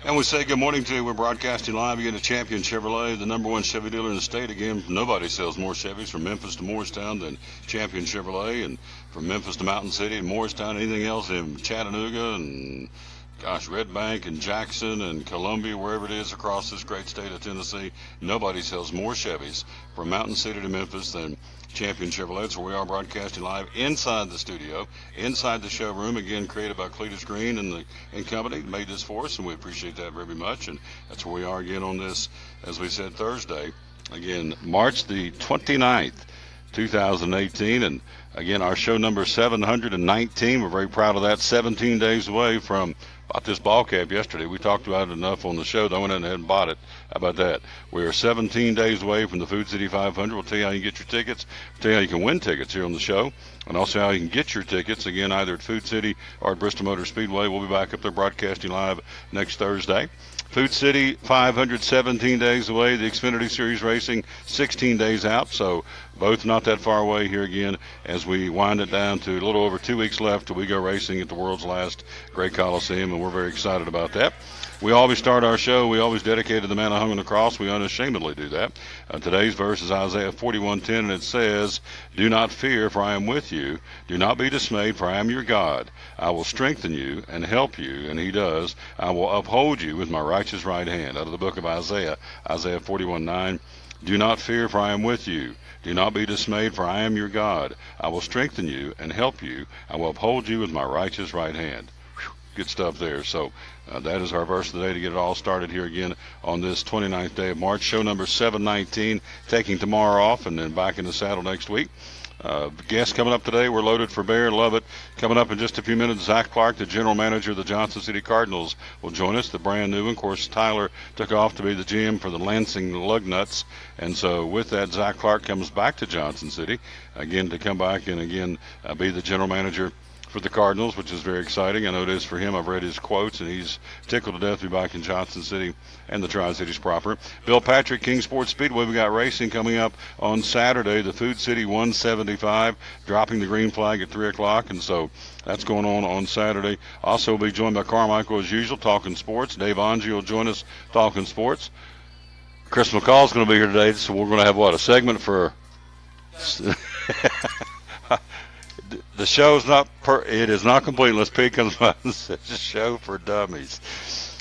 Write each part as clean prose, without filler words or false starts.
And we say good morning to you. We're broadcasting live again at Champion Chevrolet, the number one Chevy dealer in the state. Again, nobody sells more Chevys from Memphis to Morristown than Champion Chevrolet, and from Memphis to Mountain City and Morristown, anything else in Chattanooga and Red Bank and Jackson and Columbia, wherever it is across this great state of Tennessee, nobody sells more Chevys from Mountain City to Memphis than Champion Chevrolet. So we are broadcasting live inside the studio, inside the showroom, again created by Cletus Green and company, made this for us, and we appreciate that very much. And that's where we are again on this, as we said, Thursday, again, March the 29th, 2018, and again, our show number 719. We're very proud of that. 17 days away from bought this ball cap yesterday. We talked about it enough on the show that I went ahead and bought it. How about that? We are 17 days away from the Food City 500. We'll tell you how you get your tickets. We'll tell you how you can win tickets here on the show, and also how you can get your tickets, again, either at Food City or at Bristol Motor Speedway. We'll be back up there broadcasting live next Thursday. Food City 500, 17 days away. The Xfinity Series Racing, 16 days out. So both not that far away here again as we wind it down to a little over 2 weeks left till we go racing at the world's last great Coliseum, and we're very excited about that. We always start our show, we always dedicate to the man who hung on the cross. We unashamedly do that. Today's verse is Isaiah 41:10, and it says, "Do not fear, for I am with you. Do not be dismayed, for I am your God. I will strengthen you and help you," and he does. "I will uphold you with my righteous right hand." Out of the book of Isaiah, Isaiah 41:9. "Do not fear, for I am with you. Do not be dismayed, for I am your God. I will strengthen you and help you. I will uphold you with my righteous right hand." Good stuff there. So that is our verse of the day to get it all started here again on this 29th day of March. Show number 719, taking tomorrow off and then back in the saddle next week. Guests coming up today, we're loaded for bear. Love it. Coming up in just a few minutes, Zach Clark, the general manager of the Johnson City Cardinals, will join us. The brand new one. Of course, Tyler took off to be the GM for the Lansing Lugnuts. And so with that, Zach Clark comes back to Johnson City, again, to come back and, again, be the general manager for the Cardinals, which is very exciting. I know it is for him. I've read his quotes, and he's tickled to death to be back in Johnson City and the Tri-Cities proper. Bill Patrick, King Sports Speedway, we got racing coming up on Saturday, the Food City 175, dropping the green flag at 3 o'clock, and so that's going on Saturday. Also, we'll be joined by Carmichael as usual, talking sports. Dave Angie will join us talking sports. Chris McCall's going to be here today, so we're going to have, a segment for... The show's it is not complete unless Pete comes by and says it's a show for dummies.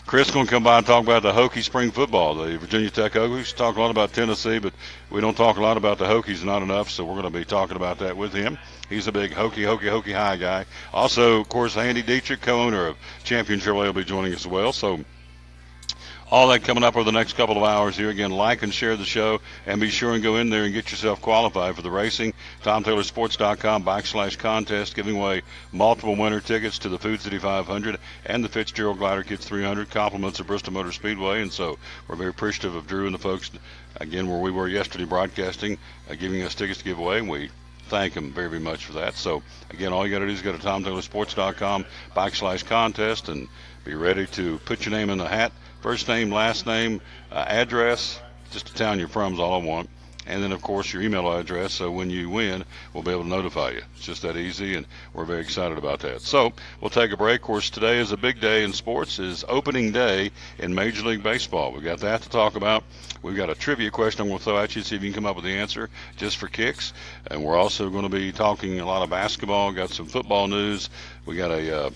Chris going to come by and talk about the Hokie spring football, the Virginia Tech Hokies. Talk a lot about Tennessee, but we don't talk a lot about the Hokies, not enough, so we're going to be talking about that with him. He's a big Hokie high guy. Also, of course, Andy Dietrich, co-owner of Champion Chevrolet, will be joining us as well. So all that coming up over the next couple of hours here. Again, like and share the show, and be sure and go in there and get yourself qualified for the racing. TomTaylorSports.com/contest, giving away multiple winner tickets to the Food City 500 and the Fitzgerald Glider Kids 300, compliments of Bristol Motor Speedway. And so we're very appreciative of Drew and the folks, again, where we were yesterday broadcasting, giving us tickets to give away, and we thank them very, very much for that. So, again, all you got to do is go to TomTaylorSports.com/contest and be ready to put your name in the hat. First name, last name, address, just the town you're from is all I want. And then, of course, your email address, so when you win, we'll be able to notify you. It's just that easy, and we're very excited about that. So we'll take a break. Of course, today is a big day in sports. It's opening day in Major League Baseball. We've got that to talk about. We've got a trivia question I'm going to throw at you, see if you can come up with the answer just for kicks. And we're also going to be talking a lot of basketball, got some football news. We got a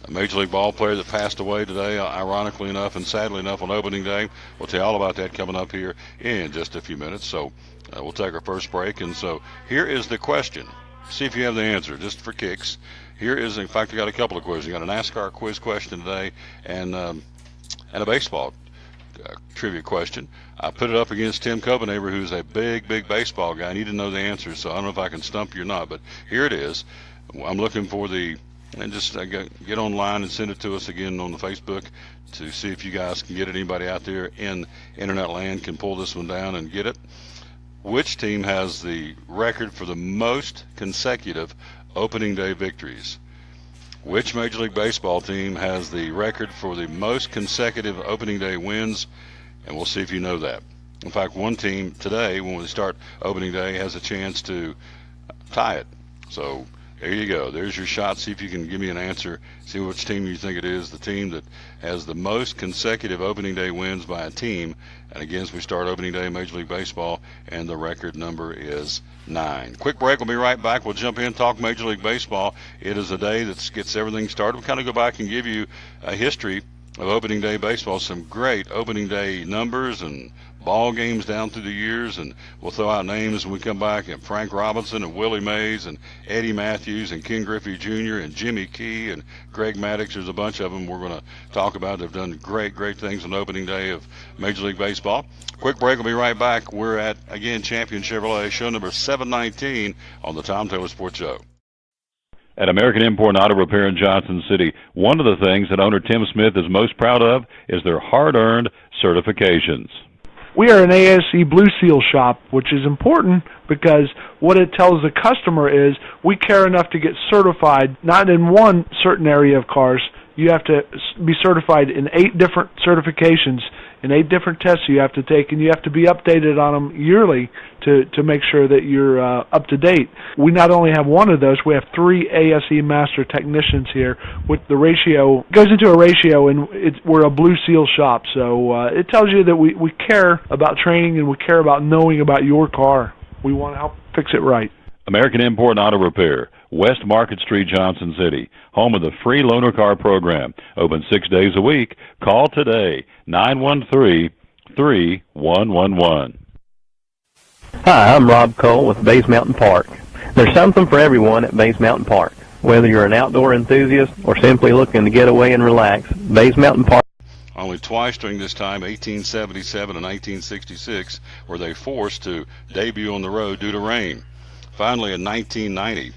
Major League ball player that passed away today, ironically enough and sadly enough, on opening day. We'll tell you all about that coming up here in just a few minutes. So we'll take our first break. And so here is the question. See if you have the answer, just for kicks. Here is, in fact, I got a couple of quizzes. I got a NASCAR quiz question today and a baseball trivia question. I put it up against Tim Copenhaver, who's a big baseball guy. I need to know the answer, so I don't know if I can stump you or not. But here it is. I'm looking for and just get online and send it to us again on the Facebook to see if you guys can get it. Anybody out there in internet land can pull this one down and get it. Which team has the record for the most consecutive opening day victories? Which Major League Baseball team has the record for the most consecutive opening day wins? And we'll see if you know that. In fact, one team today, when we start opening day, has a chance to tie it. So There you go. There's your shot. See if you can give me an answer. See which team you think it is. The team that has the most consecutive opening day wins by a team. And again, as we start opening day in Major League Baseball, and the record number is 9. Quick break. We'll be right back. We'll jump in, talk Major League Baseball. It is a day that gets everything started. We'll kind of go back and give you a history of opening day baseball. Some great opening day numbers and ball games down through the years, and we'll throw out names when we come back, and Frank Robinson and Willie Mays and Eddie Matthews and Ken Griffey Jr. and Jimmy Key and Greg Maddux. There's a bunch of them we're going to talk about. They've done great things on opening day of Major League Baseball. Quick break. We'll be right back. We're at, again, Champion Chevrolet, show number 719 on the Tom Taylor Sports Show. At American Import and Auto Repair in Johnson City, one of the things that owner Tim Smith is most proud of is their hard-earned certifications. We are an ASE Blue Seal shop, which is important because what it tells the customer is we care enough to get certified, not in one certain area of cars. You have to be certified in 8 different certifications, in 8 different tests you have to take, and you have to be updated on them yearly to make sure that you're up to date. We not only have one of those, we have 3 ASE Master Technicians here. With the ratio, goes into a ratio, and we're a Blue Seal shop. So it tells you that we care about training and we care about knowing about your car. We want to help fix it right. American Import and Auto Repair, West Market Street, Johnson City, home of the free loaner car program. Open 6 days a week. Call today, 913-3111. Hi, I'm Rob Cole with Bays Mountain Park. There's something for everyone at Bays Mountain Park. Whether you're an outdoor enthusiast or simply looking to get away and relax, Bays Mountain Park. Only twice during this time, 1877 and 1966, were they forced to debut on the road due to rain. Finally, in 1990,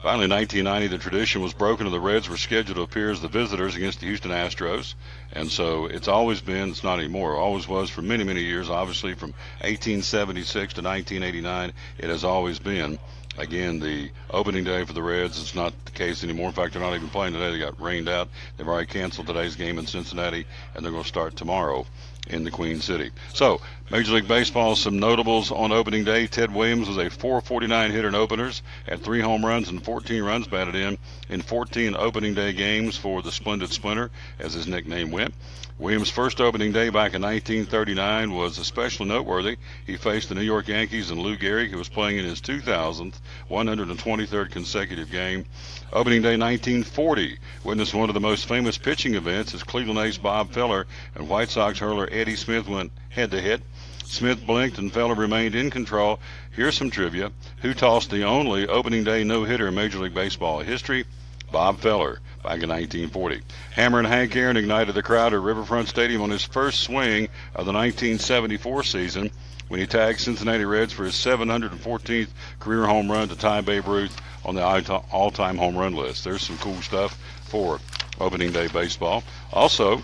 the tradition was broken and the Reds were scheduled to appear as the visitors against the Houston Astros. And so it's always been, it's not anymore, always was for many, many years. Obviously, from 1876 to 1989, it has always been, again, the opening day for the Reds. It's not the case anymore. In fact, they're not even playing today. They got rained out. They've already canceled today's game in Cincinnati, and they're going to start tomorrow in the Queen City. So, Major League Baseball, some notables on opening day. Ted Williams was a .449 hitter in openers, had 3 home runs and 14 runs batted in 14 opening day games for the Splendid Splinter, as his nickname went. Williams' first opening day back in 1939 was especially noteworthy. He faced the New York Yankees and Lou Gehrig, who was playing in his 2000th, 123rd consecutive game. Opening day 1940 witnessed one of the most famous pitching events as Cleveland ace Bob Feller and White Sox hurler Eddie Smith went head-to-head. Smith blinked and Feller remained in control. Here's some trivia. Who tossed the only opening day no-hitter in Major League Baseball history? Bob Feller, back in 1940. Hammer and Hank Aaron ignited the crowd at Riverfront Stadium on his first swing of the 1974 season when he tagged Cincinnati Reds for his 714th career home run to tie Babe Ruth on the all-time home run list. There's some cool stuff for opening day baseball. Also,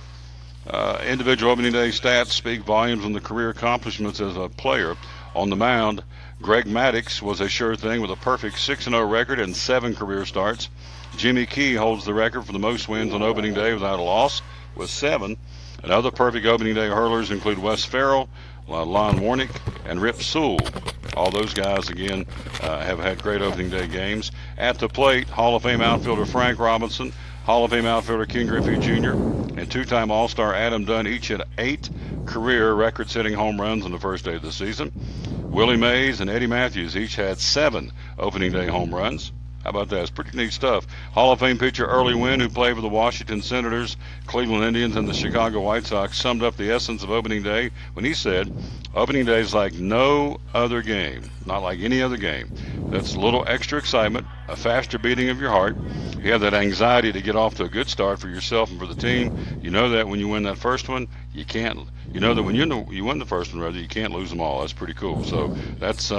individual opening day stats speak volumes on the career accomplishments as a player. On the mound, Greg Maddux was a sure thing with a perfect 6-0 record and 7 career starts. Jimmy Key holds the record for the most wins on opening day without a loss with 7. And other perfect opening day hurlers include Wes Farrell, Lon Warnick, and Rip Sewell. All those guys, again, have had great opening day games. At the plate, Hall of Fame outfielder Frank Robinson, Hall of Fame outfielder Ken Griffey Jr., and 2-time All-Star Adam Dunn each had 8 career record-setting home runs on the first day of the season. Willie Mays and Eddie Matthews each had 7 opening day home runs. How about that? It's pretty neat stuff. Hall of Fame pitcher Early Wynn, who played for the Washington Senators, Cleveland Indians, and the Chicago White Sox, summed up the essence of opening day when he said, "Opening day is like no other game, not like any other game. That's a little extra excitement, a faster beating of your heart. You have that anxiety to get off to a good start for yourself and for the team. You know that when you win that first one, you can't. You know that when you win the first one, rather, you can't lose them all. That's pretty cool." So that's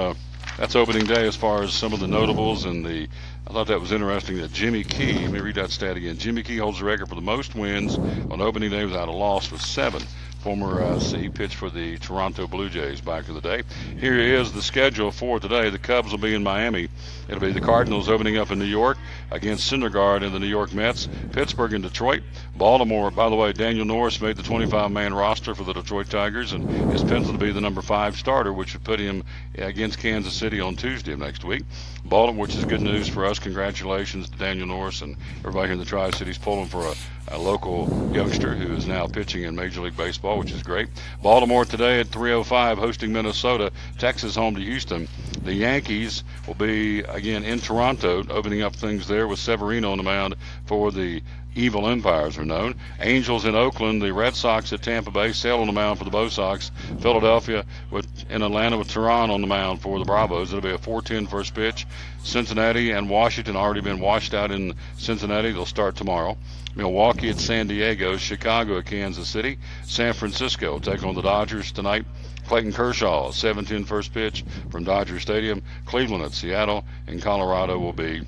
opening day as far as some of the notables. And I thought that was interesting that Jimmy Key, let me read that stat again. Jimmy Key holds the record for the most wins on opening day without a loss with 7. He pitched for the Toronto Blue Jays back in the day. Here is the schedule for today. The Cubs will be in Miami. It'll be the Cardinals opening up in New York against Syndergaard and the New York Mets. Pittsburgh and Detroit. Baltimore, by the way, Daniel Norris made the 25-man roster for the Detroit Tigers and is penciled to be the number 5 starter, which would put him against Kansas City on Tuesday of next week. Baltimore, which is good news for us. Congratulations to Daniel Norris and everybody here in the Tri-Cities pulling for a local youngster who is now pitching in Major League Baseball, which is great. Baltimore today at 3:05 hosting Minnesota. Texas home to Houston. The Yankees will be again in Toronto, opening up things there with Severino on the mound for the Evil Empires are known. Angels in Oakland, the Red Sox at Tampa Bay, Sale on the mound for the Bo Sox. Philadelphia in Atlanta with Tehran on the mound for the Bravos. It'll be a 4:10 first pitch. Cincinnati and Washington already been washed out in Cincinnati. They'll start tomorrow. Milwaukee at San Diego, Chicago at Kansas City. San Francisco take on the Dodgers tonight. Clayton Kershaw, 7:10 first pitch from Dodger Stadium. Cleveland at Seattle, and Colorado will be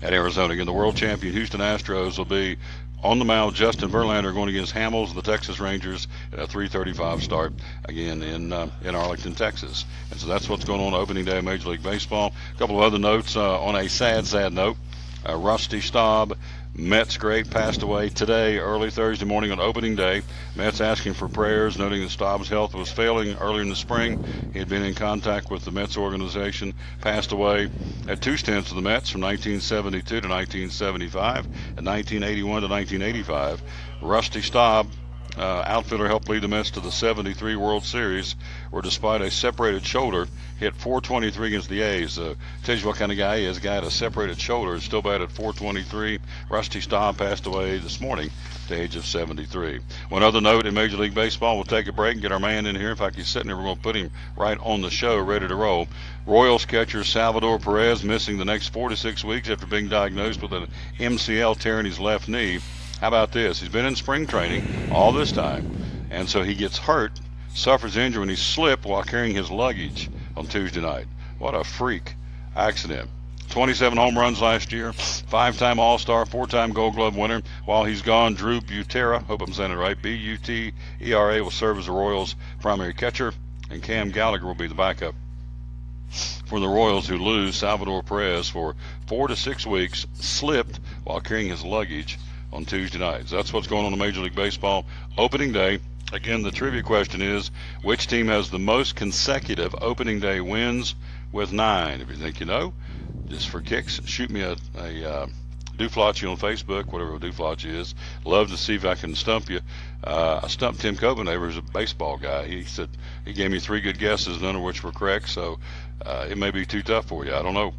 at Arizona. Again, the world champion Houston Astros will be on the mound. Justin Verlander going against Hamels of the Texas Rangers at a 3:35 start again in Arlington, Texas. And so that's what's going on opening day of Major League Baseball. A couple of other notes on a sad note. Rusty Staub, Mets great, passed away today, early Thursday morning on opening day. Mets asking for prayers, noting that Staub's health was failing earlier in the spring. He had been in contact with the Mets organization, passed away at 2 stints of the Mets from 1972 to 1975 and 1981 to 1985. Rusty Staub, outfielder, helped lead the Mets to the 73 World Series, where despite a separated shoulder, hit .423 against the A's. Tells you what kind of guy he is. A guy had a separated shoulder, is still batted .423. Rusty Staub passed away this morning at the age of 73. One other note in Major League Baseball, we'll take a break and get our man in here. In fact, he's sitting here. We're going to put him right on the show, ready to roll. Royals catcher Salvador Perez missing the next 4 to 6 weeks after being diagnosed with an MCL tear in his left knee. How about this? He's been in spring training all this time, and so he gets hurt, suffers injury when he slipped while carrying his luggage on Tuesday night. What a freak accident. 27 home runs last year, 5-time All-Star, 4-time Gold Glove winner. While he's gone, Drew Butera, hope I'm saying it right, Butera, will serve as the Royals' primary catcher, and Cam Gallagher will be the backup for the Royals, who lose Salvador Perez for 4 to 6 weeks, slipped while carrying his luggage on Tuesday nights. That's what's going on in Major League Baseball opening day. Again, the trivia question is, which team has the most consecutive opening day wins with 9? If you think you know, just for kicks, shoot me a Duflachi on Facebook, whatever a Duflachi is. Love to see if I can stump you. I stumped Tim Copenhaver, who's a baseball guy. He said he gave me 3 good guesses, none of which were correct, so it may be too tough for you. I don't know.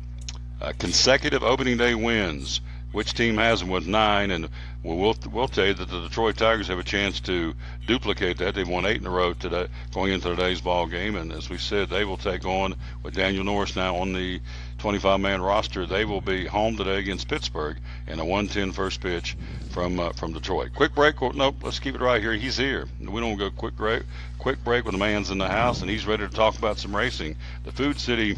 Consecutive opening day wins. Which team has them with 9? And we'll tell you that the Detroit Tigers have a chance to duplicate that. They've won 8 in a row today, going into today's ball game. And as we said, they will take on, with Daniel Norris now on the 25-man roster, they will be home today against Pittsburgh in a 1:10 first pitch from Detroit. Quick break. Nope, let's keep it right here. He's here. We don't go quick break when the man's in the house, and he's ready to talk about some racing. The Food City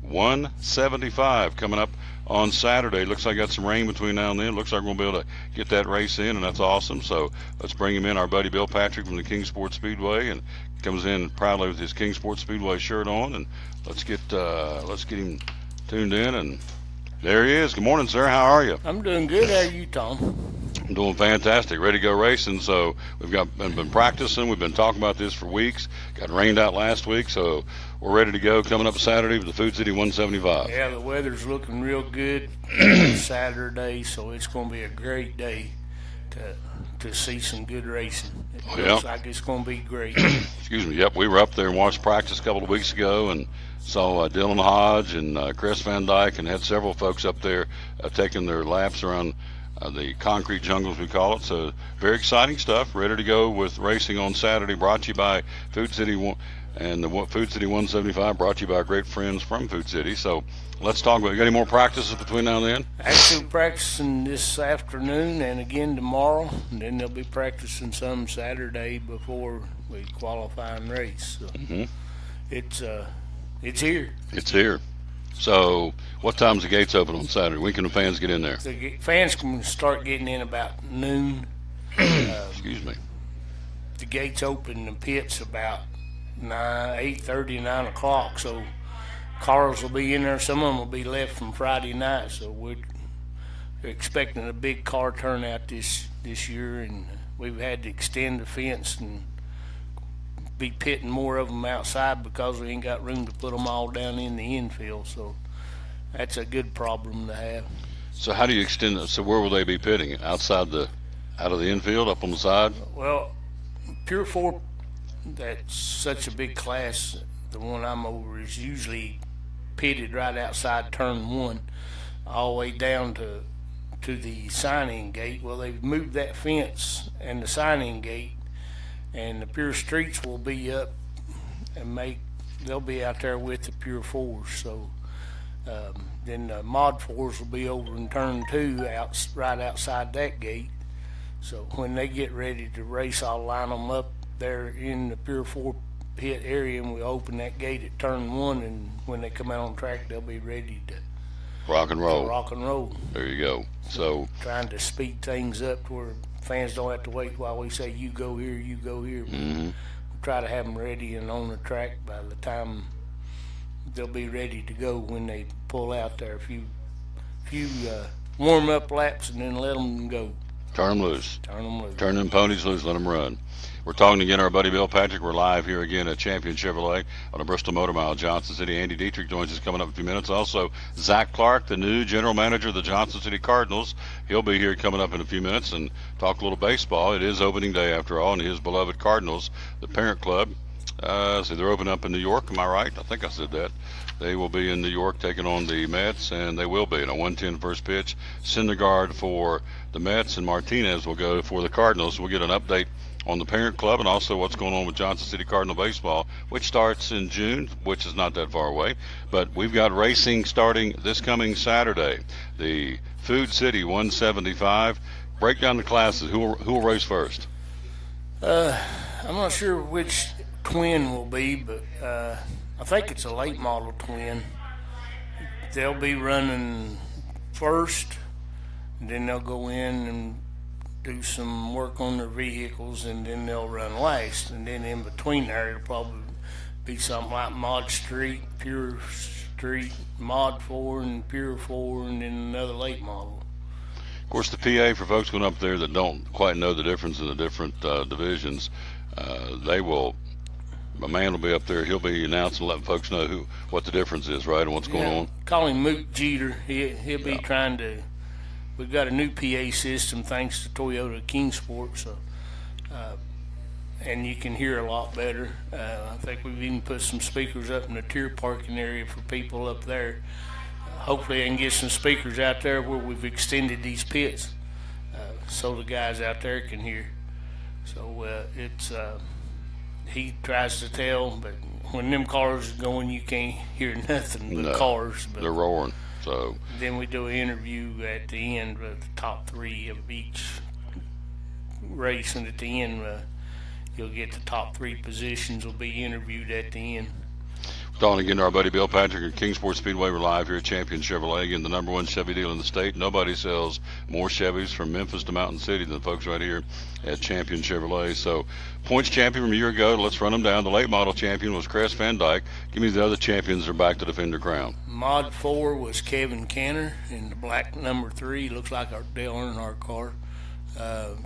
175 coming up on Saturday. Looks like got some rain between now and then. Looks like we're going to be able to get that race in, and that's awesome. So let's bring him in, our buddy Bill Patrick from the King Sports Speedway, and comes in proudly with his King Sports Speedway shirt on. And let's get him tuned in. And there he is. Good morning, sir. How are you? I'm doing good. How are you, Tom? I'm doing fantastic. Ready to go racing. So we've been practicing. We've been talking about this for weeks. Got rained out last week, so we're ready to go coming up Saturday with the Food City 175. Yeah, the weather's looking real good Saturday, so it's going to be a great day to see some good racing. It looks like it's going to be great. Excuse me. Yep, we were up there and watched practice a couple of weeks ago and saw Dylan Hodge and Chris Van Dyke, and had several folks up there taking their laps around the concrete jungles, we call it. So very exciting stuff. Ready to go with racing on Saturday, brought to you by Food City and the Food City 175, brought to you by our great friends from Food City. So let's talk about it. You got any more practices between now and then? Actually practicing this afternoon and again tomorrow, and then they'll be practicing some Saturday before we qualify and race. So it's here. It's here. So what time's the gates open on Saturday? When can the fans get in there? The fans can start getting in about noon. Excuse me. the gates open in the pits about 8:30, 9 o'clock. So cars will be in there. Some of them will be left from Friday night. So we're expecting a big car turnout this year, and we've had to extend the fence and be pitting more of them outside because we ain't got room to put them all down in the infield. So that's a good problem to have. So how do you extend it? So where will they be pitting? Out of the infield, up on the side? Well, Pure 4, that's such a big class. The one I'm over is usually pitted right outside turn 1 all the way down to the sign-in gate. Well, they've moved that fence and the sign-in gate, and the Pure Streets will be up and they'll be out there with the Pure 4s. So then the Mod 4s will be over in turn 2 right outside that gate. So when they get ready to race, I'll line them up there in the Pure 4 pit area, and we'll open that gate at turn 1, and when they come out on track, they'll be ready to rock and roll. There you go. So trying to speed things up to where fans don't have to wait while we say, you go here, you go here. Mm-hmm. We'll try to have them ready and on the track by the time they'll be ready to go when they pull out there. A few warm-up laps, and then let them go. Turn them loose. Turn them ponies loose, let them run. We're talking again to our buddy Bill Patrick. We're live here again at Champion Chevrolet on a Bristol Motor Mile, Johnson City. Andy Dietrich joins us coming up in a few minutes. Also, Zach Clark, the new general manager of the Johnson City Cardinals. He'll be here coming up in a few minutes and talk a little baseball. It is opening day after all, and his beloved Cardinals, the parent club. So they're opening up in New York. Am I right? I think I said that. They will be in New York taking on the Mets, and they will be in a 1:10 first pitch. Syndergaard for the Mets, and Martinez will go for the Cardinals. We'll get an update on the parent club and also what's going on with Johnson City Cardinal baseball, which starts in June, which is not that far away. But we've got racing starting this coming Saturday. The Food City 175. Break down the classes. Who will race first? I'm not sure which twin will be, but I think it's a late model twin. They'll be running first, and then they'll go in and do some work on their vehicles, and then they'll run last. And then in between there, it'll probably be something like Mod Street, Pure Street, Mod 4, and Pure 4, and then another late model. Of course, the PA, for folks going up there that don't quite know the difference in the different divisions, a man will be up there. He'll be announcing, letting folks know what the difference is, right, and what's going on. Call him Moot Jeter. He'll be trying to. We've got a new PA system thanks to Toyota Kingsport, so and you can hear a lot better. I think we've even put some speakers up in the tier parking area for people up there. Hopefully, they can get some speakers out there where we've extended these pits, so the guys out there can hear. So it's. He tries to tell, but when them cars are going, you can't hear nothing but cars. But they're roaring. So then we do an interview at the end with the top 3 of each race, and at the end, you'll get the top 3 positions will be interviewed at the end. Talking again to our buddy Bill Patrick at Kingsport Speedway. We're live here at Champion Chevrolet, again, the #1 Chevy dealer in the state. Nobody sells more Chevys from Memphis to Mountain City than the folks right here at Champion Chevrolet. So, points champion from a year ago, let's run them down. The late model champion was Cress Van Dyke. Give me the other champions that are back to defend their crown. Mod 4 was Kevin Canner, and the black number 3 looks like our Dale Earnhardt car.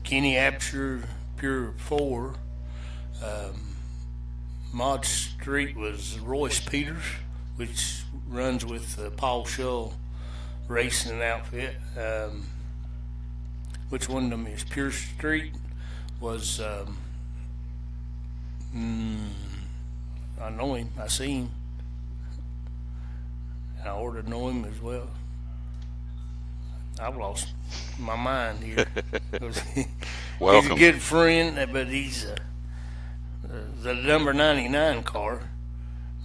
Kenny Absher, Pure 4. Mod Street was Royce Peters, which runs with Paul Shull Racing outfit. Which one of them is? Pure Street was, I know him, I see him. I ought to know him as well. I've lost my mind here. Welcome. He's a good friend, but he's the number 99 car.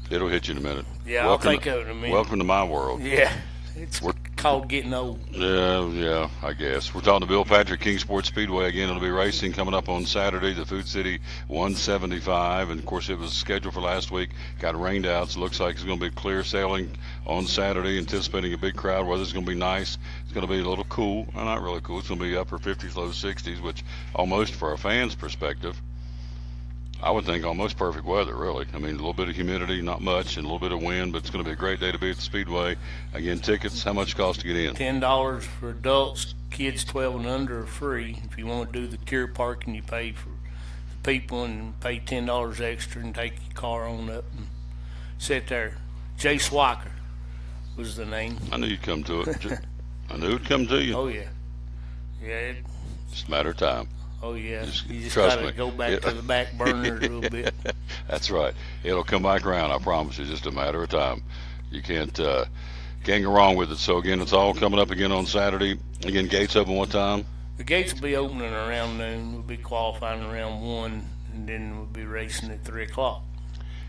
It'll hit you in a minute. Yeah, I'll think of it in a minute. Welcome to my world. Yeah, it's called getting old. Yeah, I guess. We're talking to Bill Patrick, Kingsport Speedway. Again, it'll be racing coming up on Saturday, the Food City 175. And, of course, it was scheduled for last week. Got rained out, so it looks like it's going to be clear sailing on Saturday, anticipating a big crowd. Weather's going to be nice. It's going to be a little cool. Well, not really cool. It's going to be upper 50s, low 60s, which almost for a fan's perspective, I would think almost perfect weather, really. I mean, a little bit of humidity, not much, and a little bit of wind, but it's going to be a great day to be at the Speedway. Again, tickets, how much cost to get in? $10 for adults. Kids 12 and under are free. If you want to do the tier parking, you pay for the people and pay $10 extra and take your car on up and sit there. Jay Swacker was the name. I knew you'd come to it. I knew it'd come to you. Oh, yeah. Yeah. It's a matter of time. Oh, yeah. You just trust got to me. go back to the back burner a little bit. That's right. It'll come back around, I promise you. Just a matter of time. You can't go wrong with it. So, again, it's all coming up again on Saturday. Again, gates open what time? The gates will be opening around noon. We'll be qualifying around 1, and then we'll be racing at 3 o'clock.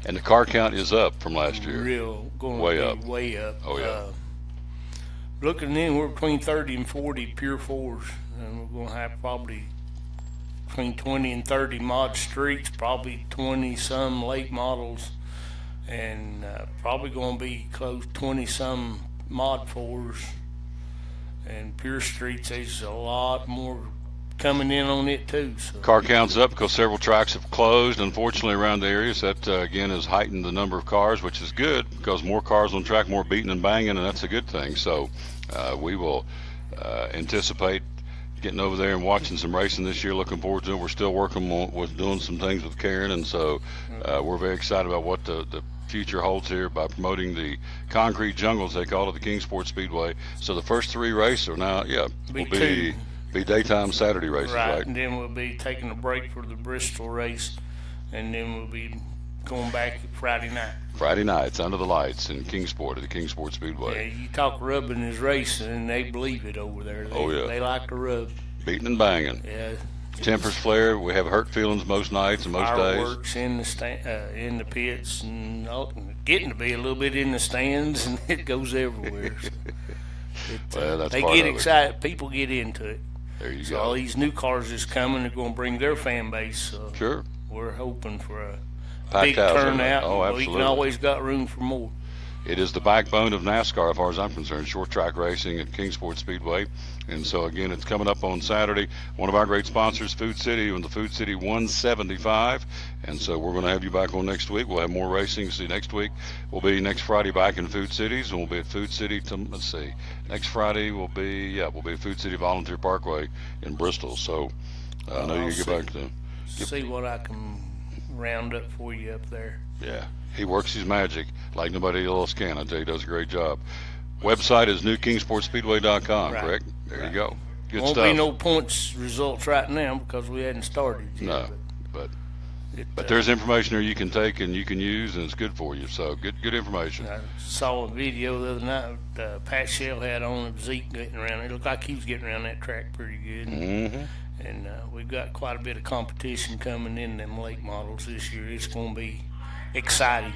And the car count is up from last year. Way up. Oh, yeah. Looking in, we're between 30 and 40 pure fours, and we're going to have probably between 20 and 30 mod streets, probably 20-some late models, and probably going to be close 20-some mod fours. And pure streets, there's a lot more coming in on it too. So. Car count's up because several tracks have closed, unfortunately, around the areas. That, again, has heightened the number of cars, which is good because more cars on track, more beating and banging, and that's a good thing. So we will anticipate getting over there and watching some racing this year. Looking forward to it. We're still working with doing some things with Karen, and so we're very excited about what the future holds here by promoting the concrete jungles, they call it, the Kingsport Speedway. So the first 3 races are now, will be daytime Saturday races, right? And then we'll be taking a break for the Bristol race, and then we'll be going back Friday night. Friday nights under the lights in Kingsport at the Kingsport Speedway. Yeah, you talk rubbing is racing, and they believe it over there. They like to rub. Beating and banging. Yeah. Tempers flare. We have hurt feelings most nights and most days. Fireworks in the pits, and getting to be a little bit in the stands, and it goes everywhere. So that's they part get of it. excited. People get into it. There you So go. all these new cars that's coming are going to bring their fan base. So Sure. we're hoping for a Packed big house, turnout. Oh, We absolutely. can always got room for more. It is the backbone of NASCAR, as far as I'm concerned, short track racing at Kingsport Speedway. And so, again, it's coming up on Saturday. One of our great sponsors, Food City, and the Food City 175. And so we're going to have you back on next week. We'll have more racing. See, next week we'll be next Friday back in Food Cities, and we'll be at Food City. Let's see. Next Friday we'll be at Food City Volunteer Parkway in Bristol. So I know you get back to. See what I can round up for you up there. Yeah, he works his magic like nobody else can. I tell you, he does a great job. Website is newkingsportspeedway.com, Right. correct? There you go. Good Won't stuff. be no points results right now because we hadn't started yet. No, but but there's information there you can take and you can use, and it's good for you. So good information. I saw a video the other night Pat Shell had on of Zeke getting around. It looked like he was getting around that track pretty good. Mm-hmm. And we've got quite a bit of competition coming in them late models this year. It's going to be exciting.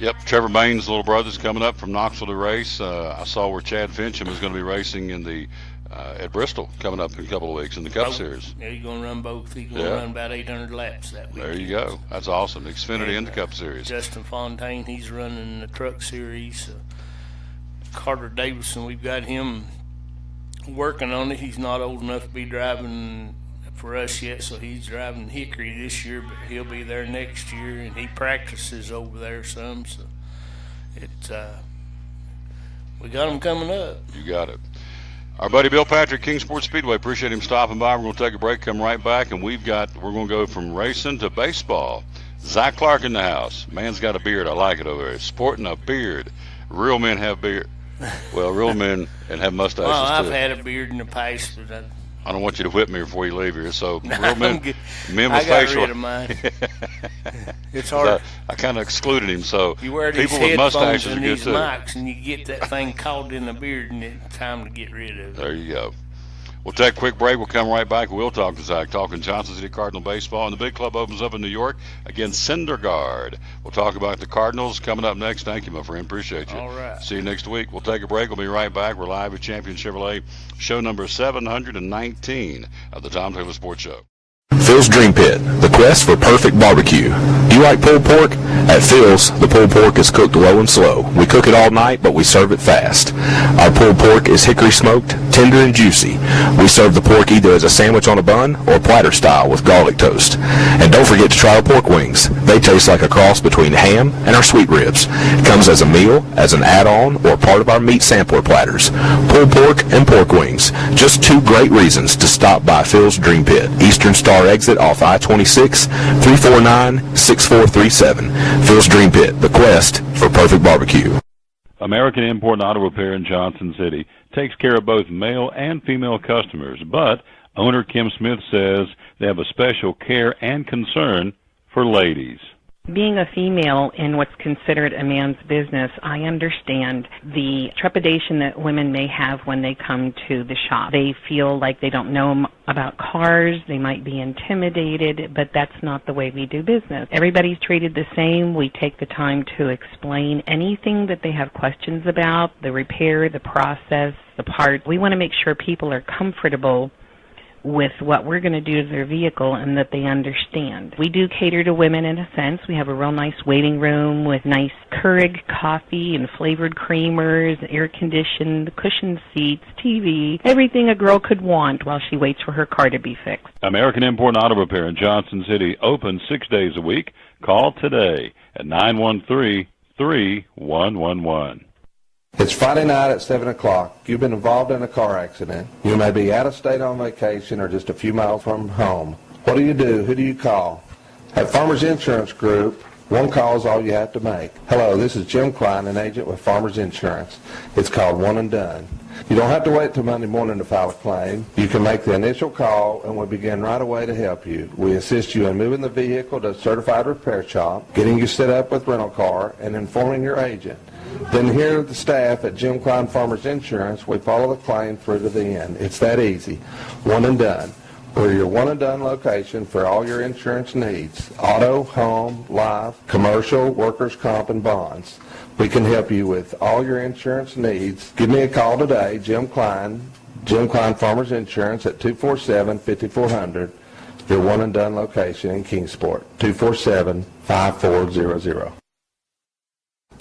Yep, Trevor Bain's little brother's coming up from Knoxville to race. I saw where Chad Fincham is going to be racing in the at Bristol coming up in a couple of weeks in the Cup Series. Yeah, he's going to run both. He's going to run about 800 laps that week. There you go. That's awesome. Xfinity and the Cup Series. Justin Fontaine, he's running the Truck Series. Carter Davison, we've got him working on it. He's not old enough to be driving for us yet, so he's driving Hickory this year, but he'll be there next year, and he practices over there some. So we got him coming up. You got it. Our buddy Bill Patrick, Kingsport Speedway. Appreciate him stopping by. We're going to take a break, come right back, and we're going to go from racing to baseball. Zach Clark in the house. Man's got a beard. I like it over there. Sporting a beard. Real men have beard. Well, real men and have mustaches Well, I've too. had a beard in the past, but I don't want you to whip me before you leave here. So real I'm men, good. men I with got facial. rid of mine. It's hard. I kind of excluded him. So You wear these people with headphones mustaches are and good these too. mics, and you get that thing caught in the beard, and it's time to get rid of it. There you go. We'll take a quick break. We'll come right back. We'll talk to Zach, talking Johnson City Cardinal baseball. And the big club opens up in New York against Syndergaard. We'll talk about the Cardinals coming up next. Thank you, my friend. Appreciate you. All right. See you next week. We'll take a break. We'll be right back. We're live at Champion Chevrolet, show number 719 of the Tom Taylor Sports Show. Phil's Dream Pit, the quest for perfect barbecue. Do you like pulled pork? At Phil's, the pulled pork is cooked low and slow. We cook it all night, but we serve it fast. Our pulled pork is hickory smoked, tender and juicy. We serve the pork either as a sandwich on a bun or platter style with garlic toast. And don't forget to try our pork wings. They taste like a cross between ham and our sweet ribs. It comes as a meal, as an add-on, or part of our meat sampler platters. Pulled pork and pork wings. Just two great reasons to stop by Phil's Dream Pit. Eastern Star exit off I-26, 349-6437. Phil's Dream Pit, the quest for perfect barbecue. American Import and Auto Repair in Johnson City takes care of both male and female customers, but owner Kim Smith says they have a special care and concern for ladies. Being a female in what's considered a man's business, I understand the trepidation that women may have when they come to the shop. They feel like they don't know about cars, they might be intimidated, but that's not the way we do business. Everybody's treated the same. We take the time to explain anything that they have questions about, the repair, the process, the part. We want to make sure people are comfortable with what we're going to do to their vehicle and that they understand. We do cater to women in a sense. We have a real nice waiting room with nice Keurig coffee and flavored creamers, air-conditioned, cushioned seats, TV, everything a girl could want while she waits for her car to be fixed. American Import and Auto Repair in Johnson City, open 6 days a week. Call today at 913-3111. It's Friday night at 7 o'clock. You've been involved in a car accident. You may be out of state on vacation or just a few miles from home. What do you do? Who do you call? At Farmers Insurance Group, one call is all you have to make. Hello, this is Jim Klein, an agent with Farmers Insurance. It's called One and Done. You don't have to wait till Monday morning to file a claim. You can make the initial call and we'll begin right away to help you. We assist you in moving the vehicle to a certified repair shop, getting you set up with rental car, and informing your agent. Then here at the staff at Jim Klein Farmers Insurance, we follow the claim through to the end. It's that easy. One and Done. We're your one and done location for all your insurance needs. Auto, home, life, commercial, workers' comp, and bonds. We can help you with all your insurance needs. Give me a call today, Jim Klein Farmers Insurance at 247-5400. Your one and done location in Kingsport, 247-5400.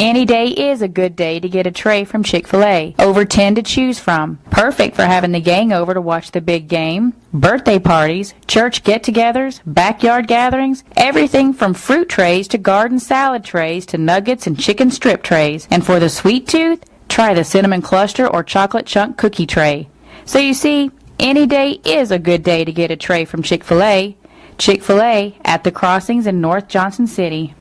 Any day is a good day to get a tray from Chick-fil-A. Over 10 to choose from. Perfect for having the gang over to watch the big game, birthday parties, church get-togethers, backyard gatherings, everything from fruit trays to garden salad trays to nuggets and chicken strip trays. And for the sweet tooth, try the cinnamon cluster or chocolate chunk cookie tray. So you see, any day is a good day to get a tray from Chick-fil-A. Chick-fil-A at the Crossings in North Johnson City.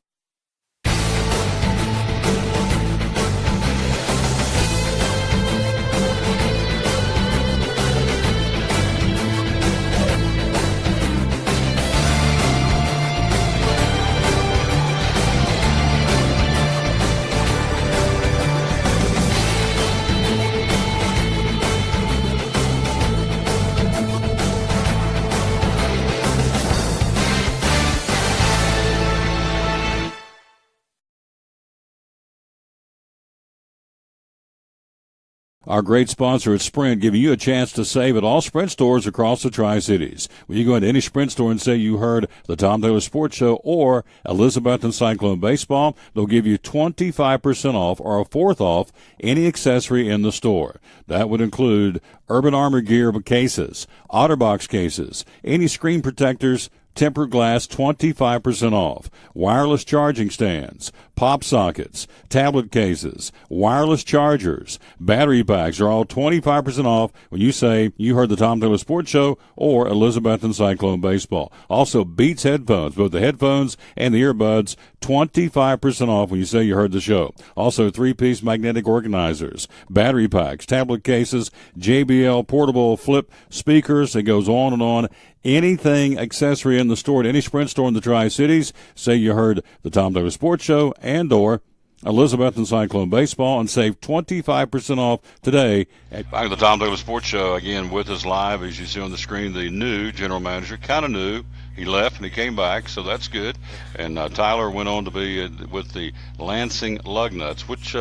Our great sponsor at Sprint, giving you a chance to save at all Sprint stores across the Tri-Cities. When you go into any Sprint store and say you heard the Tom Taylor Sports Show or Elizabethton Cyclone Baseball, they'll give you 25% off or a fourth off any accessory in the store. That would include Urban Armor gear cases, OtterBox cases, any screen protectors, tempered glass, 25% off, wireless charging stands, pop sockets, tablet cases, wireless chargers, battery packs are all 25% off when you say you heard the Tom Taylor Sports Show or Elizabethton Cyclone Baseball. Also, Beats headphones, both the headphones and the earbuds, 25% off when you say you heard the show. Also, 3-piece magnetic organizers, battery packs, tablet cases, JBL portable flip speakers. It goes on and on. Anything accessory in the store at any Sprint store in the Tri-Cities, say you heard the Tom Taylor Sports Show and or Elizabethton Cyclone Baseball, and save 25% off today. Back to the Tom Taylor Sports Show again with us live, as you see on the screen, the new general manager, kind of new. He left and he came back, so that's good. And Tyler went on to be with the Lansing Lugnuts. Which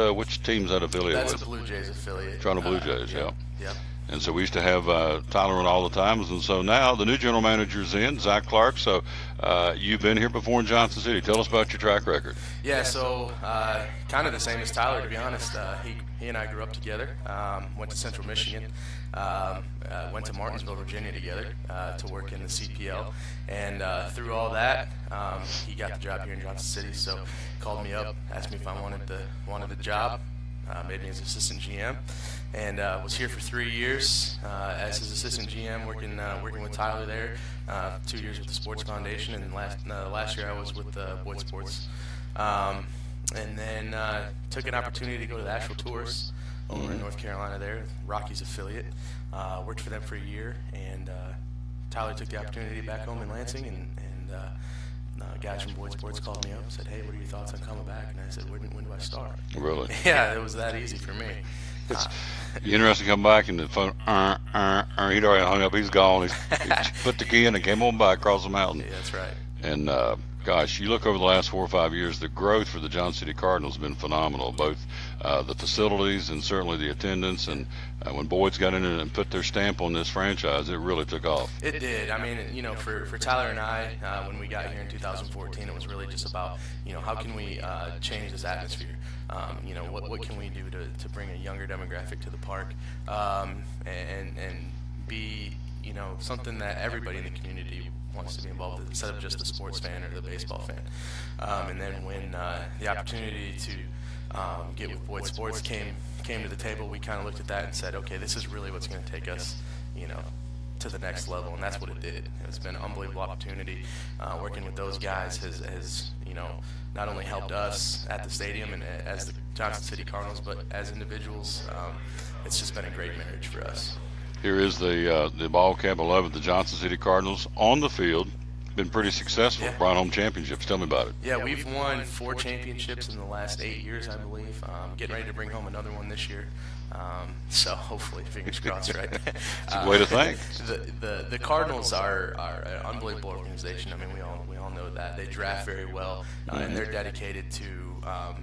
team's that affiliated with? That's the Blue Jays affiliate. Toronto Blue Jays, yeah. And so we used to have Tyler on all the times. And so now the new general manager's in, Zach Clark. So you've been here before in Johnson City. Tell us about your track record. Yeah, so kind of the same as Tyler, to be honest. He and I grew up together, went to Central Michigan, went to Martinsville, Virginia together to work in the CPL. And through all that, he got the job here in Johnson City. So called me up, asked me if I wanted the job, made me his assistant GM. And was here for 3 years as his assistant GM, working with Tyler there. 2 years with the Sports Foundation, and last year I was with Boyd Sports. And then took an opportunity to go to the Asheville Tours over in North Carolina there, Rockies affiliate. Worked for them for a year, and Tyler took the opportunity back home in Lansing, and guys from Boyd Sports called me up and said, "Hey, what are your thoughts on coming back?" And I said, when do I start? Really? Yeah, it was that easy for me. It's interesting to come back and the phone, he'd already hung up, he's gone. He put the key in and came on by across the mountain. Yeah, that's right. And gosh, you look over the last 4 or 5 years, the growth for the Johnson City Cardinals has been phenomenal, both the facilities and certainly the attendance. And when Boyd's got in it and put their stamp on this franchise, it really took off. It did. I mean, for Tyler and I, when we got here in 2014, it was really just about, how can we change this atmosphere? What can we do to bring a younger demographic to the park and be, something that everybody in the community wants to be involved in, instead of just the sports fan or the baseball fan. And then when the opportunity to get with Boyd Sports came to the table, we kind of looked at that and said, okay, this is really what's going to take us, to the next level, and that's what it did. It's been an unbelievable opportunity. Working with those guys has not only helped us at the stadium and as the Johnson City Cardinals, but as individuals, it's just been a great marriage for us. Here is the ball cap 11, the Johnson City Cardinals on the field. Been pretty successful. Yeah. Brought home championships. Tell me about it. Yeah, we've won 4 championships in the last 8 years, I believe. Getting ready to bring home another one this year. So hopefully, fingers crossed, right? It's a way to think. The Cardinals are an unbelievable organization. I mean, we all know that. They draft very well, and they're dedicated to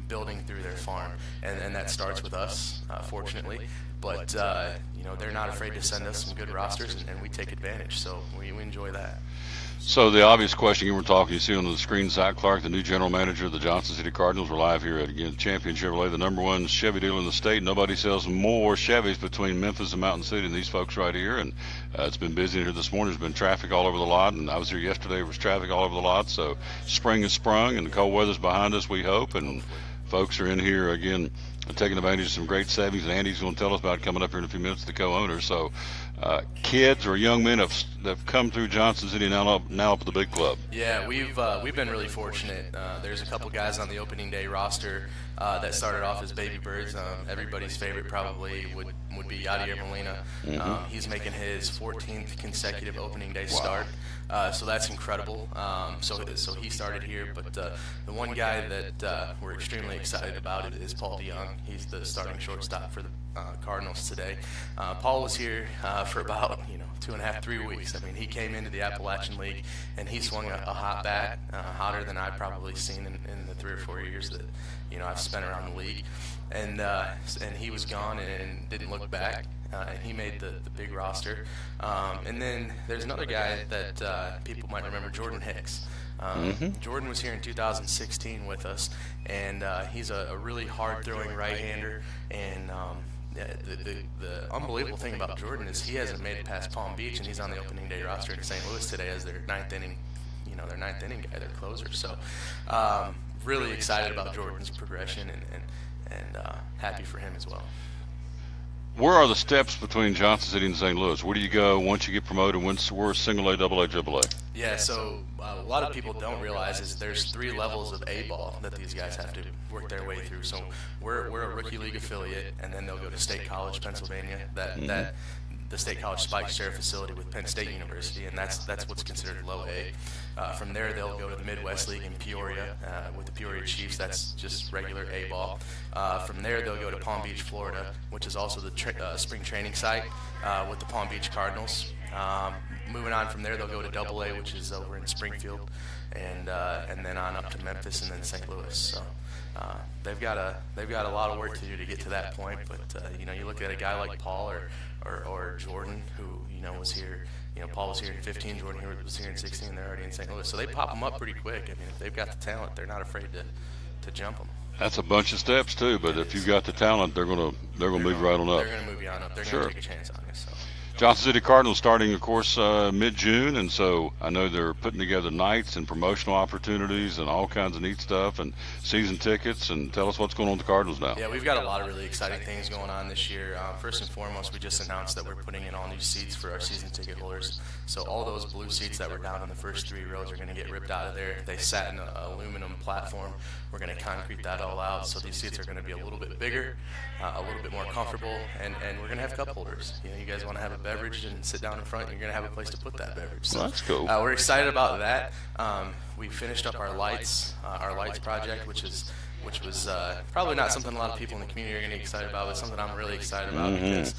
building through their farm, and that starts with us, fortunately. But they're not afraid to send us some good rosters, and we take advantage. So we enjoy that. So the obvious question you were talking, you see on the screen, Zach Clark, the new general manager of the Johnson City Cardinals. We're live here at, again, Champion Chevrolet, the #1 Chevy dealer in the state. Nobody sells more Chevys between Memphis and Mountain City than these folks right here. And it's been busy in here this morning. There's been traffic all over the lot. And I was here yesterday. There was traffic all over the lot. So spring has sprung, and the cold weather's behind us, we hope. And folks are in here, again, taking advantage of some great savings. And Andy's going to tell us about it coming up here in a few minutes, the co-owner. So kids or young men have come through Johnson City now up at the big club. Yeah, we've been really fortunate. There's a couple guys on the opening day roster that started off as baby birds. Everybody's favorite probably would be Yadier Molina. He's making his 14th consecutive opening day start. So that's incredible. So he started here, but the one guy that we're extremely excited about is Paul DeYoung. He's the starting shortstop for the Cardinals today. Paul was here for about 2.5, 3 weeks. I mean, he came into the Appalachian League and he swung a hot bat, hotter than I've probably seen in the 3 or 4 years that I've spent around the league. And he was gone and didn't look back. And he made the big roster. And then there's another guy that people might remember, Jordan Hicks. Jordan was here in 2016 with us, and he's a really hard-throwing right-hander. And the unbelievable thing about Jordan is he hasn't made it past Palm Beach, and he's on the opening day roster in St. Louis today as their ninth inning guy, their closer. So really excited about Jordan's progression and happy for him as well. Where are the steps between Johnson City and St. Louis? Where do you go once you get promoted? We're single A, double A, triple A. Yeah, so a lot of people don't realize is there's 3 levels of A-ball that these guys have to work their way through. So we're a rookie league affiliate, and then they'll go to State College, Pennsylvania. That the State College Spike Share facility with Penn State University, and that's what's considered low A. From there, they'll go to the Midwest League in Peoria with the Peoria Chiefs. That's just regular A ball. From there, they'll go to Palm Beach, Florida, which is also the spring training site with the Palm Beach Cardinals. Moving on from there, they'll go to Double A, which is over in Springfield, and then on up to Memphis and then St. Louis. So they've got a lot of work to do to get to that point. But you look at a guy like Paul or or Jordan, who was here. Paul was here in 15, Jordan was here in 16. They're already in St. Louis, so they pop them up pretty quick. I mean, if they've got the talent, they're not afraid to jump them. That's a bunch of steps too, but if you've got the talent, they're gonna move right on up. They're gonna move you on up. They're gonna take a chance on you. So. Johnson City Cardinals starting, of course, mid-June, and so I know they're putting together nights and promotional opportunities and all kinds of neat stuff and season tickets. And tell us what's going on with the Cardinals now. Yeah, we've got a lot of really exciting things going on this year. First and foremost, we just announced that we're putting in all new seats for our season ticket holders. So all those blue seats that were down in the first 3 rows are going to get ripped out of there. They sat in an aluminum platform. We're going to concrete that all out. So these seats are going to be a little bit bigger, a little bit more comfortable, and we're going to have cup holders. You guys want to have a beverage and sit down in front, you're going to have a place to put that beverage. So, that's cool. We're excited about that. We finished up our lights project, which was probably not something a lot of people in the community are going to be excited about, but something I'm really excited about because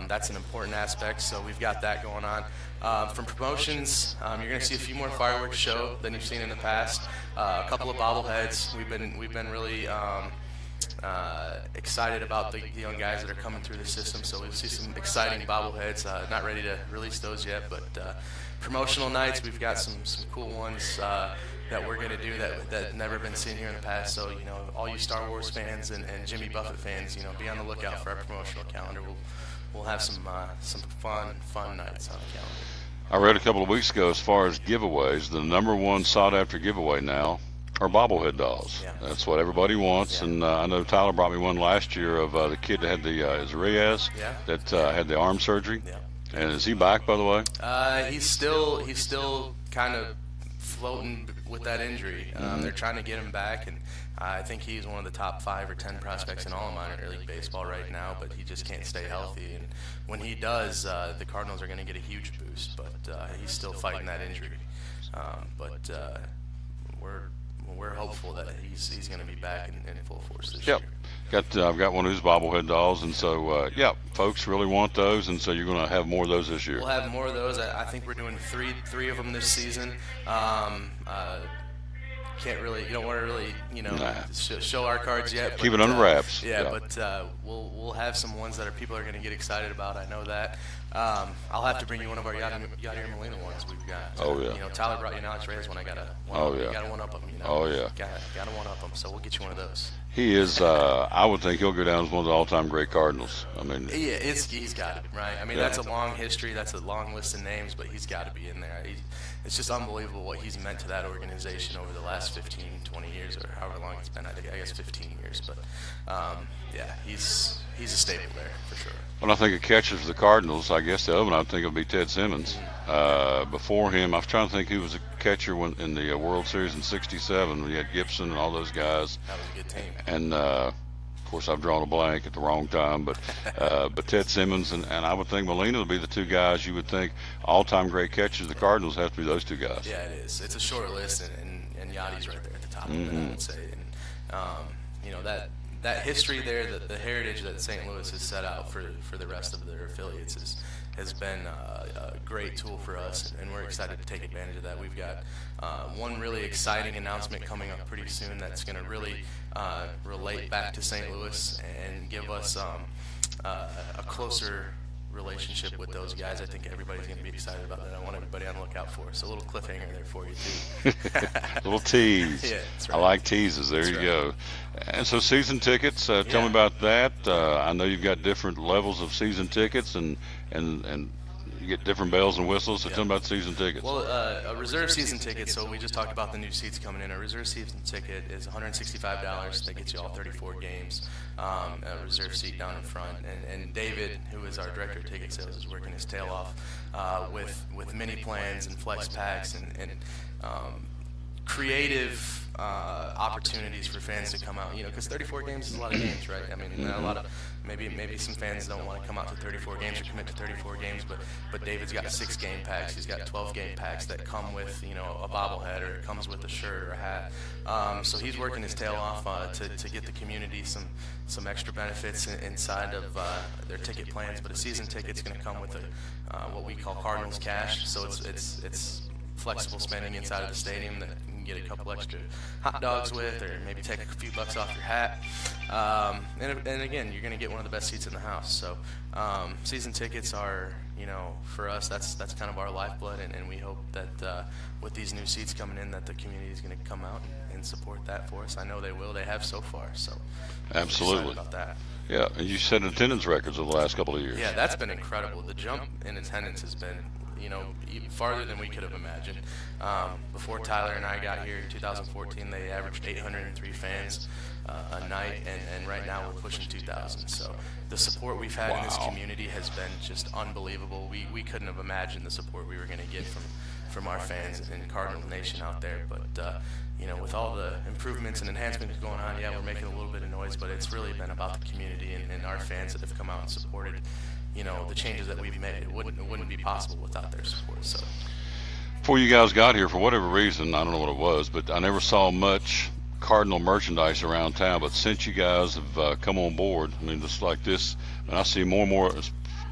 that's an important aspect. So we've got that going on. From promotions, you're going to see a few more fireworks show than you've seen in the past. A couple of bobbleheads. We've been really excited about the young guys that are coming through the system, so we'll see some exciting bobbleheads. Not ready to release those yet, but promotional nights, we've got some cool ones that we're going to do that never been seen here in the past. So all you Star Wars fans and Jimmy Buffett fans, be on the lookout for our promotional calendar. We'll have some fun nights on the calendar. I read a couple of weeks ago, as far as giveaways, the number one sought after giveaway now are bobblehead dolls. Yeah. That's what everybody wants, and I know Tyler brought me one last year of the kid that had the is Reyes that had the arm surgery. Yeah. And is he back, by the way? He's still kind of floating with that injury. They're trying to get him back, and I think he's one of the top 5 or 10 prospects in all of minor league baseball right now, but he just can't stay healthy. And when he does, the Cardinals are going to get a huge boost, but he's still fighting that injury. But we're hopeful that he's going to be back in full force this year. I've got one of his bobblehead dolls, and so folks really want those, and so you're going to have more of those this year. We'll have more of those. I think we're doing three of them this season. You don't want to really, show our cards yet. Keep it under wraps. But we'll have some ones that people are going to get excited about. I know that. I'll have to bring you one of our Yadier Molina ones we've got. Tyler brought you an Alex Reyes one. I got to one up them. Got to one up them. So we'll get you one of those. He is. I would think he'll go down as one of the all-time great Cardinals. I mean, he's got it, right? I mean, that's a long history. That's a long list of names, but he's got to be in there. It's just unbelievable what he's meant to that organization over the last 15, 20 years, or however long it's been. I guess 15 years. But he's a staple there for sure. When I think of catchers for the Cardinals, I guess the other one I think would be Ted Simmons. Before him, I was trying to think who was a catcher in the World Series in '67. We had Gibson and all those guys. That was a good team. And of course, I've drawn a blank at the wrong time, but Ted Simmons and I would think Molina would be the two guys you would think all-time great catchers of the Cardinals have to be those two guys. Yeah, it is. It's a short list, and Yadi's right there at the top of it, I would say. And that history there, the heritage that St. Louis has set out for the rest of their affiliates has been a great tool for us, and we're excited to take advantage of that. We've got one really exciting announcement coming up pretty soon that's going to really relate back to St. Louis and give us a closer relationship with those guys. I think everybody's going to be excited about that. I want everybody on the lookout for it. So a little cliffhanger there for you, too. Little tease. Yeah, that's right. I like teases. There you go. And so season tickets, tell me about that. I know you've got different levels of season tickets, and you get different bells and whistles. So tell me about season tickets. Well, a reserve season ticket, so we just talked about the new seats coming in. A reserve season ticket is $165. That gets you all 34 games. A reserve seat down in front. And David, who is our director of ticket sales, is working his tail off with mini plans and flex packs and creative opportunities for fans to come out, because 34 games is a lot of games, right? I mean, a lot of maybe some fans don't want to come out to 34 games or commit to 34 games, but David's got 6 game packs. He's got 12 game packs that come with a bobblehead, or it comes with a shirt or a hat. So he's working his tail off to get the community some extra benefits inside of their ticket plans. But a season ticket's going to come with what we call Cardinals Cash. So it's flexible spending inside of the stadium that can get a couple extra hot dogs with, or maybe take a few bucks off your hat. And again, you're going to get one of the best seats in the house. So season tickets are, for us, that's kind of our lifeblood, and we hope that with these new seats coming in, that the community is going to come out and support that for us. I know they will. They have so far. So absolutely. I'm excited about that. Yeah, and you set attendance records over the last couple of years. Yeah, that's been incredible. The jump in attendance has been, farther than we could have imagined. Before Tyler and I got here in 2014, they averaged 803 fans a night, and right now we're pushing 2,000. So the support we've had in this community has been just unbelievable. We couldn't have imagined the support we were going to get from our fans in Cardinal Nation out there. But with all the improvements and enhancements going on, we're making a little bit of noise, but it's really been about the community and our fans that have come out and supported, the changes that we've made. It wouldn't be possible without their support. So before you guys got here, for whatever reason, I don't know what it was, but I never saw much Cardinal merchandise around town. But since you guys have come on board, just like this, and I see more and more,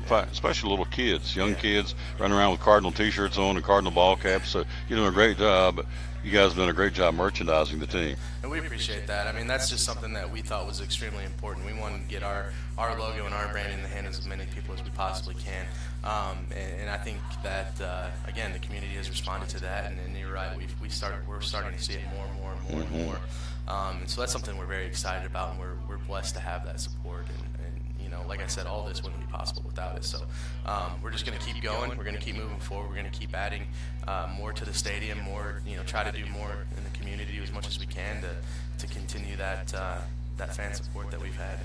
especially little kids, young kids running around with Cardinal T-shirts on and Cardinal ball caps. So you're doing a great job. You guys have done a great job merchandising the team. And we appreciate that. That's just something that we thought was extremely important. We wanted to get our logo and our brand in the hands of as many people as we possibly can. And I think that, again, the community has responded to that. And you're right, we're starting to see it more and more and more and more. And so that's something we're very excited about, and we're blessed to have that support. And like I said, all this wouldn't be possible without it. So we're just going to keep going. We're going to keep moving forward. We're going to keep adding more to the stadium, more, try to do more in the community as much as we can to continue that fan support that we've had.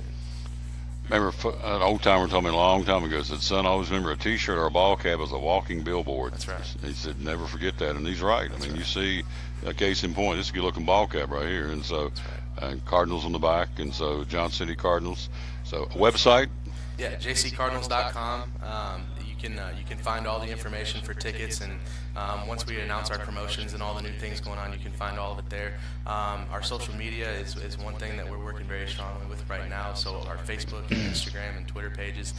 Remember, an old timer told me a long time ago, said, "Son, always remember a T-shirt or a ball cap is a walking billboard." That's right. He said, "Never forget that," and he's right. You see a case in point. This is a good-looking ball cap right here, and so Cardinals on the back, and so Johnson City Cardinals. So a website? Yeah, jccardinals.com. You can find all the information for tickets, and once we announce our promotions and all the new things going on, you can find all of it there. Our social media is one thing that we're working very strongly with right now. So our Facebook and Instagram and Twitter pages,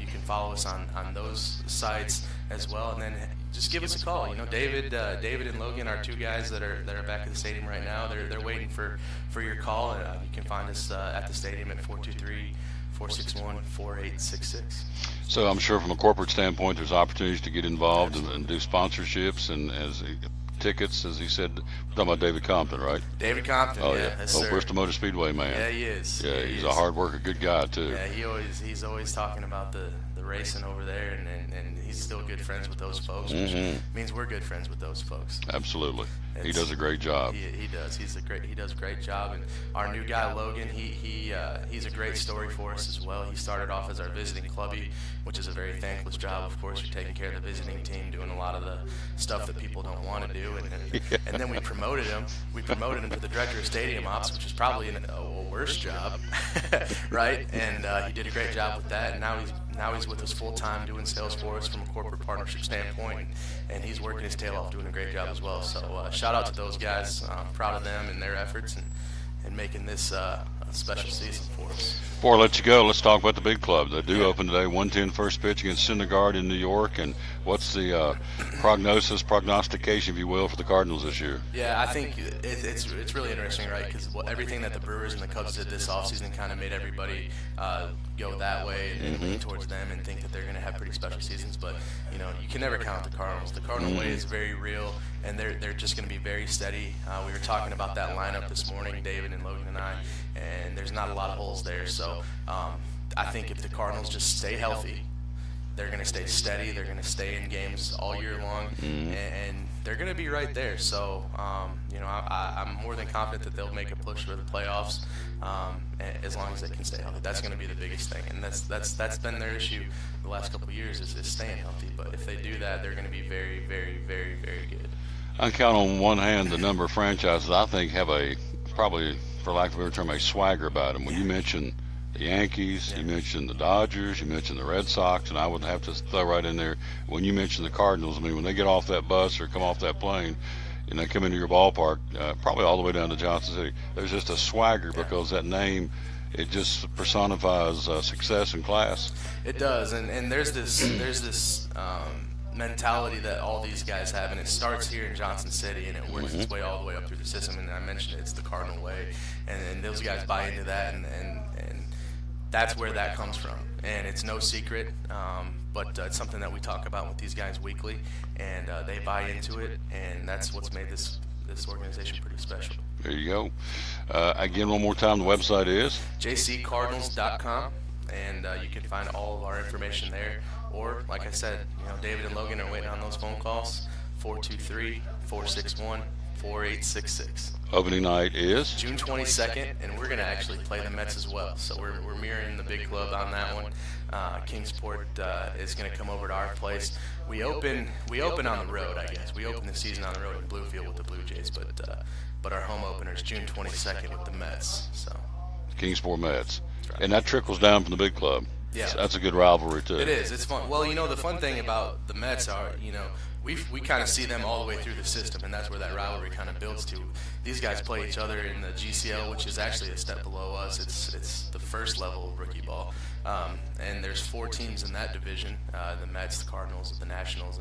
you can follow us on those sites as well, and then just give us a call. David and Logan are two guys that are back at the stadium right now. They're waiting for your call. You can find us at the stadium at 423-461-4866. So I'm sure from a corporate standpoint, there's opportunities to get involved and do sponsorships and tickets, as he said. We're talking about David Compton, right? David Compton, yes, sir. Bristol Motor Speedway man. Yeah, he is. Yeah, he's a hard worker, good guy too. Yeah, he's always talking about the racing over there, and he's still good friends with those folks, which means we're good friends with those folks. Absolutely. He does a great job. He does. He does a great job. And our new guy Logan, he's a great story for us as well. He started off as our visiting clubby, which is a very thankless job. Of course, you're taking care of the visiting team, doing a lot of the stuff that people don't want to do. And then we promoted him. We promoted him to the director of stadium ops, which is probably a worse job, right? And he did a great job with that. And now he's with us full time doing sales for us from a corporate partnership standpoint, and he's working his tail off doing a great job as well. So shout out to those guys. I'm proud of them and their efforts and making this a special season for us. Before I let you go, let's talk about the big club. They do open today, 1:10 first pitch against Syndergaard in New York. And what's the prognostication, if you will, for the Cardinals this year? Yeah, I think it's really interesting, right? Because everything that the Brewers and the Cubs did this offseason kind of made everybody go that way and lean towards them and think that they're going to have pretty special seasons. But you can never count the Cardinals. The Cardinal way is very real, and they're just going to be very steady. We were talking about that lineup this morning, David and Logan and I, and there's not a lot of holes there. So I think if the Cardinals just stay healthy, they're going to stay steady. They're going to stay in games all year long, and they're going to be right there. So, I'm more than confident that they'll make a push for the playoffs as long as they can stay healthy. That's going to be the biggest thing, and that's been their issue the last couple of years is staying healthy. But if they do that, they're going to be very, very, very, very good. I count on one hand the number of franchises I think have probably, for lack of a better term, a swagger about them. When you mention the Yankees, you mentioned the Dodgers, you mentioned the Red Sox, and I would have to throw right in there when you mention the Cardinals. When they get off that bus or come off that plane and they come into your ballpark, probably all the way down to Johnson City, there's just a swagger because that name, it just personifies success and class. It does, and there's this mentality that all these guys have, and it starts here in Johnson City, and it works its way all the way up through the system. And I mentioned it's the Cardinal way, and those guys buy into that, and that's where that comes from. And it's no secret, but it's something that we talk about with these guys weekly, and they buy into it, and that's what's made this organization pretty special. There you go. Again, one more time, the website is jccardinals.com, and you can find all of our information there. Or, like I said, David and Logan are waiting on those phone calls, 423-461-4866. Opening night is June 22nd, and we're going to actually play the Mets as well. So we're mirroring the big club on that one. Kingsport is going to come over to our place. We open on the road, I guess. We open the season on the road in Bluefield with the Blue Jays, but our home opener is June 22nd with the Mets. So Kingsport Mets. Right. And that trickles down from the big club. Yeah. So that's a good rivalry, too. It is. It's fun. Well, the fun thing about the Mets are, we kind of see them all the way through the system, and that's where that rivalry kind of builds to. These guys play each other in the GCL, which is actually a step below us. It's the first level of rookie ball, and there's 4 teams in that division: the Mets, the Cardinals, the Nationals,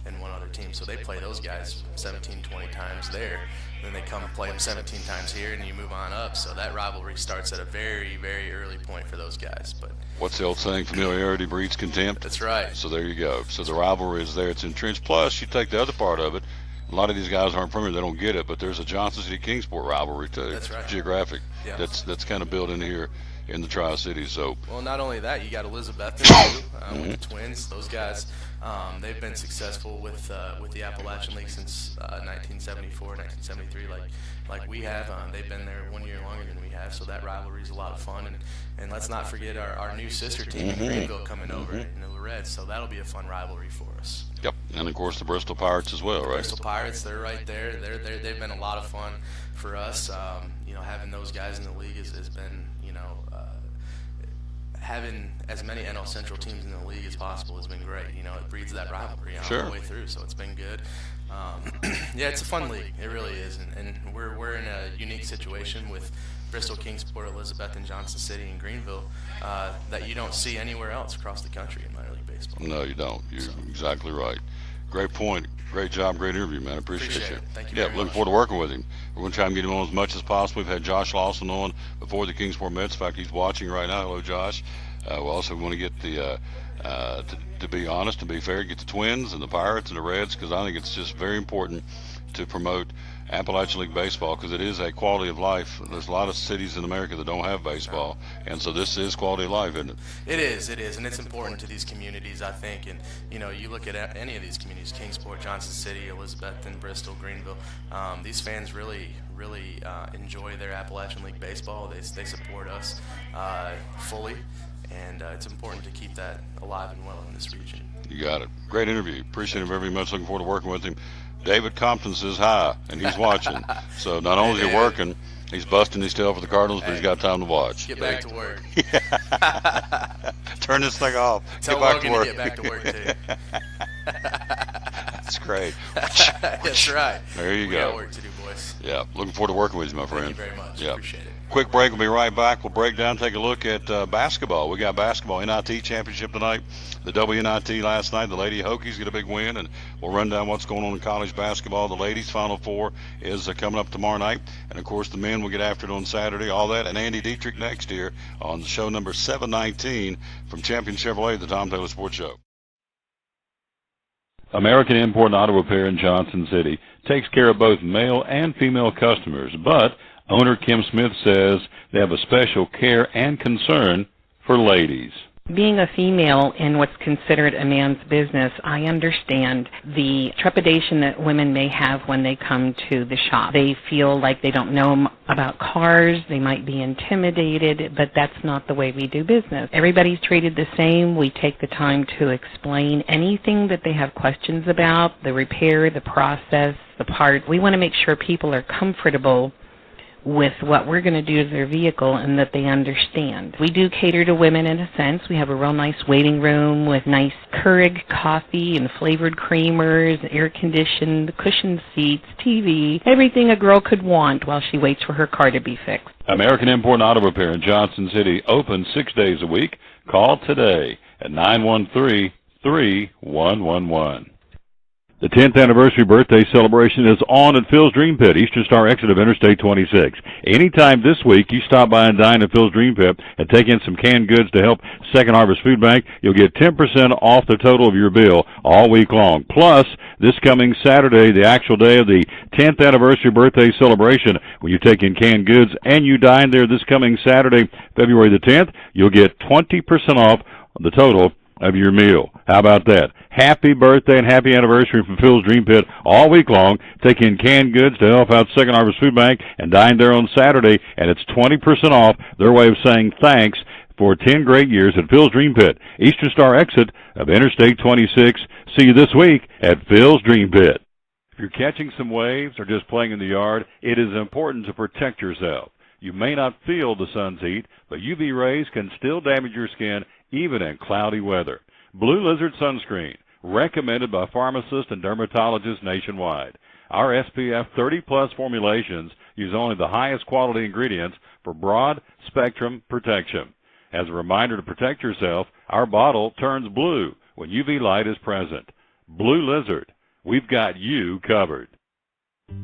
and one other team. So they play those guys 17, 20 times there. Then they come and play them 17 times here, and you move on up. So that rivalry starts at a very, very early point for those guys. But what's the old saying? Familiarity breeds contempt. That's right. So there you go. So the rivalry is there. It's entrenched. Plus, you take the other part of it. A lot of these guys aren't from here. They don't get it. But there's a Johnson City Kingsport rivalry, too. That's right. Geographic. Yeah. That's kind of built in here in the Tri-Cities. So. Well, not only that, you got Elizabeth too, with the Twins. Those guys, they've been successful with the Appalachian League since 1974, 1973, like we have. They've been there 1 year longer than we have, so that rivalry is a lot of fun. And let's not forget our new sister team in Greenville coming over, the Reds. So that'll be a fun rivalry for us. Yep, and of course the Bristol Pirates as well, right? Bristol Pirates, they're right there. They've been a lot of fun for us. Having those guys in the league has been, having as many NL Central teams in the league as possible has been great. It breeds that rivalry all the way through, so it's been good. Yeah, it's a fun league. It really is, and we're in a unique situation with Bristol, Kingsport, Elizabeth, and Johnson City and Greenville that you don't see anywhere else across the country in minor league baseball. No, you don't. You're exactly right. Great point. Great job. Great interview, man. I appreciate you. Thank you. Yeah, looking forward to working with him. We're going to try and get him on as much as possible. We've had Josh Lawson on before the Kingsport Mets. In fact, he's watching right now. Hello, Josh. We also want to get the, to be honest and be fair, get the Twins and the Pirates and the Reds, because I think it's just very important to promote Appalachian League baseball, because it is a quality of life. There's a lot of cities in America that don't have baseball, and so this is quality of life, isn't it? It is, and it's important to these communities, I think. And you look at any of these communities: Kingsport, Johnson City, Elizabethton, Bristol, Greenville. These fans really enjoy their Appalachian League baseball. They support us fully, and it's important to keep that alive and well in this region. You got it. Great interview. Appreciate him very much. Looking forward to working with him. David Compton says hi, and he's watching. So not only is he working, he's busting his tail for the Cardinals, but he's got time to watch. Get back to work. Turn this thing off. Tell Logan to get back to work, too. That's great. That's right. There you go. We got work to do, boys. Yeah, looking forward to working with you, my friend. Thank you very much. Yeah. Appreciate it. Quick break. We'll be right back. We'll break down, take a look at basketball. We got basketball NIT championship tonight. The WNIT last night. The Lady Hokies get a big win, and we'll run down what's going on in college basketball. The ladies' Final Four is coming up tomorrow night, and of course the men will get after it on Saturday. All that and Andy Dietrich next year on show number 719 from Champion Chevrolet, the Tom Taylor Sports Show. American Import and Auto Repair in Johnson City takes care of both male and female customers, but owner Kim Smith says they have a special care and concern for ladies. Being a female in what's considered a man's business, I understand the trepidation that women may have when they come to the shop. They feel like they don't know about cars, they might be intimidated, but that's not the way we do business. Everybody's treated the same. We take the time to explain anything that they have questions about, the repair, the process, the part. We want to make sure people are comfortable with what we're going to do to their vehicle and that they understand. We do cater to women in a sense. We have a real nice waiting room with nice Keurig coffee and flavored creamers, air-conditioned, cushioned seats, TV, everything a girl could want while she waits for her car to be fixed. American Import and Auto Repair in Johnson City, open 6 days a week. Call today at 913-3111. The 10th anniversary birthday celebration is on at Phil's Dream Pit, Eastern Star exit of Interstate 26. Anytime this week you stop by and dine at Phil's Dream Pit and take in some canned goods to help Second Harvest Food Bank, you'll get 10% off the total of your bill all week long. Plus, this coming Saturday, the actual day of the 10th anniversary birthday celebration, when you take in canned goods and you dine there this coming Saturday, February the 10th, you'll get 20% off the total of your meal. How about that? Happy birthday and happy anniversary from Phil's Dream Pit all week long. Take in canned goods to help out Second Harvest Food Bank and dine there on Saturday, and it's 20% off, their way of saying thanks for 10 great years at Phil's Dream Pit, Eastern Star exit of Interstate 26. See you this week at Phil's Dream Pit. If you're catching some waves or just playing in the yard, it is important to protect yourself. You may not feel the sun's heat, but UV rays can still damage your skin even in cloudy weather. Blue Lizard Sunscreen, recommended by pharmacists and dermatologists nationwide. Our SPF 30-plus formulations use only the highest quality ingredients for broad spectrum protection. As a reminder to protect yourself, our bottle turns blue when UV light is present. Blue Lizard, we've got you covered.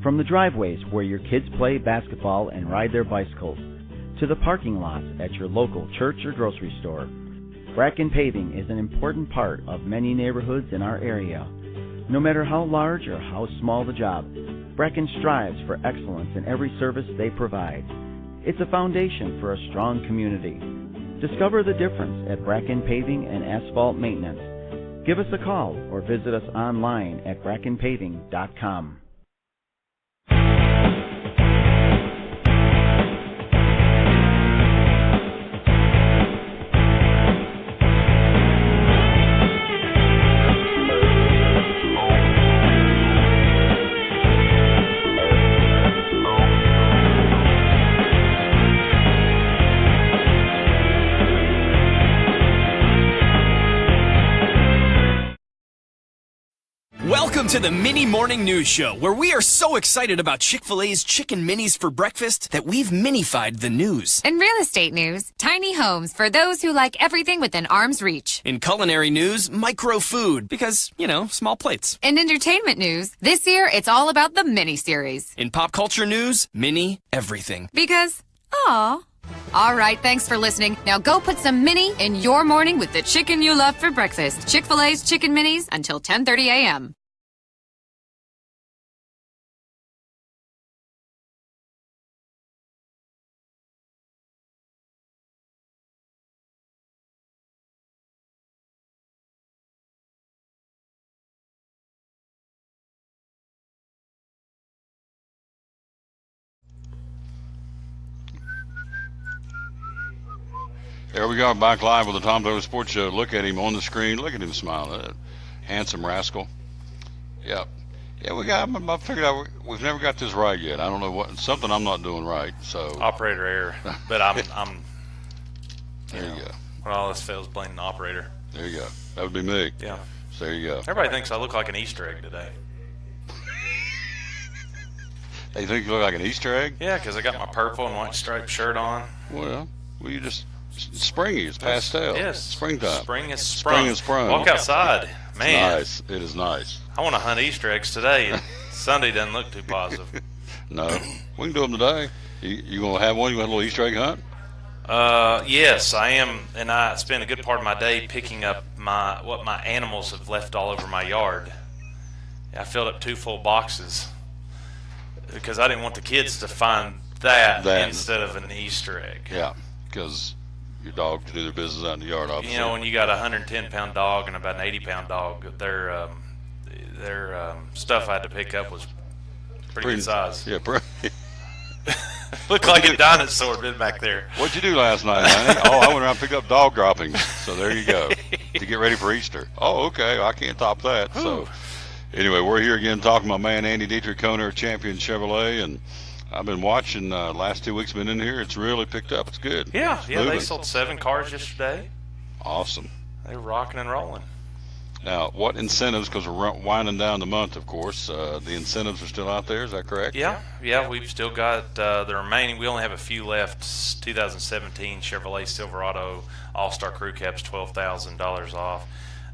From the driveways where your kids play basketball and ride their bicycles, to the parking lots at your local church or grocery store, Bracken Paving is an important part of many neighborhoods in our area. No matter how large or how small the job, Bracken strives for excellence in every service they provide. It's a foundation for a strong community. Discover the difference at Bracken Paving and Asphalt Maintenance. Give us a call or visit us online at brackenpaving.com. Welcome to the Mini Morning News Show, where we are so excited about Chick-fil-A's Chicken Minis for breakfast that we've minified the news. In real estate news, tiny homes for those who like everything within arm's reach. In culinary news, micro food, because, small plates. In entertainment news, this year it's all about the mini-series. In pop culture news, mini everything. Because, aw. All right, thanks for listening. Now go put some mini in your morning with the chicken you love for breakfast. Chick-fil-A's Chicken Minis until 10:30 a.m. There we go, back live with the Tom Taylor Sports Show. Look at him on the screen. Look at him smile. Handsome rascal. Yep. Yeah, I figured out we've never got this right yet. I don't know something I'm not doing right. So operator error, but I'm there you go. When all this fails, blame the operator. There you go. That would be me. Yeah. So there you go. Everybody thinks I look like an Easter egg today. They think you look like an Easter egg? Yeah, because I got my purple and white striped shirt on. Well, you just springy. It's pastel. Yes. Springtime. Spring is sprung. Spring is sprung. Walk outside. Man. It's nice. It is nice. I want to hunt Easter eggs today. Sunday doesn't look too positive. No. We can do them today. You going to have one? You want a little Easter egg hunt? Yes, I am. And I spend a good part of my day picking up what my animals have left all over my yard. I filled up 2 full boxes because I didn't want the kids to find that instead of an Easter egg. Yeah, because your dog can do their business out in the yard, obviously. When you got a 110-pound dog and about an 80-pound dog, their stuff I had to pick up was pretty good size. Yeah, looked like a dinosaur been back there. What'd you do last night, honey? I went around and picked up dog droppings. So there you go. To get ready for Easter. Oh, okay. I can't top that. Ooh. So anyway, we're here again talking to my man Andy Dietrich, owner of Champion Chevrolet, and I've been watching. Last 2 weeks been in here. It's really picked up. It's good. Yeah. They sold 7 cars yesterday. Awesome. They're rocking and rolling. Now, what incentives? Because we're winding down the month, of course. The incentives are still out there. Is that correct? Yeah. We've still got the remaining. We only have a few left. 2017 Chevrolet Silverado All-Star Crew Cabs, $12,000 off.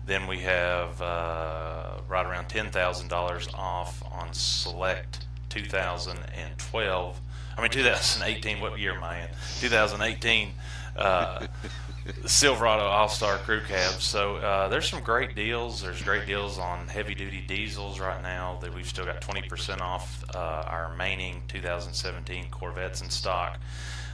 Then we have right around $10,000 off on select 2018, what year am I in? 2018 Silverado All-Star Crew Cabs. So there's some great deals. There's great deals on heavy-duty diesels right now that we've still got 20% off our remaining 2017 Corvettes in stock.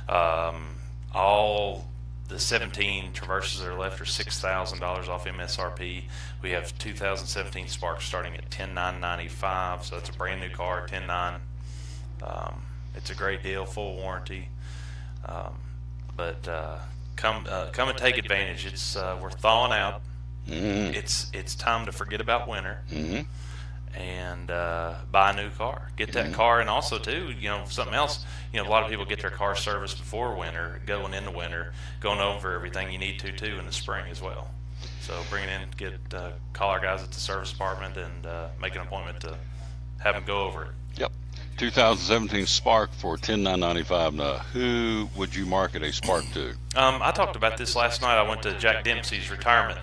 All the 17 Traverses that are left are $6,000 off MSRP. We have 2017 Sparks starting at $10,995, so that's a brand new car, $10,995. It's a great deal, full warranty. But come and take advantage. It's we're thawing out. Mm-hmm. It's time to forget about winter. Mm-hmm. And buy a new car. Get that car, and also too, something else. A lot of people get their car serviced before winter, going into winter, going over everything you need to too in the spring as well. So bring it in, call our guys at the service department, and make an appointment to have them go over it. Yep. 2017 Spark for $10,995. Now, who would you market a Spark to? I talked about this last night. I went to Jack Dempsey's retirement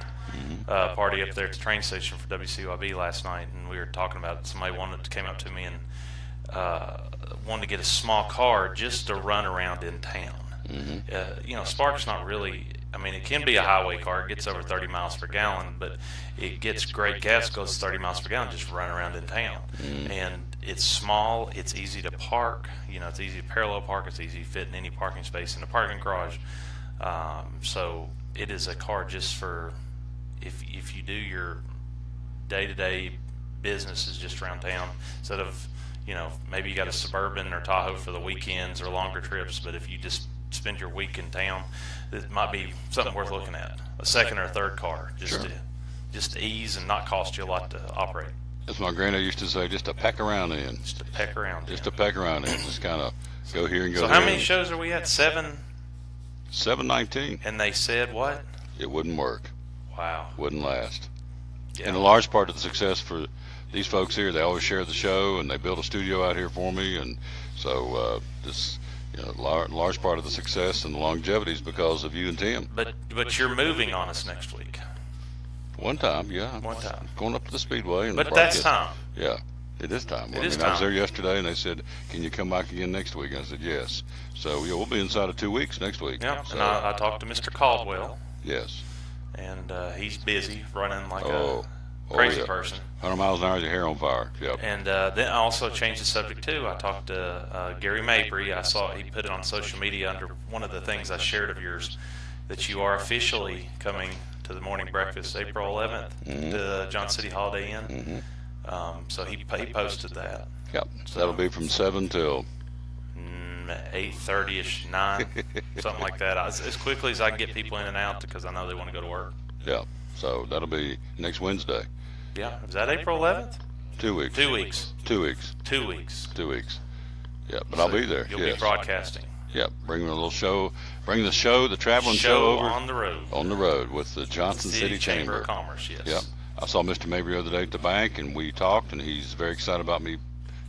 party up there at the train station for WCYB last night, and we were talking about somebody came up to me and wanted to get a small car just to run around in town. Spark's not really, it can be a highway car. It gets over 30 miles per gallon, but it gets great gas, goes 30 miles per gallon, just run around in town. And it's small, it's easy to park, it's easy to parallel park, it's easy to fit in any parking space in the parking garage. So it is a car just for if you do your day-to-day businesses just around town, instead of maybe you got a Suburban or Tahoe for the weekends or longer trips, but if you just spend your week in town, it might be something worth looking at. A second or a third car, just to ease and not cost you a lot to operate. As my granddad used to say, just to peck around in. Just to peck around in. Just kind of go here and go there. So how many shows are we at? 719. And they said what? It wouldn't work. Wow. Wouldn't last. Yeah. And a large part of the success for these folks here, they always share the show, and they build a studio out here for me, and so large part of the success and the longevity is because of you and Tim. But you're moving on us next week. One time. Going up to the Speedway. And but that's time. Yeah, it is time. I was there yesterday, and they said, "Can you come back again next week?" And I said, "Yes." So we'll be inside of 2 weeks next week. Yeah, so, and I talked to Mr. Caldwell. Yes. And he's busy running like a crazy person. 100 miles an hour, your hair on fire. Yep. And then I also changed the subject too. I talked to Gary Mabry. I saw he put it on social media under one of the things I shared of yours, that you are officially coming to the morning breakfast April 11th to the John City Holiday Inn. So he posted that. Yep. So that'll be from 7 till 8:30ish, 9, something like that. As quickly as I can get people in and out, because I know they want to go to work. Yeah. So that'll be next Wednesday. Yeah. Is that April 11th? 2 weeks. 2 weeks. 2 weeks. 2 weeks. 2 weeks. Yeah, but I'll be there. You'll be broadcasting. Yep. Bring a little show. Bring the traveling show over on the road. On the road with the Johnson City Chamber of Commerce. Yes. Yep. I saw Mr. Mabry the other day at the bank, and we talked, and he's very excited about me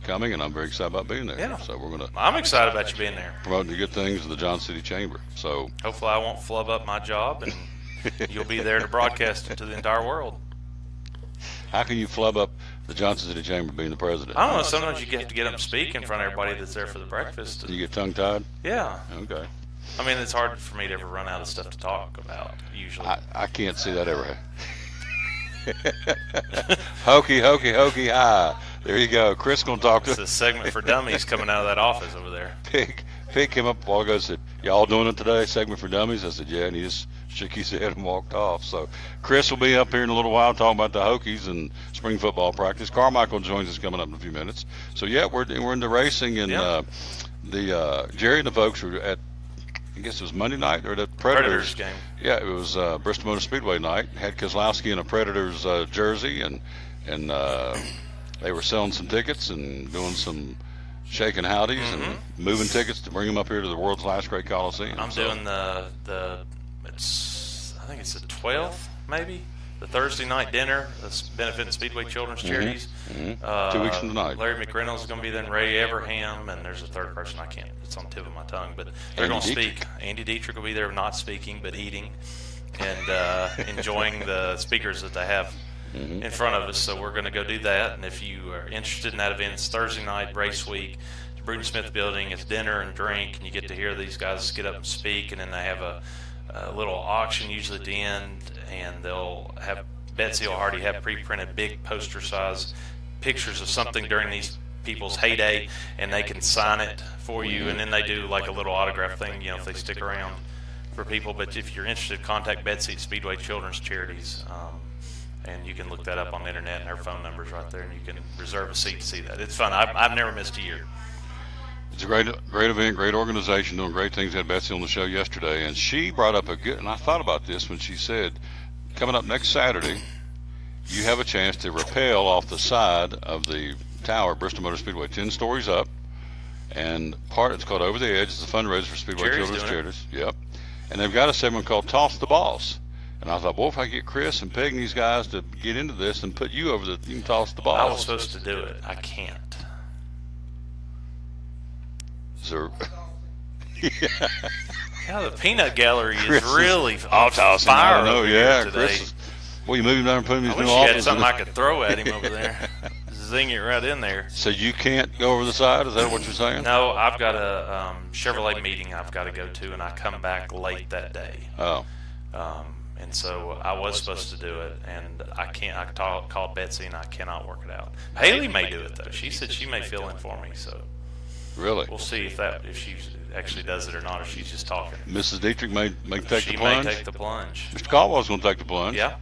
coming, and I'm very excited about being there. Yeah. So I'm excited about you being there. Promoting the good things of the Johnson City Chamber. So hopefully I won't flub up my job, and you'll be there to broadcast it to the entire world. How can you flub up the Johnson City Chamber being the president? I don't know. Sometimes you have to get them to speak in front of everybody that's there for the breakfast. You get tongue-tied? Yeah. Okay. It's hard for me to ever run out of stuff to talk about, usually. I can't see that ever happen. Hokey, hi. There you go. Chris going to talk to us. It's a segment for dummies coming out of that office over there. Pig came up a while ago and said, "Y'all doing it today, segment for dummies?" I said, "Yeah," and he just shook his head and walked off. So Chris will be up here in a little while talking about the Hokies and spring football practice. Carmichael joins us coming up in a few minutes. So yeah, we're into racing, and the Jerry and the folks were at, I guess it was Monday night or the Predators game. Yeah, it was Bristol Motor Speedway night. Had Keselowski in a Predators jersey, and they were selling some tickets and doing some shaking howdies and moving tickets to bring them up here to the world's last great Coliseum. I'm doing I think it's the 12th, maybe, the Thursday night dinner, that's benefiting Speedway Children's Charities. 2 weeks from tonight. Larry McReynolds is going to be there, and Ray Everham, and there's a third person I can't, it's on the tip of my tongue, but they're going to speak. Andy Dietrich will be there, not speaking, but eating. and enjoying the speakers that they have in front of us. So we're going to go do that. And if you are interested in that event, it's Thursday night, race week. The Bruton Smith Building. It's dinner and drink, and you get to hear these guys get up and speak. And then they have a little auction usually at the end, and they'll have Betsy will already have pre-printed big poster size pictures of something during these people's heyday, and they can sign it for you. And then they do like a little autograph thing, if they stick around for people. But if you're interested, contact Betsy at Speedway Children's Charities, and you can look that up on the internet, and her phone number's right there, and you can reserve a seat to see that. It's fun. I've never missed a year. It's a great event, great organization, doing great things. I had Betsy on the show yesterday, and she brought up and I thought about this when she said, coming up next Saturday, you have a chance to rappel off the side of the tower, Bristol Motor Speedway, 10 stories up, and it's called Over the Edge. It's a fundraiser for Speedway Children's Charities. Yep. And they've got a segment called Toss the Boss. And I thought, boy, if I get Chris and Peg and these guys to get into this and put you you can toss the boss. I was supposed to do it. I can't. So, yeah, the peanut gallery Chris is really I'll toss him. I don't know. Yeah, today. Chris. Well, you move him down and put him in his new I office. wish you had something I could throw at him over there. Zing it right in there. So you can't go over the side? Is that what you're saying? No, I've got a Chevrolet meeting I've got to go to, and I come back late that day. Oh. And so I was supposed to do it, and I can't. I called Betsy, and I cannot work it out. Haley may do it though. She said she may fill in for me. So really, we'll see if she actually does it or not, or she's just talking. Mrs. Dietrich may take the plunge. She may take the plunge. Mr. Caldwell's going to take the plunge. Yeah.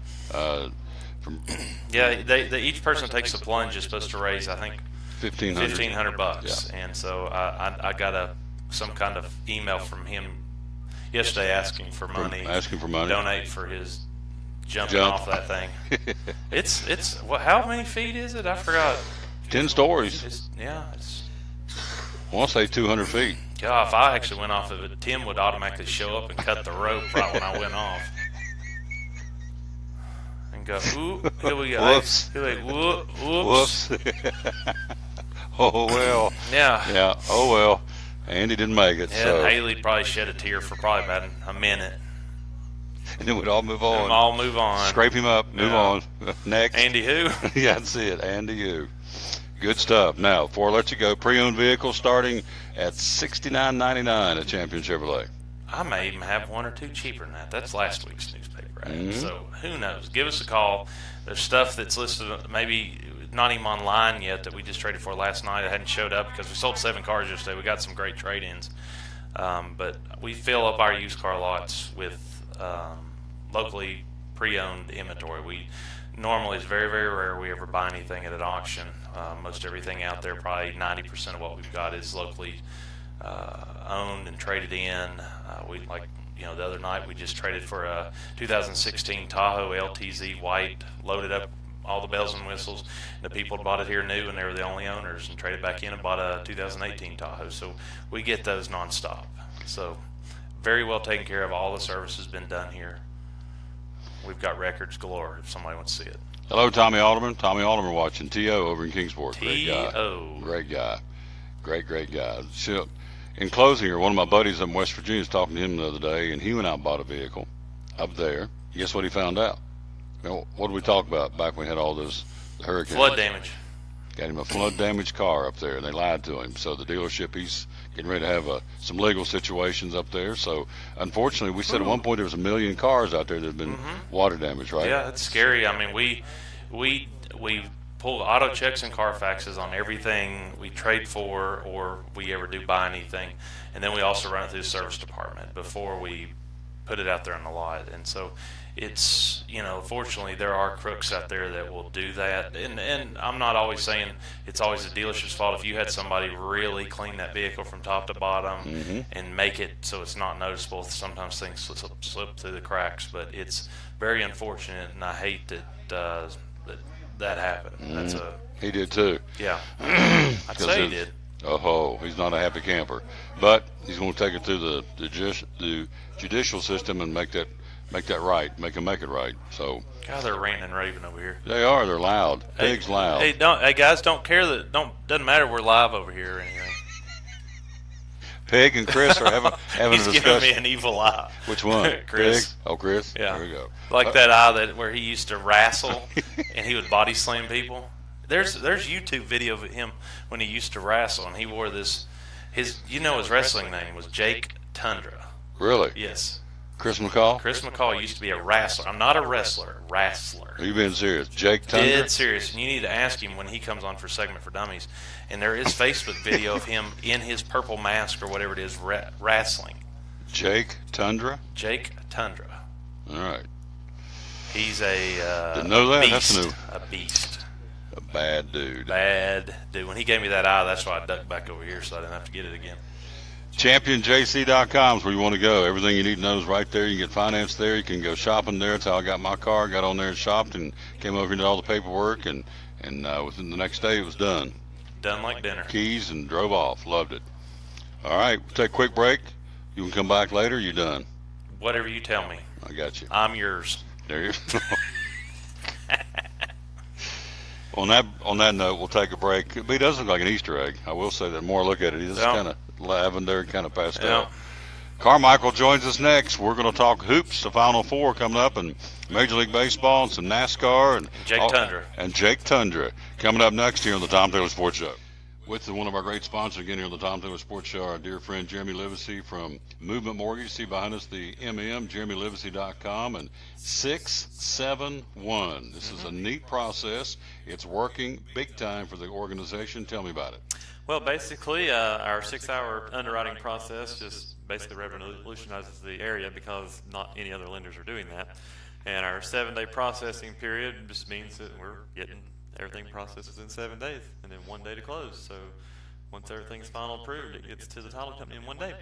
They each person takes the plunge is supposed to raise, I think, $1,500. Yeah. And so I got some kind of email from him yesterday asking for money. Donate for his jumping off that thing. It's how many feet is it? I forgot. 10 stories. It's I want to say 200 feet. Yeah, if I actually went off of it, Tim would automatically show up and cut the rope right when I went off. And go, ooh, here we go. Whoops. Whoops. Oh, well. Yeah. Oh, well. Andy didn't make it. Yeah, so. Haley probably shed a tear for probably about a minute. And then we'd all move on. Scrape him up. Move on. Next. Andy who? Yeah, that's it. Andy who. Good stuff. Now, before I let you go, pre-owned vehicles starting at $69.99 at Champion Chevrolet. I may even have one or two cheaper than that. That's last week's newspaper ad. So who knows? Give us a call. There's stuff that's listed, maybe not even online yet, that we just traded for last night. It hadn't showed up because we sold 7 cars yesterday. We got some great trade-ins. But we fill up our used car lots with locally pre-owned inventory. Normally, it's very, very rare we ever buy anything at an auction. Most everything out there, probably 90% of what we've got is locally owned and traded in. The other night we just traded for a 2016 Tahoe LTZ white, loaded up all the bells and whistles. The people had bought it here new, and they were the only owners, and traded back in and bought a 2018 Tahoe. So we get those nonstop. So very well taken care of. All the service has been done here. We've got records galore if somebody wants to see it. Hello, Tommy Alderman. Tommy Alderman watching T.O. over in Kingsport. Great guy. T.O. Great guy. Great guy. In closing here, one of my buddies up in West Virginia was talking to him the other day, and he went out and bought a vehicle up there. Guess what he found out? What did we talk about back when we had all those hurricanes? Flood damage. Got him a flood damaged car up there, and they lied to him. So the dealership, he's getting ready to have some legal situations up there. So unfortunately, we said at one point there was 1 million cars out there that had been water damaged, right? Yeah, that's scary. I mean, we pull auto checks and Carfaxes on everything we trade for or we ever do buy anything, and then we also run it through the service department before we put it out there on the lot. And so it's, fortunately there are crooks out there that will do that, and I'm not always saying it's always the dealership's fault. If you had somebody really clean that vehicle from top to bottom and make it so it's not noticeable, sometimes things slip through the cracks, but it's very unfortunate, and I hate that happened. He did too. Yeah. I'd say he did. Oh, he's not a happy camper, but he's going to take it through the judicial system and make that right, make it right. So. God, they're ranting and raving over here. They are. They're loud. Pig's loud. Hey, guys, don't care doesn't matter. We're live over here or anything. Pig and Chris are having He's a giving discussion. me an evil eye. Which one? Chris. Pig? Oh, Chris? Yeah. There we go. Like that eye where he used to wrestle and he would body slam people. There's YouTube video of him when he used to wrestle, and he wore this. His wrestling name was Jake Tundra. Really? Yes. Chris McCall? Chris McCall used to be a wrestler. I'm not a wrestler, wrestler. Are you being serious? Jake Tundra? Dead serious. And you need to ask him when he comes on for Segment for Dummies. And there is Facebook video of him in his purple mask or whatever it is wrestling. Jake Tundra? Jake Tundra. All right. He's a Didn't know that. beast. That's new. A beast. A bad dude. Bad dude. When he gave me that eye, that's why I ducked back over here so I didn't have to get it again. ChampionJC.com is where you want to go. Everything you need to know is right there. You can get financed there. You can go shopping there. That's how I got my car. Got on there and shopped and came over and did all the paperwork. And within the next day, it was done. Done like dinner. Keys and drove off. Loved it. All right. We'll take a quick break. You can come back later. You're done. Whatever you tell me. I got you. I'm yours. There you go. On that note, we'll take a break. He does look like an Easter egg. I will say that. The more I look at it, he's kind of lavender, kind of pastel. Carmichael joins us next. We're going to talk hoops, the Final Four coming up, and Major League Baseball, and some NASCAR, and Jake Tundra coming up next here on the Tom Taylor Sports Show. With one of our great sponsors again here on the Tom Taylor Sports Show, our dear friend Jeremy Livesey from Movement Mortgage. See behind us the JeremyLivesey.com and 671. This is a neat process. It's working big time for the organization. Tell me about it. Well, basically, our 6-hour underwriting process just basically revolutionizes the area because not any other lenders are doing that. And our 7-day processing period just means that we're getting everything processes in 7 days and then 1 day to close. So once everything's final approved, it gets to the title company in 1 day.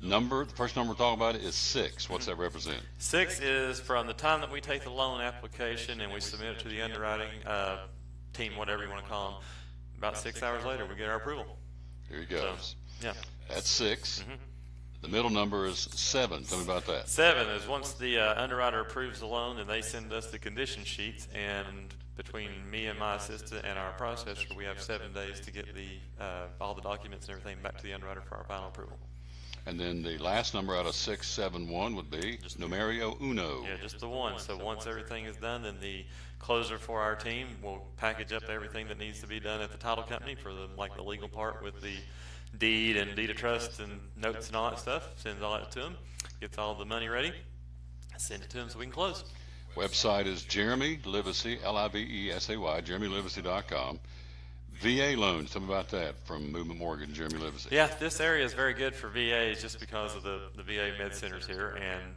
The first number we're talking about is 6. What's that represent? 6 is from the time that we take the loan application and we submit it to the underwriting team, whatever you want to call them. About 6 hours later, we get our approval. Here he goes. So, yeah. That's 6. The middle number is 7. Tell me about that. 7 is once the underwriter approves the loan, then they send us the condition sheets, and between me and my assistant and our processor, we have 7 days to get all the documents and everything back to the underwriter for our final approval. And then the last number out of 671 would be numero uno. Yeah, just the one. So once everything is done, then the closer for our team will package up everything that needs to be done at the title company for the legal part with the deed and deed of trust and notes and all that stuff. Sends all that to them, gets all the money ready, send it to them so we can close. Website is Jeremy Livesey, Livesey, JeremyLivesey.com. VA loans, tell me about that from Movement Mortgage, Jeremy Livesey. Yeah, this area is very good for VAs just because of the VA med centers here, and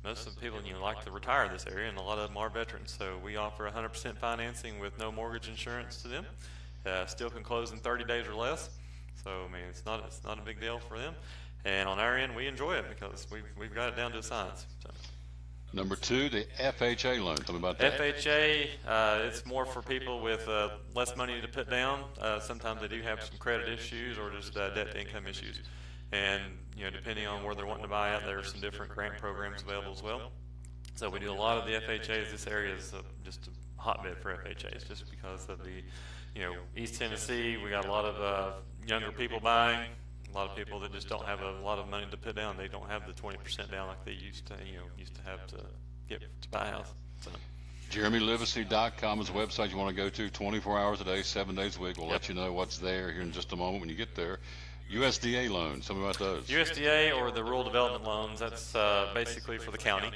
most of the people like to retire in this area, and a lot of them are veterans. So we offer 100% financing with no mortgage insurance to them. Still can close in 30 days or less. So I mean, it's not a big deal for them. And on our end, we enjoy it because we've got it down to a science. So. Number 2, the FHA loan. Tell me about that. FHA, it's more for people with less money to put down. Sometimes they do have some credit issues or just debt to income issues. And depending on where they're wanting to buy at, there are some different grant programs available as well. So we do a lot of the FHAs. This area is just a hotbed for FHAs just because of the, East Tennessee. We got a lot of younger people buying. A lot of people that just don't have a lot of money to put down. They don't have the 20% down like they used to have to get to buy a house. So. JeremyLivesey.com is the website you want to go to 24 hours a day, 7 days a week. We'll let you know what's there here in just a moment when you get there. USDA loans, tell me about those. USDA or the rural development loans, that's basically for the county,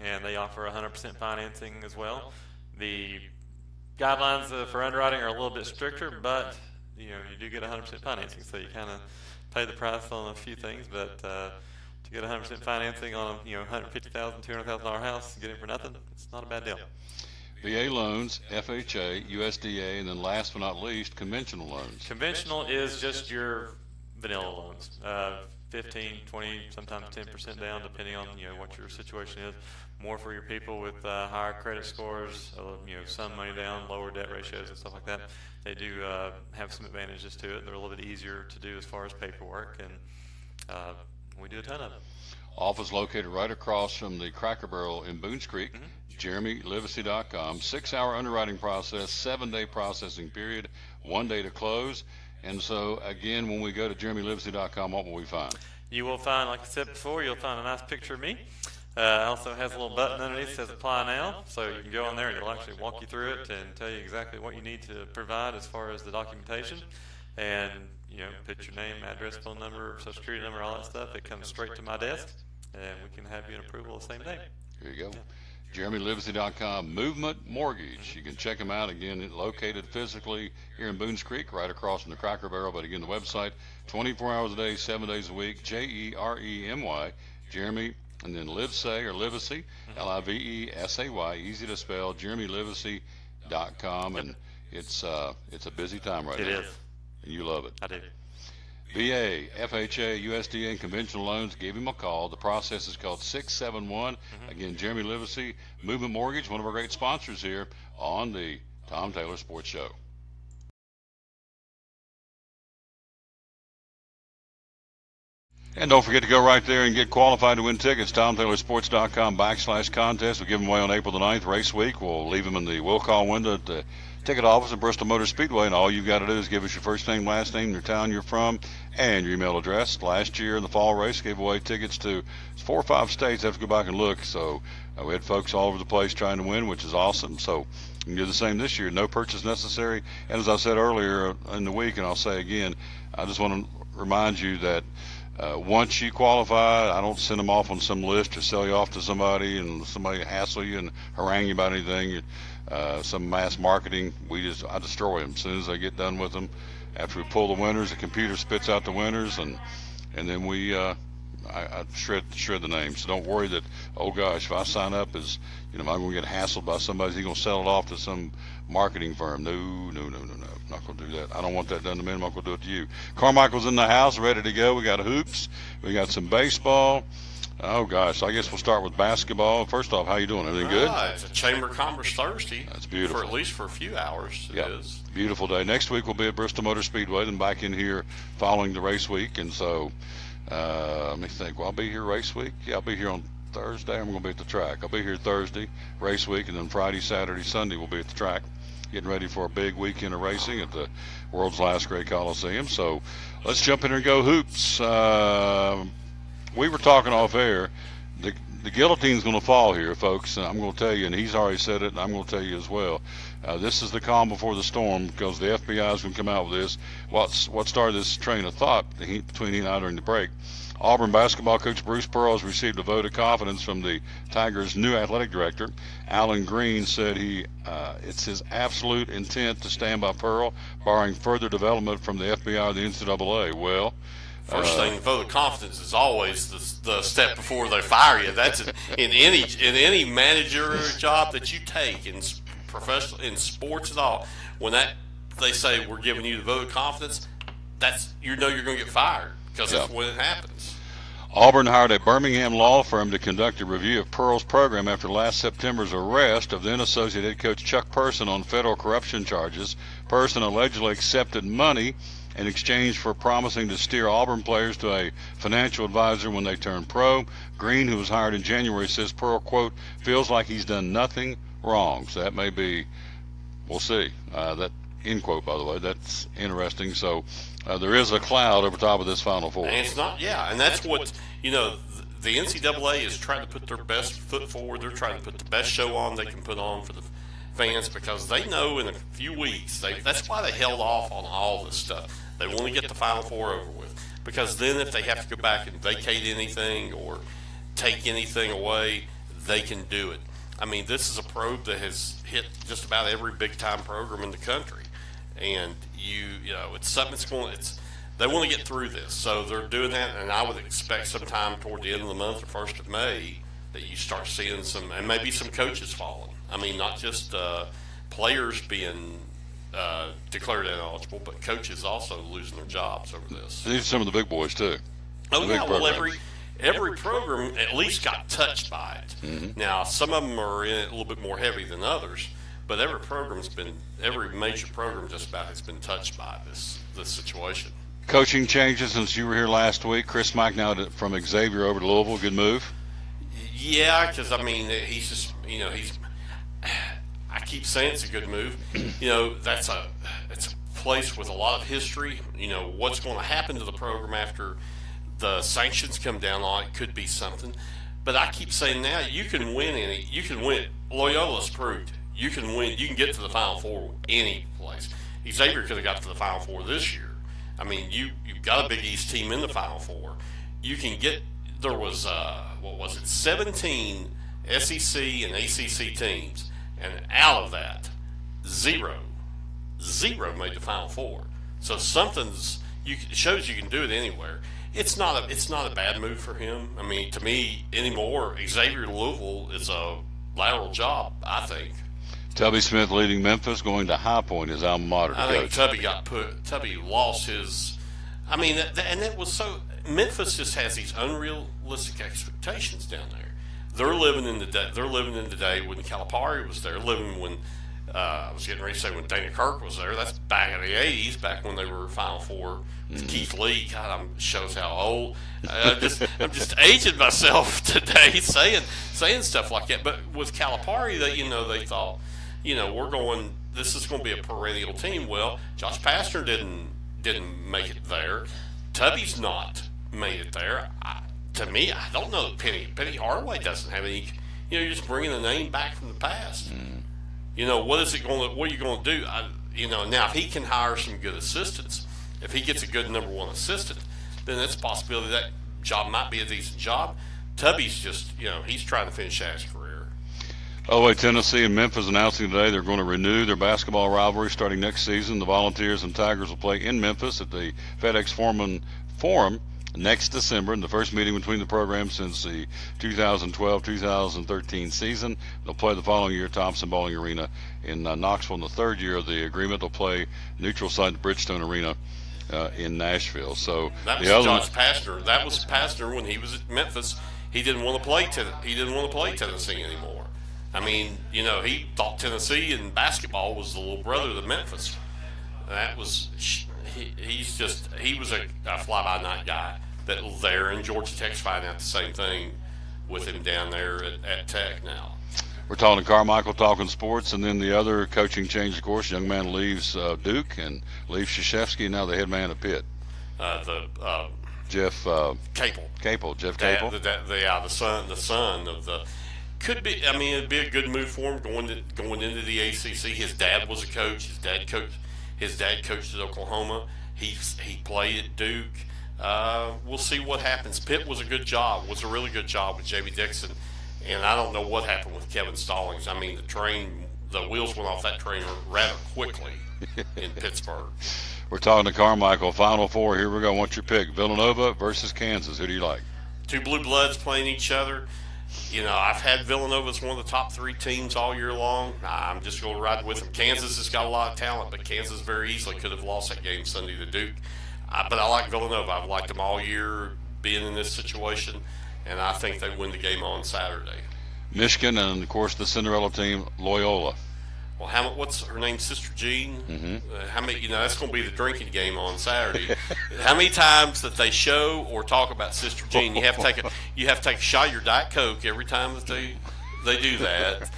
and they offer 100% financing as well. The guidelines for underwriting are a little bit stricter, but you do get 100% financing, so you kind of pay the price on a few things, but to get 100% financing on a $150,000, $200,000 house, get it for nothing, it's not a bad deal. VA loans, FHA, USDA, and then last but not least, conventional loans. Conventional is just your vanilla loans, 15, 20, sometimes 10% down, depending on what your situation is. More for your people with higher credit scores, some money down, lower debt ratios and stuff like that. They do have some advantages to it. They're a little bit easier to do as far as paperwork, and we do a ton of it. Office located right across from the Cracker Barrel in Boones Creek. JeremyLivesey.com. 6-hour underwriting process, 7-day processing period, 1 day to close. And so, again, when we go to JeremyLivesey.com, what will we find? You will find, like I said before, you'll find a nice picture of me. Also has a little button underneath that says Apply Now, so you can go on there and it'll actually walk you through it and tell you exactly what you need to provide as far as the documentation. And, put your name, address, phone number, social security number, all that stuff. It comes straight to my desk, and we can have you in approval the same day. Here you go. JeremyLivesey.com, Movement Mortgage. You can check them out, again, located physically here in Boones Creek, right across from the Cracker Barrel. But again, the website, 24 hours a day, 7 days a week, Jeremy, Jeremy, and then Livesey or Livesey, Livesay, easy to spell, JeremyLivesey.com. And it's a busy time right now. It is. And you love it. I do. VA, FHA, USDA, and conventional loans, give him a call. The process is called 671. Again, Jeremy Livesey, Movement Mortgage, one of our great sponsors here on the Tom Taylor Sports Show. And don't forget to go right there and get qualified to win tickets. TomTaylorSports.com/contest. We'll give them away on April the 9th, race week. We'll leave them in the will call window at the ticket office at Bristol Motor Speedway, and all you've got to do is give us your first name, last name, your town you're from, and your email address. Last year in the fall race, gave away tickets to 4 or 5 states. I have to go back and look. So we had folks all over the place trying to win, which is awesome. So you can do the same this year. No purchase necessary. And as I said earlier in the week, and I'll say again, I just want to remind you that once you qualify, I don't send them off on some list or sell you off to somebody and somebody hassle you and harangue you about anything. Some mass marketing, I destroy them as soon as I get done with them. After we pull the winners, the computer spits out the winners, and then I shred the names. So don't worry that, oh gosh, if I sign up as, am I going to get hassled by somebody? Is he going to sell it off to some marketing firm? No. Not going to do that. I don't want that done to me. I'm not going to do it to you. Carmichael's in the house, ready to go. We got hoops. We got some baseball. Oh gosh, I guess we'll start with basketball. First off, how you doing? Everything good? It's a Chamber of Commerce Thursday. That's beautiful. For at least for a few hours. It is. Beautiful day. Next week we'll be at Bristol Motor Speedway, then back in here following the race week. And so, let me think. Well, I'll be here race week. Yeah, I'll be here on Thursday. I'm going to be at the track. I'll be here Thursday, race week, and then Friday, Saturday, Sunday we'll be at the track, getting ready for a big weekend of racing at the world's last great Coliseum. So let's jump in and go hoops. We were talking off air. The guillotine's going to fall here, folks. And I'm going to tell you, and he's already said it, and I'm going to tell you as well. This is the calm before the storm, because the FBI is going to come out with this. What started this train of thought between he and I during the break? Auburn basketball coach Bruce Pearl has received a vote of confidence from the Tigers' new athletic director. Alan Green said it's his absolute intent to stand by Pearl, barring further development from the FBI or the NCAA. Well, first thing, vote of confidence is always the step before they fire you. That's in any managerial job that you take, in professional, in sports at all. When they say we're giving you the vote of confidence, that's you're going to get fired, because that's when it happens. Auburn hired a Birmingham law firm to conduct a review of Pearl's program after last September's arrest of then Associate Head Coach Chuck Person on federal corruption charges. Person allegedly accepted money in exchange for promising to steer Auburn players to a financial advisor when they turn pro. Green, who was hired in January, says Pearl, quote, feels like he's done nothing wrong. So that may be, we'll see. That end quote, by the way, that's interesting. So there is a cloud over top of this Final Four. And it's not, and that's what, the NCAA is trying to put their best foot forward. They're trying to put the best show on they can put on for the fans, because they know in a few weeks, that's why they held off on all this stuff. They want to get the Final Four over with, because then if they have to go back and vacate anything or take anything away, they can do it. I mean, this is a probe that has hit just about every big-time program in the country, and it's something they want to get through this, so they're doing that, and I would expect sometime toward the end of the month or 1st of May that you start seeing some, and maybe some coaches falling. I mean, not just players being declared ineligible, but coaches also losing their jobs over this. These are some of the big boys too. Oh yeah, well every program at least got touched by it. Mm-hmm. Now some of them are in it a little bit more heavy than others, but every major program just about has been touched by this situation. Coaching changes since you were here last week. Chris Mike now from Xavier over to Louisville. Good move. Yeah, because I mean he's just I keep saying it's a good move. It's a place with a lot of history. You know, what's going to happen to the program after the sanctions come down on it could be something. But I keep saying now, you can win any. You can win. Loyola's proved you can win. You can get to the Final Four any place. Xavier could have got to the Final Four this year. I mean, you've got a Big East team in the Final Four. You can get. There was 17 SEC and ACC teams, and out of that, zero made the Final Four. So it shows you can do it anywhere. It's not a bad move for him. I mean, to me anymore, Xavier Louisville is a lateral job, I think. Tubby Smith leading Memphis, going to High Point, his alma mater. I think Tubby lost his. I mean, and that was so. Memphis just has these unrealistic expectations down there. They're living in the day. They're living in the day when Calipari was there. Living when I was getting ready to say when Dana Kirk was there. That's back in the '80s, back when they were Final Four with Keith Lee. God, shows how old. I'm just aging myself today saying stuff like that. But with Calipari, they thought, we're going. This is going to be a perennial team. Well, Josh Pastner didn't make it there. Tubby's not made it there. To me, I don't know that Penny Hardaway doesn't have any. You're just bringing a name back from the past. What are you going to do? Now if he can hire some good assistants, if he gets a good number one assistant, then that's a possibility that job might be a decent job. Tubby's just, he's trying to finish out his career. Tennessee and Memphis announcing today they're going to renew their basketball rivalry starting next season. The Volunteers and Tigers will play in Memphis at the FedEx Forum next December in the first meeting between the programs since the 2012-2013 season. They'll play the following year at Thompson Bowling Arena in Knoxville. In the third year of the agreement, they'll play neutral site at Bridgestone Arena in Nashville. So that was Josh Pastner. That was Pastner when he was at Memphis. He didn't want to play Tennessee anymore. I mean, he thought Tennessee in basketball was the little brother to Memphis. That was he was a fly-by-night guy that was there, and Georgia Tech's finding out the same thing with him down there at Tech now. We're talking to Carmichael, talking sports, and then the other coaching change, of course. Young man leaves Duke and leaves Krzyzewski, now the head man of Pitt. Jeff Capel. Jeff Capel. The son of the. Could be. I mean, it'd be a good move for him going into the ACC. His dad was a coach. His dad coached at Oklahoma. He played at Duke. We'll see what happens. Pitt was a really good job with J.B. Dixon, and I don't know what happened with Kevin Stallings. I mean, the wheels went off that train rather quickly in Pittsburgh. We're talking to Carmichael. Final Four. Here we go. What's your pick? Villanova versus Kansas. Who do you like? Two blue bloods playing each other. I've had Villanova as one of the top three teams all year long. I'm just going to ride with them. Kansas has got a lot of talent, but Kansas very easily could have lost that game Sunday to Duke. But I like Villanova. I've liked them all year being in this situation, and I think they win the game on Saturday. Michigan and, of course, the Cinderella team, Loyola. Well, what's her name? Sister Jean. Mm-hmm. How many? That's going to be the drinking game on Saturday. How many times that they show or talk about Sister Jean? You have to take a shot of your Diet Coke every time that they do that.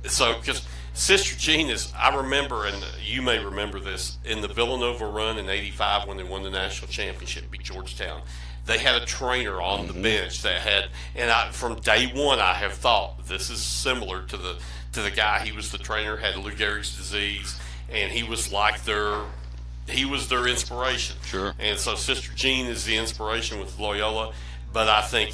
So because Sister Jean is, I remember, and you may remember this in the Villanova run in '85 when they won the national championship, beat Georgetown. They had a trainer on the bench that had, and from day one I have thought this is similar to the guy. He was the trainer, had Lou Gehrig's disease, and he was their inspiration. Sure. And so Sister Jean is the inspiration with Loyola, but I think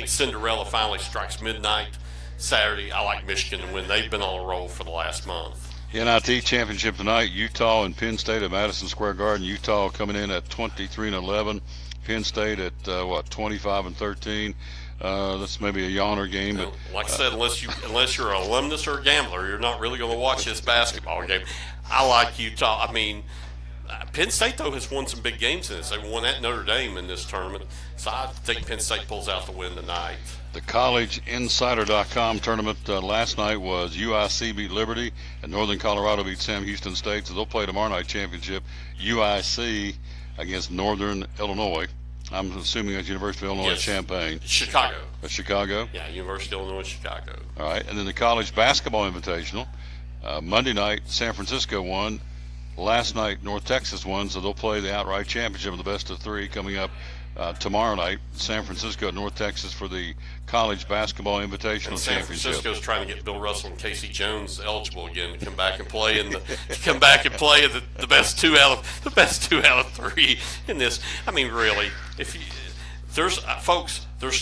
Cinderella finally strikes midnight Saturday. I like Michigan to win. They've been on a roll for the last month. NIT championship tonight, Utah and Penn State at Madison Square Garden. Utah coming in at 23-11. Penn State at 25-13. That's maybe a yawner game, but like I said, unless you're an alumnus or a gambler, you're not really going to watch this basketball game. I like Utah. I mean, Penn State though has won some big games in this. They won at Notre Dame in this tournament, so I think Penn State pulls out the win tonight. The CollegeInsider.com tournament last night was UIC beat Liberty and Northern Colorado beat Sam Houston State, so they'll play tomorrow night championship. UIC against Northern Illinois. I'm assuming that's University of Illinois at Champaign. Chicago. Chicago? Yeah, University of Illinois, Chicago. All right, and then the College Basketball Invitational. Monday night, San Francisco won last night North Texas won, so they'll play the outright championship of the best of three coming up tomorrow night. San Francisco at North Texas for the College Basketball Invitational And San Championship. Francisco's trying to get Bill Russell and Casey Jones eligible again to come back and play in the best two out of three in this. I mean, really, there's folks, there's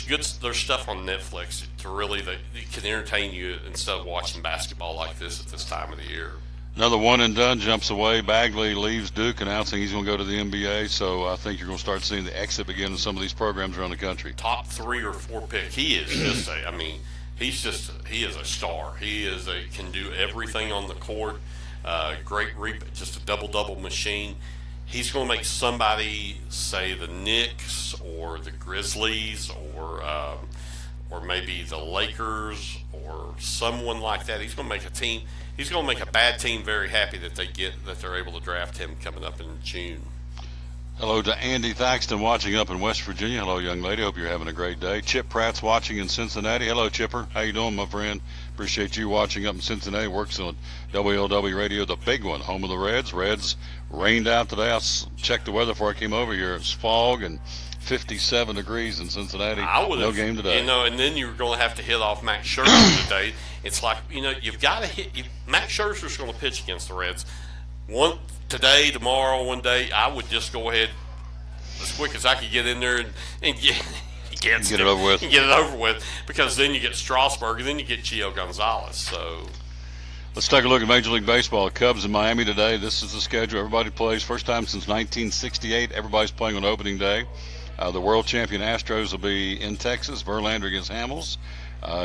stuff on Netflix that can entertain you instead of watching basketball like this at this time of the year. Another one and done jumps away. Bagley leaves Duke, announcing he's going to go to the NBA. So I think you're going to start seeing the exit begin in some of these programs around the country. Top 3 or 4 pick. He is just he is a star. Can do everything on the court. Just a double machine. He's going to make somebody, say the Knicks or the Grizzlies or maybe the Lakers or someone like that. He's going to make a team. He's going to make a bad team very happy that they're able to draft him coming up in June. Hello to Andy Thaxton watching up in West Virginia. Hello, young lady. Hope you're having a great day. Chip Pratt's watching in Cincinnati. Hello, Chipper. How you doing, my friend? Appreciate you watching up in Cincinnati. Works on WLW Radio, the big one, home of the Reds. Reds rained out today. I checked the weather before I came over here. It's fog and 57 degrees in Cincinnati. No game today. And then you're going to have to hit off Max Scherzer today. It's like, you've got to hit. Max Scherzer's going to pitch against the Reds. Today, tomorrow, one day, I would just go ahead as quick as I could get in there and get it over with. And get it over with, because then you get Strasburg and then you get Gio Gonzalez. So let's take a look at Major League Baseball. Cubs in Miami today. This is the schedule. Everybody plays. First time since 1968. Everybody's playing on opening day. The world champion Astros will be in Texas. Verlander against Hamels.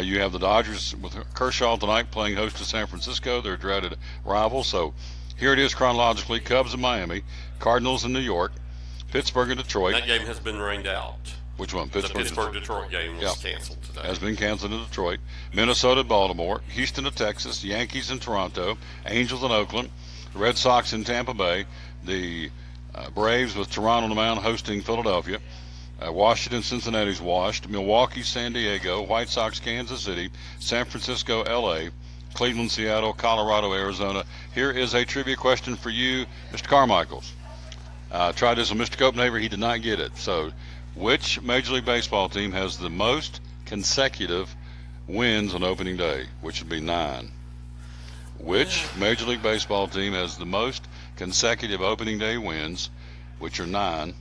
You have the Dodgers with Kershaw tonight playing host to San Francisco. They're a dreaded rival. So here it is chronologically. Cubs in Miami. Cardinals in New York. Pittsburgh and Detroit. That game has been rained out. Which one? The Pittsburgh-Detroit game was canceled today. Has been canceled in Detroit. Minnesota, Baltimore. Houston to Texas. Yankees in Toronto. Angels in Oakland. Red Sox in Tampa Bay. The Braves with Toronto on the mound hosting Philadelphia. Washington, Cincinnati's washed. Milwaukee, San Diego. White Sox, Kansas City. San Francisco, L.A. Cleveland, Seattle. Colorado, Arizona. Here is a trivia question for you, Mr. Carmichaels. Tried this with Mr. Copenhaver. He did not get it. So, which Major League Baseball team has the most consecutive wins on opening day, which would be 9? Which Major League Baseball team has the most consecutive opening day wins, which are 9?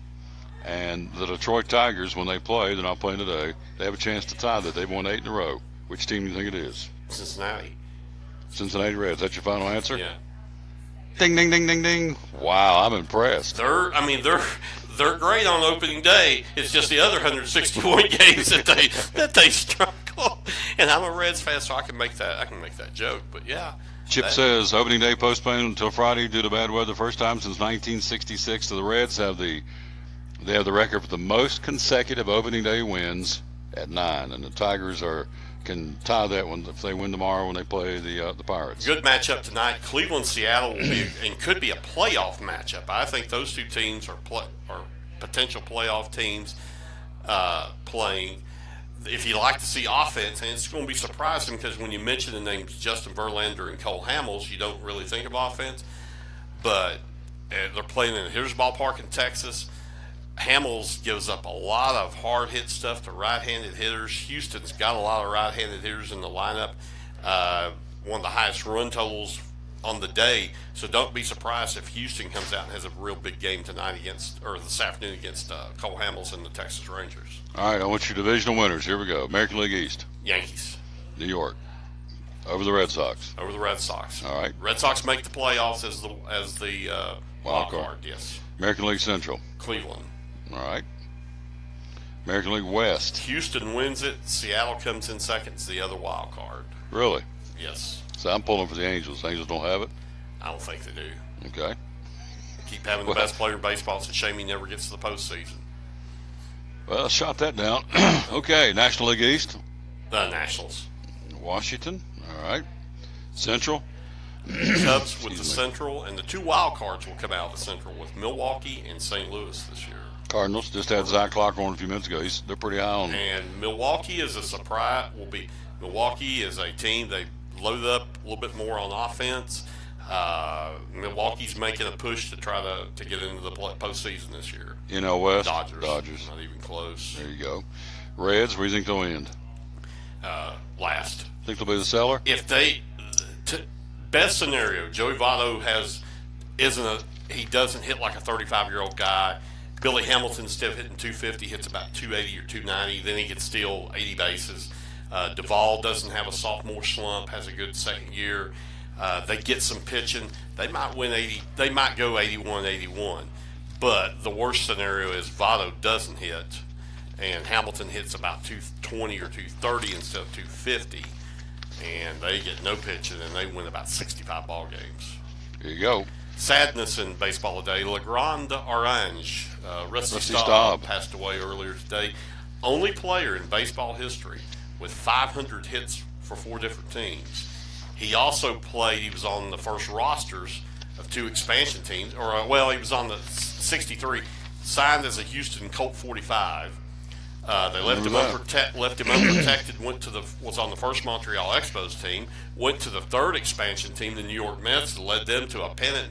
And the Detroit Tigers, when they play, they're not playing today, they have a chance to tie that. They've won 8 in a row. Which team do you think it is? Cincinnati Reds. That's your final answer? Yeah. Ding, ding, ding, ding, ding. Wow, I'm impressed. They're great on opening day. It's just the other 161 games that they struggle. And I'm a Reds fan, so I can make that joke. But yeah. Chip says opening day postponed until Friday due to bad weather. First time since 1966. So the Reds have the record for the most consecutive opening day wins at 9, and the Tigers can tie that one if they win tomorrow when they play the Pirates. Good matchup tonight. Cleveland, Seattle will be and could be a playoff matchup. I think those two teams are potential playoff teams playing. If you like to see offense, and it's going to be surprising because when you mention the names Justin Verlander and Cole Hamels, you don't really think of offense. But they're playing in the Hitters Ballpark in Texas. Hamels gives up a lot of hard hit stuff to right-handed hitters. Houston's got a lot of right-handed hitters in the lineup. One of the highest run totals on the day. So don't be surprised if Houston comes out and has a real big game tonight this afternoon against Cole Hamels and the Texas Rangers. All right, I want your divisional winners. Here we go. American League East. Yankees. New York. Over the Red Sox. Over the Red Sox. All right. Red Sox make the playoffs as the wild card. Yes. American League Central. Cleveland. All right. American League West. Houston wins it. Seattle comes in second. It's the other wild card. Really? Yes. So I'm pulling for the Angels. The Angels don't have it? I don't think they do. Okay. Keep having the best player in baseball. It's a shame he never gets to the postseason. Well, I shot that down. Okay. National League East. The Nationals. Washington. All right. Central. Cubs with the Central, and the 2 wild cards will come out of the Central with Milwaukee and St. Louis this year. Cardinals just had Zach Locker on a few minutes ago. They're pretty high on. And Milwaukee is a surprise. Milwaukee is a team they loaded up a little bit more on offense. Milwaukee's making a push to try to get into the postseason this year. NL West? Dodgers. Not even close. There you go. Reds, where do you think they'll end? Last. Think they'll be the seller? If they, best scenario, Joey Votto he doesn't hit like a 35-year-old guy. Billy Hamilton, instead of hitting 250, hits about 280 or 290. Then he can steal 80 bases. Duvall doesn't have a sophomore slump, has a good second year. They get some pitching. They might win 80. They might go 81-81. But the worst scenario is Votto doesn't hit, and Hamilton hits about 220 or 230 instead of 250, and they get no pitching, and they win about 65 ball games. There you go. Sadness in baseball today. Legrand Orange, Rusty Staub passed away earlier today. Only player in baseball history with 500 hits for 4 different teams. He also played, he was on the first rosters of 2 expansion teams, he was on the 63, signed as a Houston Colt 45. They left him unprotected, was on the first Montreal Expos team, went to the 3rd expansion team, the New York Mets, and led them to a pennant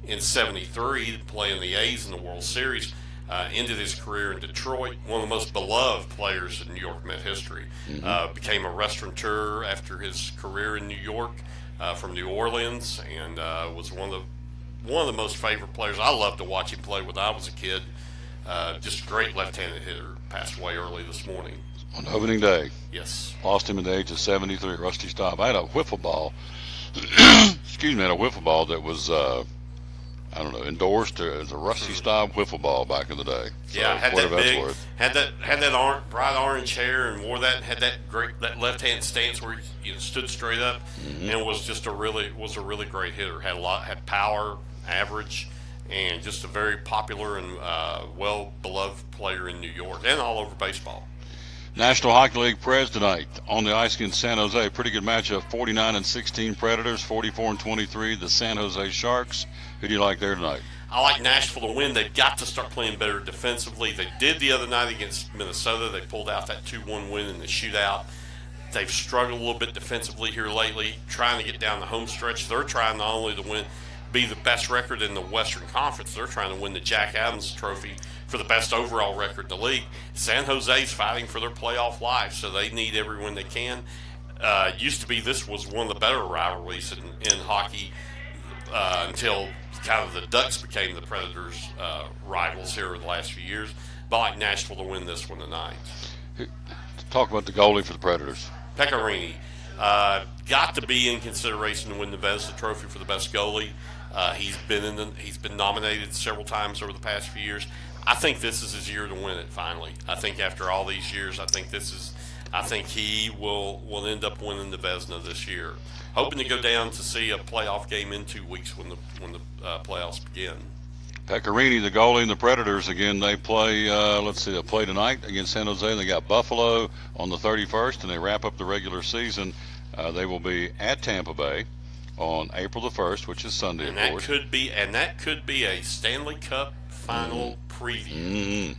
in 73, playing the A's in the World Series. Ended his career in Detroit, one of the most beloved players in New York Met history. Became a restaurateur after his career in New York from New Orleans, and was one of the most favorite players. I loved to watch him play when I was a kid. Just a great left-handed hitter. Passed away early this morning. On opening day. Yes. Lost him at the age of 73, Rusty Staub. I had a wiffle ball. Excuse me, I had a wiffle ball that was endorsed as a Rusty Staub wiffle ball back in the day. So yeah, had that bright orange hair, and wore that, had that left hand stance where he stood straight up, and was just a really great hitter. Had power, average, and just a very popular and well beloved player in New York and all over baseball. National Hockey League Preds tonight on the ice against San Jose. Pretty good matchup. 49-16 Predators, 44-23 the San Jose Sharks. Who do you like there tonight? I like Nashville to win. They've got to start playing better defensively. They did the other night against Minnesota. They pulled out that 2-1 win in the shootout. They've struggled a little bit defensively here lately, trying to get down the home stretch. They're trying not only to be the best record in the Western Conference, they're trying to win the Jack Adams Trophy for the best overall record in the league. San Jose's fighting for their playoff life, so they need every win they can. Used to be this was one of the better rivalries in hockey until kind of the Ducks became the Predators' rivals here in the last few years. But I like Nashville to win this one tonight. Talk about the goalie for the Predators. Pecorini. Got to be in consideration to win the Vezina Trophy for the best goalie. He's been nominated several times over the past few years. I think this is his year to win it finally. I think after all these years, I think he will end up winning the Vezina this year. Hoping to go down to see a playoff game in 2 weeks when the playoffs begin. Pecorini, the goalie, and the Predators again. They play. They'll play tonight against San Jose. They got Buffalo on the 31st, and they wrap up the regular season. They will be at Tampa Bay on April the 1st, which is Sunday, and of course. That could be a Stanley Cup final preview.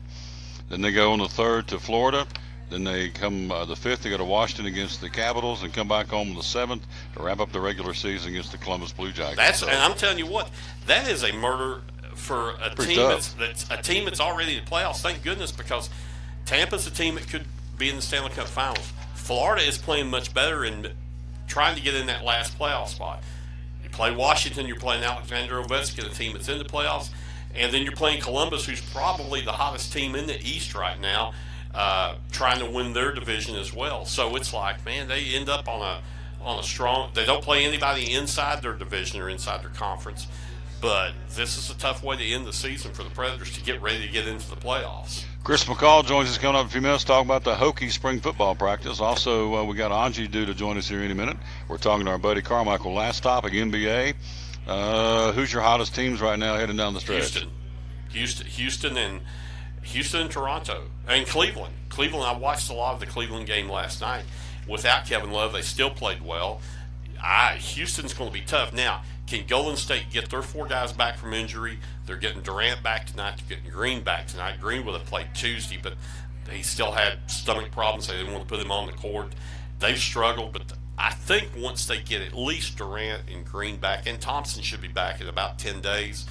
Then they go on the 3rd to Florida. Then they come the 5th. They go to Washington against the Capitals, and come back home on the 7th to wrap up the regular season against the Columbus Blue Jackets. And I'm telling you what, that is a murder for a team that's already in the playoffs. Thank goodness, because Tampa's a team that could be in the Stanley Cup Finals. Florida is playing much better and trying to get in that last playoff spot. You play Washington, you're playing Alexander Ovechkin, a team that's in the playoffs, and then you're playing Columbus, who's probably the hottest team in the East right now, trying to win their division as well. So it's like, man, they end up on a strong. They don't play anybody inside their division or inside their conference. But this is a tough way to end the season for the Predators to get ready to get into the playoffs. Chris McCall joins us coming up in a few minutes to talk about the Hokie spring football practice. Also, we got Anji due to join us here any minute. We're talking to our buddy Carmichael. Last topic, NBA. Who's your hottest teams right now heading down the stretch? Houston and Toronto. And Cleveland. I watched a lot of the Cleveland game last night. Without Kevin Love, they still played well. Houston's going to be tough. Now, can Golden State get their 4 guys back from injury? They're getting Durant back tonight. They're getting Green back tonight. Green would have played Tuesday, but he still had stomach problems. They didn't want to put him on the court. They've struggled, but I think once they get at least Durant and Green back, and Thompson should be back in about 10 days,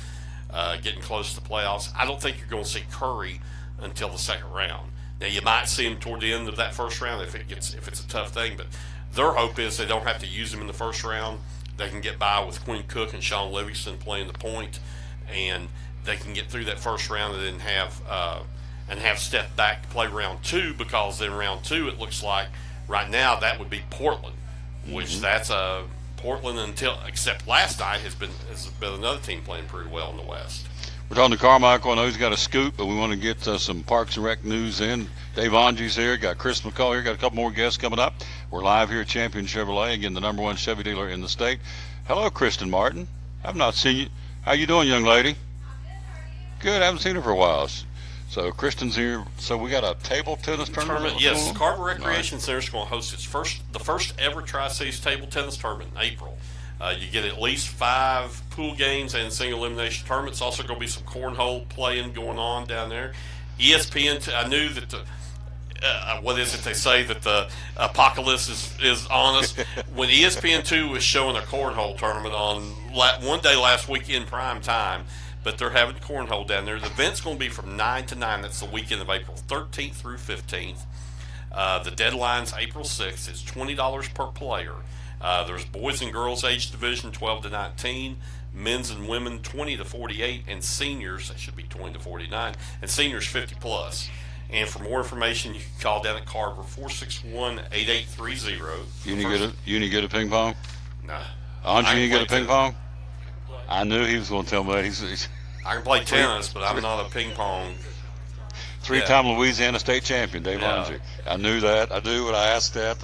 getting close to the playoffs, I don't think you're going to see Curry until the second round. Now, you might see him toward the end of that first round if it's a tough thing, but their hope is they don't have to use him in the first round. They can get by with Quinn Cook and Sean Livingston playing the point, and they can get through that first round and then have Steph back to play round 2, because in round 2 it looks like right now that would be Portland, which that's Portland except last night has been another team playing pretty well in the West. We're talking to Carmichael. I know he's got a scoop, but we want to get some Parks and Rec news in. Dave Onge's here. Got Chris McCall here. Got a couple more guests coming up. We're live here at Champion Chevrolet, again, the #1 Chevy dealer in the state. Hello, Kristen Martin. I've not seen you. How you doing, young lady? Good. I haven't seen her for a while. So Kristen's here. So we got a table tennis tournament. Yes, Carver Recreation Center is going to host the first ever Tri-Cities table tennis tournament in April. You get at least 5 pool games and single elimination tournaments. Also going to be some cornhole playing going on down there. ESPN, I knew that what is it they say, that the apocalypse is on us. When ESPN2 was showing a cornhole tournament on one day last week in prime time, but they're having cornhole down there. The event's going to be from 9 to 9. That's the weekend of April 13th through 15th. The deadline's April 6th. It's $20 per player. There's boys and girls age division 12 to 19, men's and women 20 to 48, and seniors, that should be 20 to 49, and seniors 50 plus. And for more information, you can call down at Carver 461-8830. You any good at ping pong? No. Andre, you any good at ping pong? I knew he was going to tell me that. He's I can play tennis, but I'm not a ping pong. 3-time Louisiana state champion, Dave Andre. I knew that. I knew when I asked that.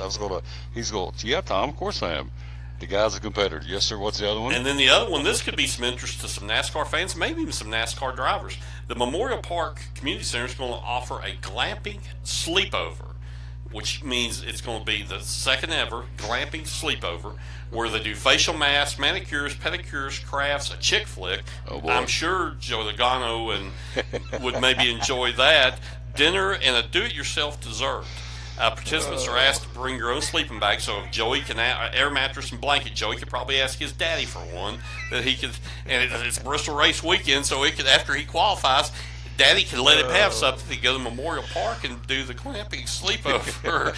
He's going, yeah, Tom, of course I am. The guy's a competitor. Yes, sir. What's the other one? And then the other one, this could be some interest to some NASCAR fans, maybe even some NASCAR drivers. The Memorial Park Community Center is going to offer a glamping sleepover, which means it's going to be the second ever glamping sleepover, where they do facial masks, manicures, pedicures, crafts, a chick flick. Oh boy. I'm sure Joe Logano would maybe enjoy that. Dinner and a do-it-yourself dessert. Participants are asked to bring your own sleeping bag, so if Joey can air mattress and blanket, Joey could probably ask his daddy for one that he could. And it's Bristol Race weekend, so he could, after he qualifies, Daddy can let him have something to go to Memorial Park and do the glamping sleepover.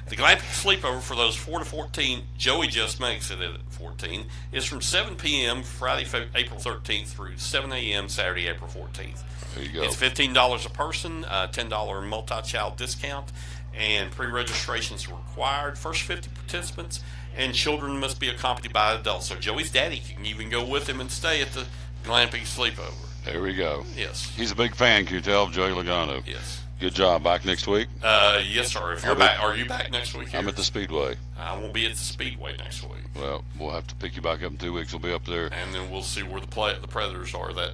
The glamping sleepover for those 4 to 14, Joey just makes it at 14, is from 7 p.m. Friday, April 13th through 7 a.m. Saturday, April 14th. There you go. It's $15 a person, $10 multi-child discount, and pre-registration is required. First 50 participants, and children must be accompanied by adults. So Joey's daddy can even go with him and stay at the glamping sleepover. There we go. Yes. He's a big fan, can you tell, of Joey Logano? Yes. Good job. Back next week? Yes, sir. If you're back, are you back next week here? I'm at the Speedway. I won't be at the Speedway next week. Well, we'll have to pick you back up in 2 weeks. We'll be up there. And then we'll see where the Predators are that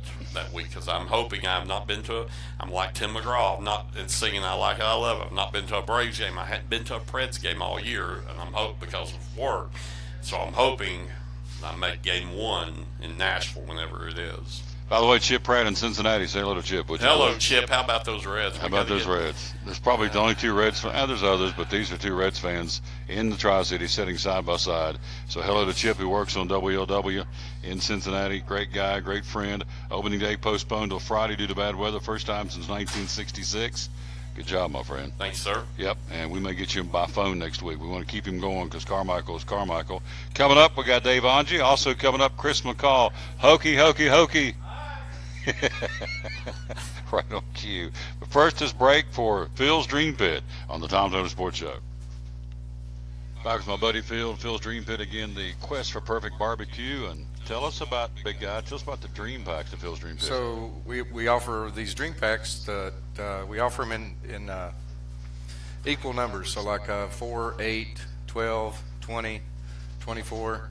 week, because I'm hoping I've not been to I'm like Tim McGraw. I'm not in singing I Like It, I Love It. I've not been to a Braves game. I hadn't been to a Preds game all year, and I'm hoping because of work. So I'm hoping I make game 1 in Nashville whenever it is. By the way, Chip Pratt in Cincinnati. Say hello to Chip. Hello, Chip. How about those Reds? How about those Reds? There's probably the only 2 Reds fans. There's others, but these are 2 Reds fans in the Tri-Cities sitting side by side. So hello to Chip, who works on WLW in Cincinnati. Great guy, great friend. Opening day postponed till Friday due to bad weather. First time since 1966. Good job, my friend. Thanks, sir. Yep, and we may get you by phone next week. We want to keep him going because Carmichael is Carmichael. Coming up, we got Dave Onge. Also coming up, Chris McCall. Hokey, hokey, hokey. Right on cue. But first, this break for Phil's Dream Pit on the Tom Taylor Sports Show. Back with my buddy Phil. Phil's Dream Pit again, the quest for perfect barbecue. And tell us about, big guy, tell us about the Dream Packs at Phil's Dream Pit. So we offer these Dream Packs that we offer them in equal numbers. So like 4, 8, 12, 20, 24.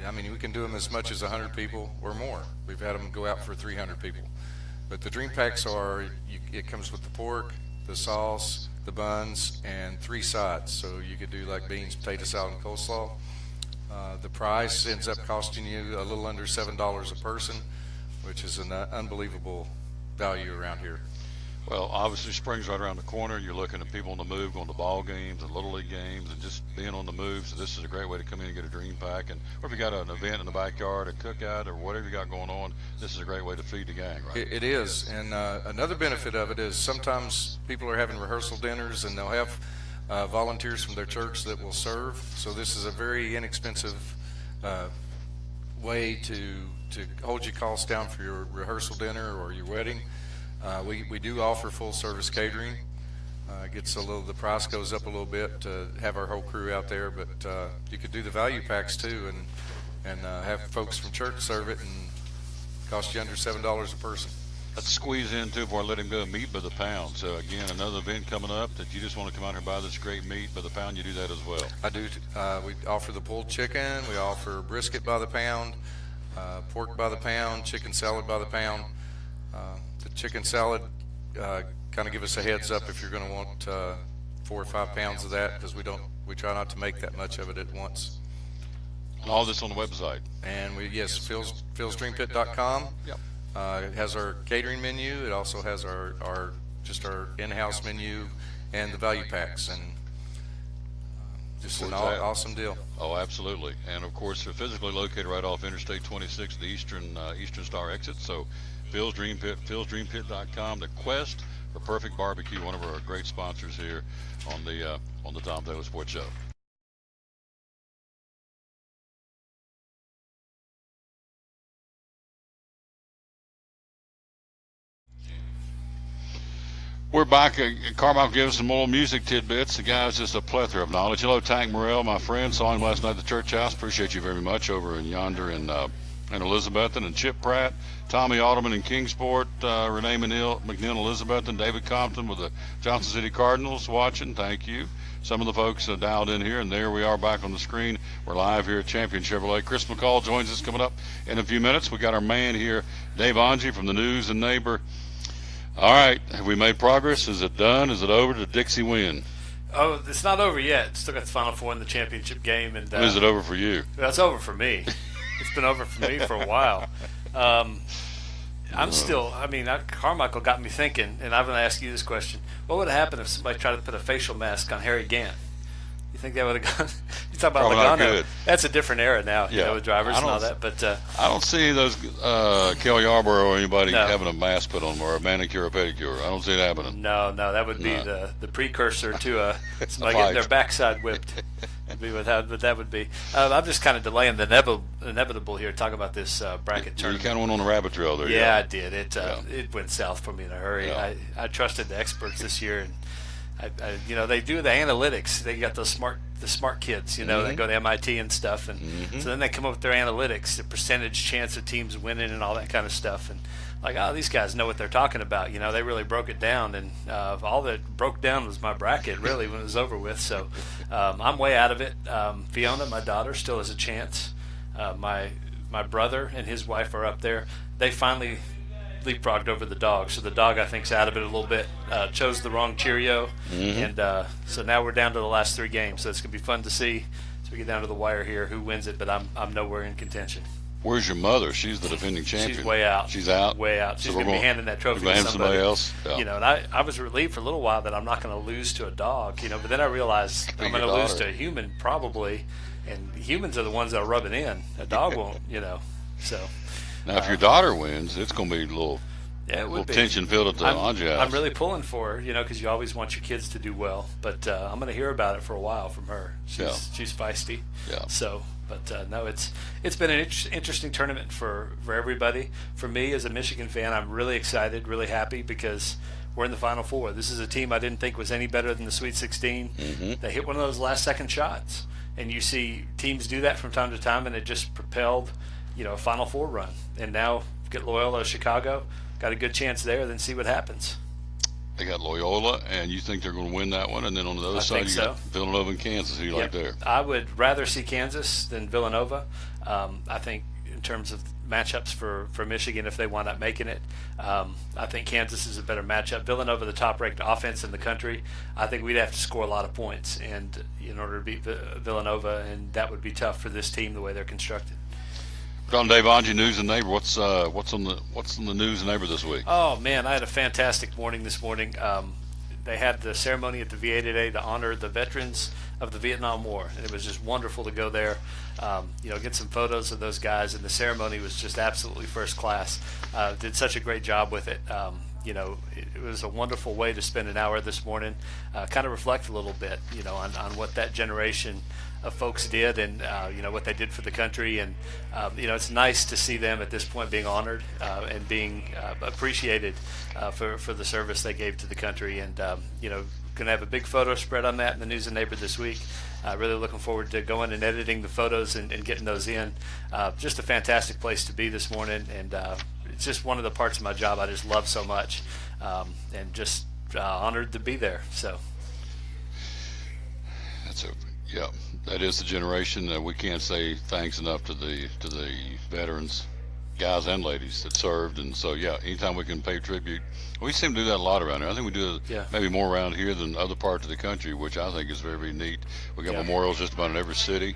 I mean, we can do them as much as 100 people or more. We've had them go out for 300 people. But the Dream Packs it comes with the pork, the sauce, the buns, and 3 sides. So you could do like beans, potato salad, and coleslaw. The price ends up costing you a little under $7 a person, which is an unbelievable value around here. Well, obviously, spring's right around the corner. You're looking at people on the move, going to ball games and Little League games and just being on the move. So this is a great way to come in and get a dream pack. And or if you got an event in the backyard, a cookout, or whatever you got going on, this is a great way to feed the gang, right? It is. And another benefit of it is sometimes people are having rehearsal dinners and they'll have volunteers from their church that will serve. So this is a very inexpensive way to hold your costs down for your rehearsal dinner or your wedding. We do offer full service catering. The price goes up a little bit to have our whole crew out there, but you could do the value packs too and have folks from church serve it and cost you under $7 a person. Let's squeeze in too before I let him go. Meat by the pound. So again, another event coming up that you just want to come out here and buy this great meat by the pound. You do that as well. I do. We offer the pulled chicken. We offer brisket by the pound, pork by the pound, chicken salad by the pound. The chicken salad, kind of give us a heads up if you're going to want 4 or 5 pounds of that, because we try not to make that much of it at once. And all this on the website. And philsdreampit.com. Yep. It has our catering menu. It also has our in-house menu and the value packs, and just an awesome deal. Oh, absolutely. And of course, they're physically located right off Interstate 26, the Eastern Star exit. So Phil's Dream Pit, philsdreampit.com. The quest for perfect barbecue, one of our great sponsors here on the Tom Taylor Sports Show. We're back. Carmichael gave us some more music tidbits. The guy's just a plethora of knowledge. Hello, Tank Morrell, my friend. Saw him last night at the church house. Appreciate you very much over in yonder in Elizabethton. And Chip Pratt, Tommy Alderman in Kingsport, Renee McNeil, Elizabethton, David Compton with the Johnson City Cardinals watching. Thank you. Some of the folks dialed in here, and there we are back on the screen. We're live here at Champion Chevrolet. Chris McCall joins us coming up in a few minutes. We got our man here, Dave Angie from the News and Neighbor. All right, have we made progress? Is it done? Is it over? Did Dixie win? Oh, it's not over yet. Still got the Final Four in the championship game. And is it over for you? Well, it's over for me. It's been over for me for a while. I'm still, Carmichael got me thinking, and I'm going to ask you this question. What would have happened if somebody tried to put a facial mask on Harry Gant? You think that would have gone? You talk about Logano. That's a different era now, with drivers and all that. But I don't see those Kel Yarborough or anybody having a mask put on or a manicure or pedicure. I don't see it happening. No, that would be the precursor to somebody getting their backside whipped. Would be what that would be. I'm just kind of delaying the inevitable here. Talk about this bracket tournament. You kind of went on a rabbit trail there. Yeah, I did. It went south for me in a hurry. Yeah. I trusted the experts this year, and they do the analytics. They got the smart kids, Mm-hmm. that go to MIT and stuff, and so then they come up with their analytics, the percentage chance of teams winning, and all that kind of stuff. And these guys know what they're talking about. They really broke it down, and all that broke down was my bracket really when it was over with. So I'm way out of it. Fiona, my daughter, still has a chance. My brother and his wife are up there. They finally leapfrogged over the dog, so the dog I think's out of it a little bit. Chose the wrong Cheerio, and so now we're down to the last 3 games. So it's gonna be fun to see. So we get down to the wire here, who wins it, but I'm nowhere in contention. Where's your mother? She's the defending champion. She's way out. She's out. Way out. She's gonna be handing that trophy to somebody else. Yeah. And I was relieved for a little while that I'm not gonna lose to a dog. But then I realized I'm gonna lose to a human probably, and humans are the ones that are rubbing in. A dog won't. So. Now, if your daughter wins, it's going to be a little tension filled at the Angie house. I'm really pulling for her, because you always want your kids to do well. But I'm going to hear about it for a while from her. She's feisty. Yeah. So, but no, it's been an interesting tournament for everybody. For me, as a Michigan fan, I'm really excited, really happy because we're in the Final Four. This is a team I didn't think was any better than the Sweet 16. Mm-hmm. They hit one of those last-second shots, and you see teams do that from time to time, and it just propelled a Final Four run. And now get Loyola Chicago, got a good chance there, then see what happens. They got Loyola, and you think they're going to win that one, and then on the other side you got Villanova and Kansas. Who you like there? I would rather see Kansas than Villanova. I think in terms of matchups for Michigan, if they wind up making it, I think Kansas is a better matchup. Villanova, the top-ranked offense in the country, I think we'd have to score a lot of points in order to beat Villanova, and that would be tough for this team the way they're constructed. Calling Dave Angie, News and Neighbor. What's on the News and Neighbor this week? Oh man, I had a fantastic morning this morning. They had the ceremony at the VA today to honor the veterans of the Vietnam War, and it was just wonderful to go there. Get some photos of those guys, and the ceremony was just absolutely first class. Did such a great job with it. It was a wonderful way to spend an hour this morning, kind of reflect a little bit, on what that generation of folks did and, what they did for the country. And, it's nice to see them at this point being honored and being appreciated for the service they gave to the country. And, going to have a big photo spread on that in the News and Neighbor this week. Really looking forward to going and editing the photos and getting those in. Just a fantastic place to be this morning. And, it's just one of the parts of my job I just love so much, and just honored to be there. So that is the generation that we can't say thanks enough to the veterans, guys and ladies that served. And so anytime we can pay tribute, we seem to do that a lot around here. I think we do maybe more around here than other parts of the country, which I think is very, very neat. We got memorials just about in every city.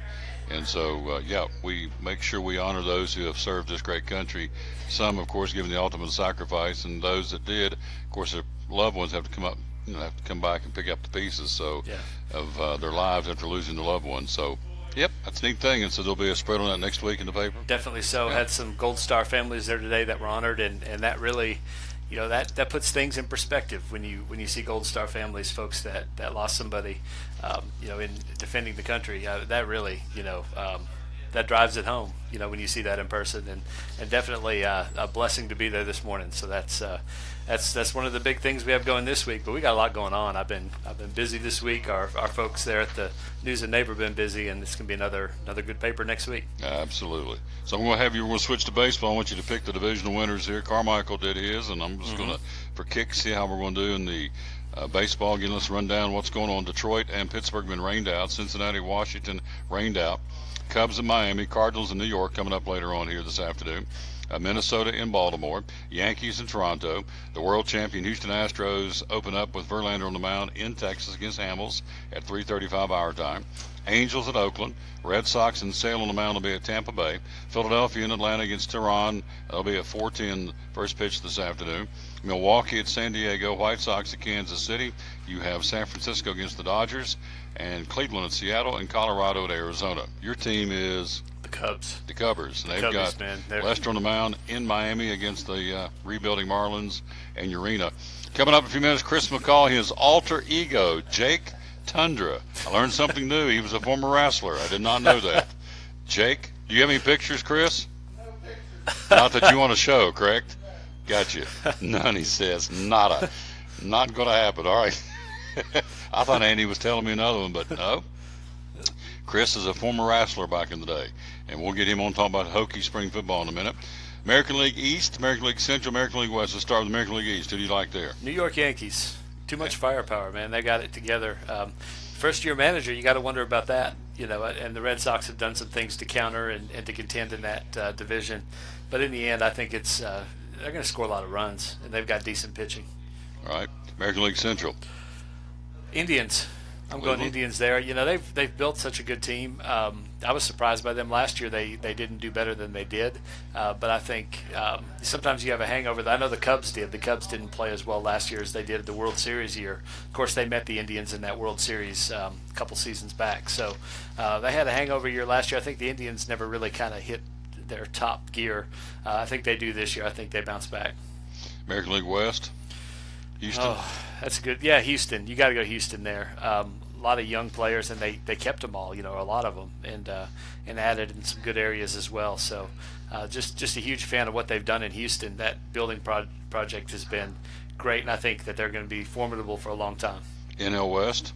And so, we make sure we honor those who have served this great country. Some, of course, giving the ultimate sacrifice, and those that did, of course, their loved ones have to come up, have to come back and pick up the pieces of their lives after losing their loved ones. So, that's a neat thing. And so there'll be a spread on that next week in the paper. Definitely so. Had some Gold Star families there today that were honored, and that really, that puts things in perspective when you see Gold Star families, folks that lost somebody, in defending the country. That really, that drives it home, when you see that in person, and definitely a blessing to be there this morning. So that's one of the big things we have going this week. But we got a lot going on. I've been busy this week. Our folks there at the News and Neighbor have been busy, and it's going to be another good paper next week. Absolutely. So I'm going to switch to baseball. I want you to pick the divisional winners here. Carmichael did his, and I'm just going to, for kicks, see how we're going to do in the baseball. Again, let's run down what's going on. Detroit and Pittsburgh have been rained out. Cincinnati, Washington rained out. Cubs in Miami, Cardinals in New York coming up later on here this afternoon. Minnesota in Baltimore, Yankees in Toronto. The world champion Houston Astros open up with Verlander on the mound in Texas against Hamels at 3:35 our time. Angels at Oakland. Red Sox and Sale on the mound will be at Tampa Bay. Philadelphia and Atlanta against Tehran. That'll be at 4:10 first pitch this afternoon. Milwaukee at San Diego. White Sox at Kansas City. You have San Francisco against the Dodgers. And Cleveland at Seattle and Colorado at Arizona. Your team is the Cubs. The Cubbers. And they've got Lester on the mound in Miami against the rebuilding Marlins and Urena. Coming up in a few minutes, Chris McCall, his alter ego, Jake Tundra. I learned something new. He was a former wrestler. I did not know that. Jake, do you have any pictures, Chris? No pictures. Not that you want to show, correct? Gotcha. None, he says. Nada. Not going to happen. All right. I thought Andy was telling me another one, but no. Chris is a former wrestler back in the day, and we'll get him on talking about Hokie spring football in a minute. American League East, American League Central, American League West. Let's start with American League East. Who do you like there? New York Yankees. Too much firepower, man. They got it together. First-year manager, you got to wonder about that. And the Red Sox have done some things to counter and to contend in that division. But in the end, I think it's they're going to score a lot of runs, and they've got decent pitching. All right. American League Central. Indians. I'm going Indians there. They've built such a good team. I was surprised by them last year. They didn't do better than they did. But I think sometimes you have a hangover. I know the Cubs did. The Cubs didn't play as well last year as they did the World Series year. Of course, they met the Indians in that World Series a couple seasons back. So they had a hangover year last year. I think the Indians never really kind of hit their top gear. I think they do this year. I think they bounce back. American League West. Houston. Oh, that's good. Yeah, Houston. You got to go Houston there. A lot of young players, and they kept them all. A lot of them, and added in some good areas as well. So, just a huge fan of what they've done in Houston. That building project has been great, and I think that they're going to be formidable for a long time. NL West.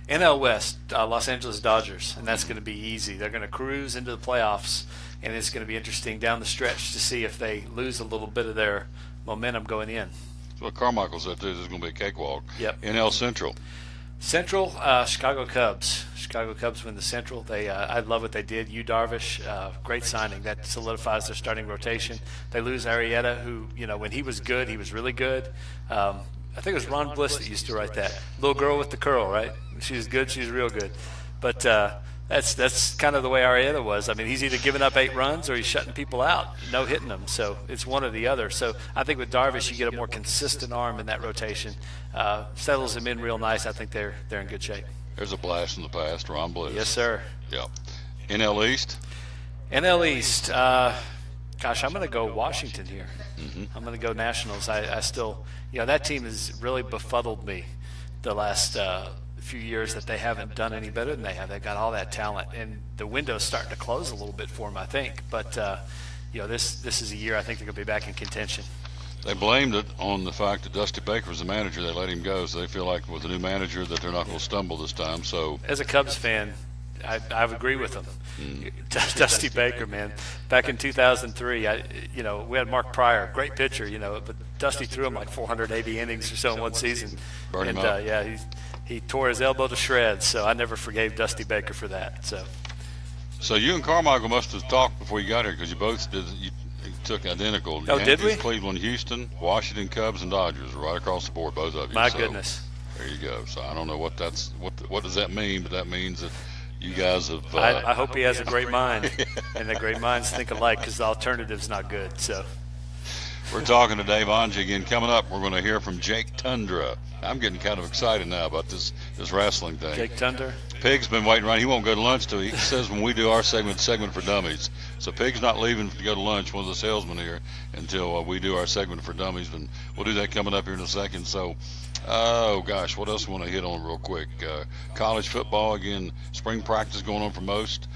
NL West, Los Angeles Dodgers, and that's going to be easy. They're going to cruise into the playoffs, and it's going to be interesting down the stretch to see if they lose a little bit of their momentum going in. What Carmichael said too. This is going to be a cakewalk. Yep. NL Central. Central, Chicago Cubs. Chicago Cubs win the Central. I love what they did. Yu Darvish, great signing. That solidifies their starting rotation. They lose Arrieta, who when he was good, he was really good. I think it was Ron Bliss that used to write that. Little girl with the curl, right? She was good. She was real good. But that's kind of the way Arrieta was. I mean, he's either giving up 8 runs or he's shutting people out, no hitting them. So it's one or the other. So I think with Darvish, you get a more consistent arm in that rotation. Settles him in real nice. I think they're in good shape. There's a blast from the past, Ron Bliss. Yes, sir. Yep. NL East? NL East. Gosh, I'm going to go Washington here. I'm going to go Nationals. I still, that team has really befuddled me the last few years that they haven't done any better than they have. They've got all that talent, and the window's starting to close a little bit for them, I think. But, this is a year I think they're going to be back in contention. They blamed it on the fact that Dusty Baker was the manager. They let him go, so they feel like with a new manager that they're not going to stumble this time. So, as a Cubs fan, I agree with them. Dusty Baker, man. Back in 2003, we had Mark Pryor, great pitcher, but Dusty threw him like 480 innings or so in one season. Burn him up. He tore his elbow to shreds, so I never forgave Dusty Baker for that. So you and Carmichael must have talked before you got here, because you both did. You took identical. Oh, did we? Cleveland, Houston, Washington, Cubs, and Dodgers, right across the board, both of you. My goodness. There you go. So I don't know what does that mean, but that means that you guys have. I hope he has a great mind, and the great minds think alike, because the alternative's not good. So. We're talking to Dave Onge again. Coming up, we're going to hear from Jake Tundra. I'm getting kind of excited now about this wrestling thing. Jake Tundra? Pig's been waiting around. He won't go to lunch till he says when we do our segment for dummies. So Pig's not leaving to go to lunch, one of the salesmen here, until we do our segment for dummies. And we'll do that coming up here in a second. So, oh gosh, what else I want to hit on real quick? College football, again, spring practice going on for most.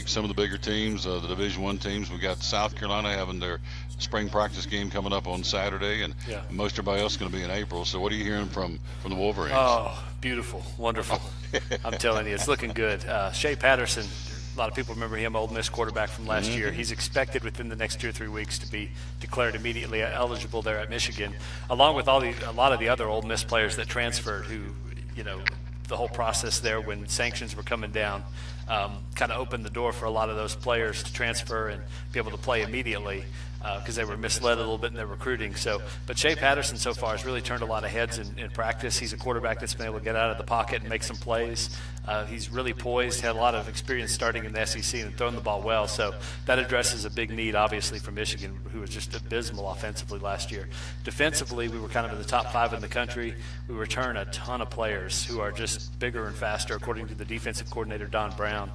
Some of the bigger teams, the Division I teams. We got South Carolina having their spring practice game coming up on Saturday, and most everybody else is going to be in April. So what are you hearing from the Wolverines? Oh, beautiful, wonderful. I'm telling you, it's looking good. Shea Patterson, a lot of people remember him, Ole Miss quarterback from last year. He's expected within the next 2 or 3 weeks to be declared immediately eligible there at Michigan, along with a lot of the other Ole Miss players that transferred who, the whole process there when sanctions were coming down kind of opened the door for a lot of those players to transfer and be able to play immediately because they were misled a little bit in their recruiting. But Shea Patterson so far has really turned a lot of heads in practice. He's a quarterback that's been able to get out of the pocket and make some plays. He's really poised, had a lot of experience starting in the SEC and throwing the ball well. So that addresses a big need, obviously, for Michigan, who was just abysmal offensively last year. Defensively, we were kind of in the top 5 in the country. We return a ton of players who are just bigger and faster, according to the defensive coordinator, Don Brown.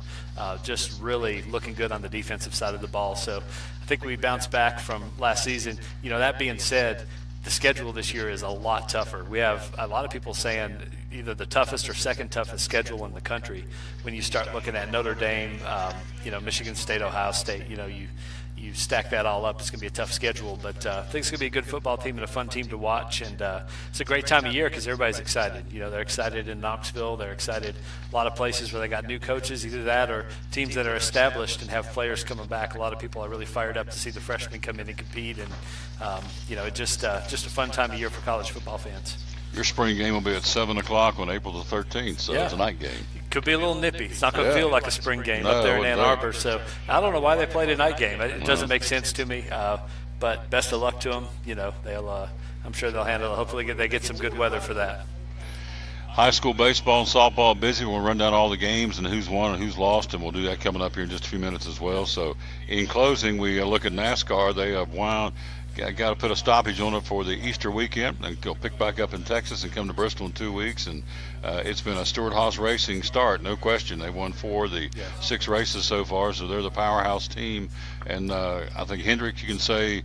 Just really looking good on the defensive side of the ball. So I think we bounced back from last season. That being said, the schedule this year is a lot tougher. We have a lot of people saying either the toughest or second toughest schedule in the country when you start looking at Notre Dame, Michigan State, Ohio State. You stack that all up, it's going to be a tough schedule. But I think it's going to be a good football team and a fun team to watch. And it's a great time of year because everybody's excited. They're excited in Knoxville. They're excited a lot of places where they got new coaches, either that or teams that are established and have players coming back. A lot of people are really fired up to see the freshmen come in and compete. And, just a fun time of year for college football fans. Your spring game will be at 7 o'clock on April the 13th, so it's a night game. Could be a little nippy. It's not going to feel like a spring game up there in Ann Arbor. So I don't know why they played a night game. It doesn't make sense to me. But best of luck to them. I'm sure they'll handle it. Hopefully they get some good weather for that. High school baseball and softball busy. We'll run down all the games and who's won and who's lost, and we'll do that coming up here in just a few minutes as well. So in closing, we look at NASCAR. They have wound. Got to put a stoppage on it for the Easter weekend, and go pick back up in Texas and come to Bristol in 2 weeks. And it's been a Stewart-Haas Racing start, no question. They've won 4 of the 6 races so far, so they're the powerhouse team. And I think Hendrick, you can say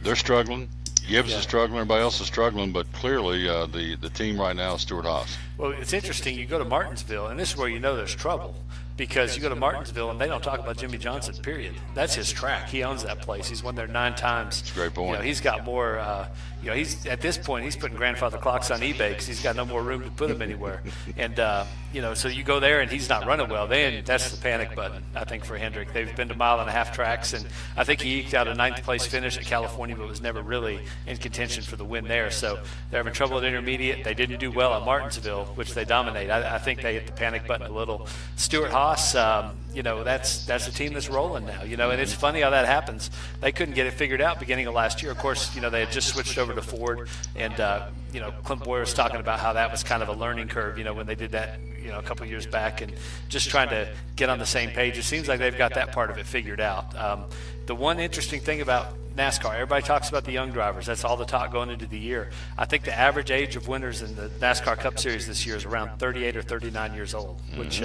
they're struggling. Gibbs is struggling. Everybody else is struggling, but clearly the team right now is Stewart-Haas. Well, it's interesting. You go to Martinsville, and this is where you know there's trouble. Because you go to Martinsville and they don't talk about Jimmy Johnson, period. That's his track. He owns that place. He's won there 9 times. That's a great point. He's got more, he's at this point, he's putting grandfather clocks on eBay because he's got no more room to put them anywhere. And, so you go there and he's not running well. Then that's the panic button, I think, for Hendrick. They've been to 1.5 mile tracks, and I think he eked out a 9th place finish at California, but was never really in contention for the win there. So they're having trouble at intermediate. They didn't do well at Martinsville, which they dominate. I think they hit the panic button a little. Stewart-Haas, that's a team that's rolling now, and it's funny how that happens. They couldn't get it figured out beginning of last year. Of course, they had just switched over to Ford, and, Clint Boyer was talking about how that was kind of a learning curve, when they did that, a couple of years back, and just trying to get on the same page. It seems like they've got that part of it figured out. The one interesting thing about NASCAR, everybody talks about the young drivers. That's all the talk going into the year. I think the average age of winners in the NASCAR Cup Series this year is around 38 or 39 years old, which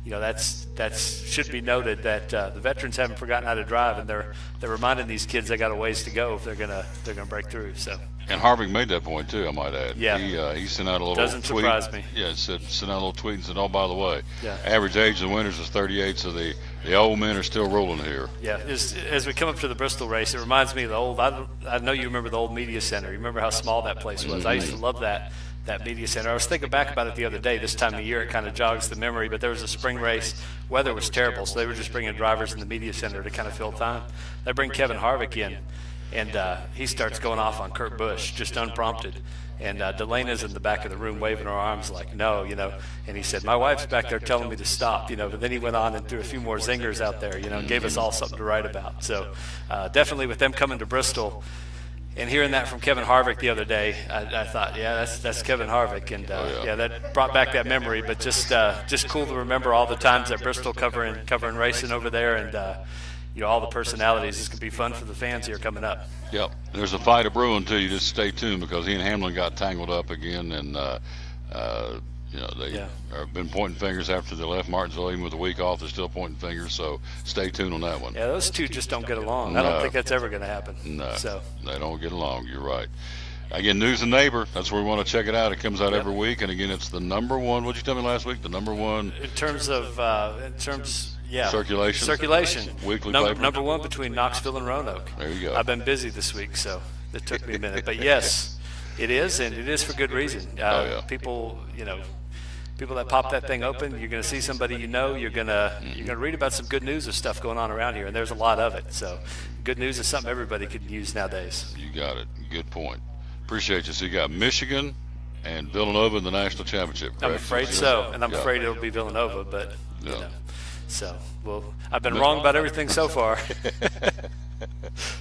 that's should be noted that the veterans haven't forgotten how to drive, and they're reminding these kids they got a ways to go if they're gonna break through. So. And Harvick made that point too, I might add. Yeah. He sent out a little Doesn't tweet. surprise me. Yeah, sent out a little tweet and said, "Oh, by the way, yeah. average age of the winners is 38, so the old men are still rolling here." Yeah. As we come up to the Bristol race, it reminds me of the old. I know you remember the old media center. You remember how small that place was. I used to love that media center. I was thinking back about it the other day. This time of year, it kind of jogs the memory. But there was a spring race. Weather was terrible, so they were just bringing drivers in the media center to kind of fill time. They bring Kevin Harvick in. And he starts going off on Kurt Busch, just unprompted. And Delena's in the back of the room waving her arms like, no, And he said, my wife's back there telling me to stop, But then he went on and threw a few more zingers out there, and gave us all something to write about. So definitely with them coming to Bristol and hearing that from Kevin Harvick the other day, I thought, yeah, that's Kevin Harvick. And, that brought back that memory. But just cool to remember all the times at Bristol covering racing over there. And, all the personalities. This could be fun for the fans here coming up. Yep. There's a fight brewing too. You just stay tuned because he and Hamlin got tangled up again, and they have been pointing fingers after they left Martinsville. Even with a week off, they're still pointing fingers. So stay tuned on that one. Yeah, those two just don't get along. I don't think that's ever going to happen. No, they don't get along. You're right. Again, News and Neighbor. That's where we want to check it out. It comes out every week, and again, it's the number one. What did you tell me last week? The number one in terms of circulation. Weekly paper. Number one between Knoxville and Roanoke. There you go. I've been busy this week, so it took me a minute. But yes, it is, and it is for good reason. People, people that pop that thing open, you're going to see somebody you're going to read about some good news of stuff going on around here, and there's a lot of it. So good news is something everybody can use nowadays. You got it. Good point. Appreciate you. So you got Michigan and Villanova in the national championship, correct? I'm afraid so, and I'm afraid it'll be Villanova, but So, I've been wrong about everything so far.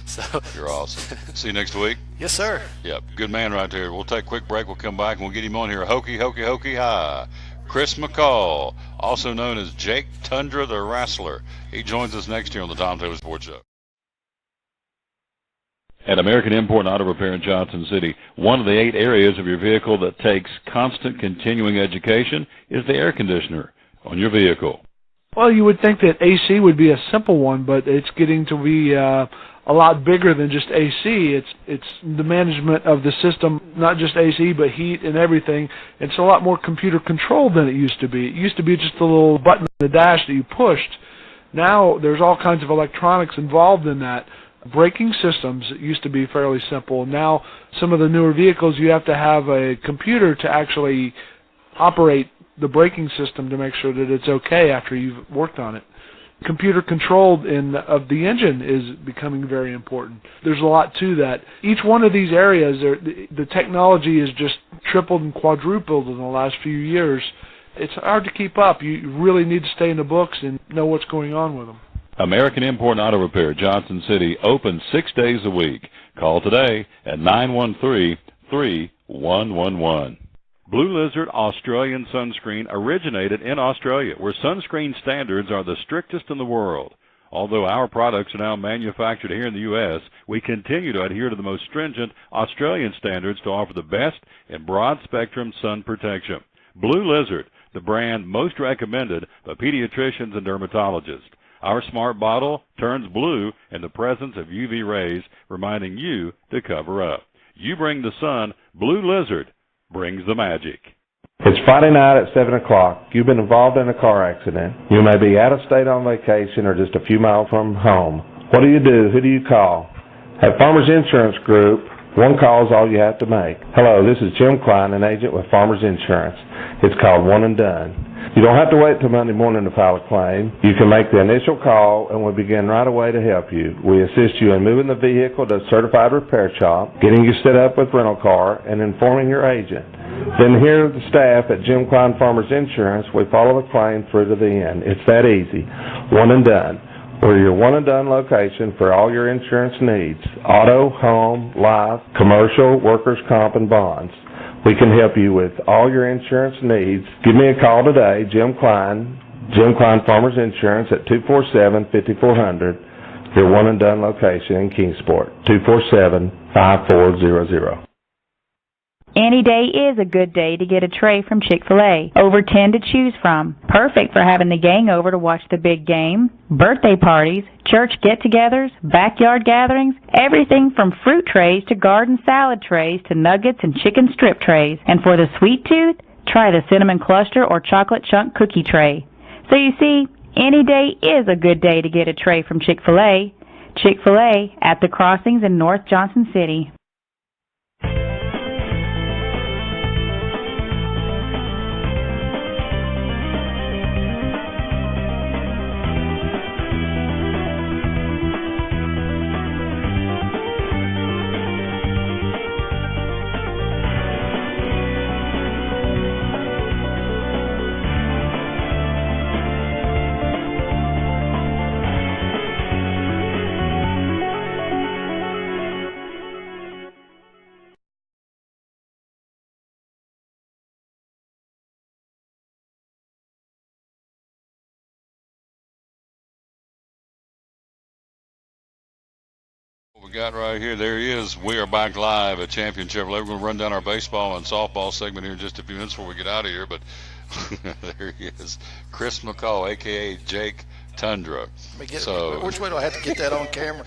So you're awesome. See you next week. Yes, sir. Yep, good man right there. We'll take a quick break. We'll come back and we'll get him on here. Hokey hi. Chris McCall, also known as Jake Tundra the Wrestler. He joins us next year on the Tom Taylor Sports Show. At American Import and Auto Repair in Johnson City, one of the 8 areas of your vehicle that takes constant continuing education is the air conditioner on your vehicle. Well, you would think that AC would be a simple one, but it's getting to be a lot bigger than just AC. It's the management of the system, not just AC, but heat and everything. It's a lot more computer controlled than it used to be. It used to be just a little button on the dash that you pushed. Now there's all kinds of electronics involved in that. Braking systems used to be fairly simple. Now some of the newer vehicles, you have to have a computer to actually operate the braking system to make sure that it's okay after you've worked on it. Computer controlled of the engine is becoming very important. There's a lot to that. Each one of these areas, the technology is just tripled and quadrupled in the last few years. It's hard to keep up. You really need to stay in the books and know what's going on with them. American Import and Auto Repair, Johnson City, open 6 days a week. Call today at 913-3111. Blue Lizard Australian Sunscreen originated in Australia, where sunscreen standards are the strictest in the world. Although our products are now manufactured here in the U.S., we continue to adhere to the most stringent Australian standards to offer the best in broad-spectrum sun protection. Blue Lizard, the brand most recommended by pediatricians and dermatologists. Our smart bottle turns blue in the presence of UV rays, reminding you to cover up. You bring the sun, Blue Lizard brings the magic. It's Friday night at 7 o'clock. You've been involved in a car accident. You may be out of state on vacation or just a few miles from home. What do? Who do you call? At Farmers Insurance Group, one call is all you have to make. Hello, this is Jim Klein, an agent with Farmers Insurance. It's called One and Done. You don't have to wait till Monday morning to file a claim. You can make the initial call and we'll begin right away to help you. We assist you in moving the vehicle to a certified repair shop, getting you set up with rental car, and informing your agent. Then here at the staff at Jim Klein Farmers Insurance, we follow the claim through to the end. It's that easy. One and Done. We're your one and done location for all your insurance needs. Auto, home, life, commercial, workers' comp, and bonds. We can help you with all your insurance needs. Give me a call today, Jim Klein Farmers Insurance at 247-5400, your one-and-done location in Kingsport, 247-5400. Any day is a good day to get a tray from Chick-fil-A. Over 10 to choose from. Perfect for having the gang over to watch the big game, birthday parties, church get-togethers, backyard gatherings, everything from fruit trays to garden salad trays to nuggets and chicken strip trays. And for the sweet tooth, try the cinnamon cluster or chocolate chunk cookie tray. So you see, any day is a good day to get a tray from Chick-fil-A. Chick-fil-A at the Crossings in North Johnson City. We got right here. There he is. We are back live at Champion Chevrolet. We're going to run down our baseball and softball segment here in just a few minutes before we get out of here. But there he is, Chris McCall, a.k.a. Jake Tundra. Which way do I have to get that on camera?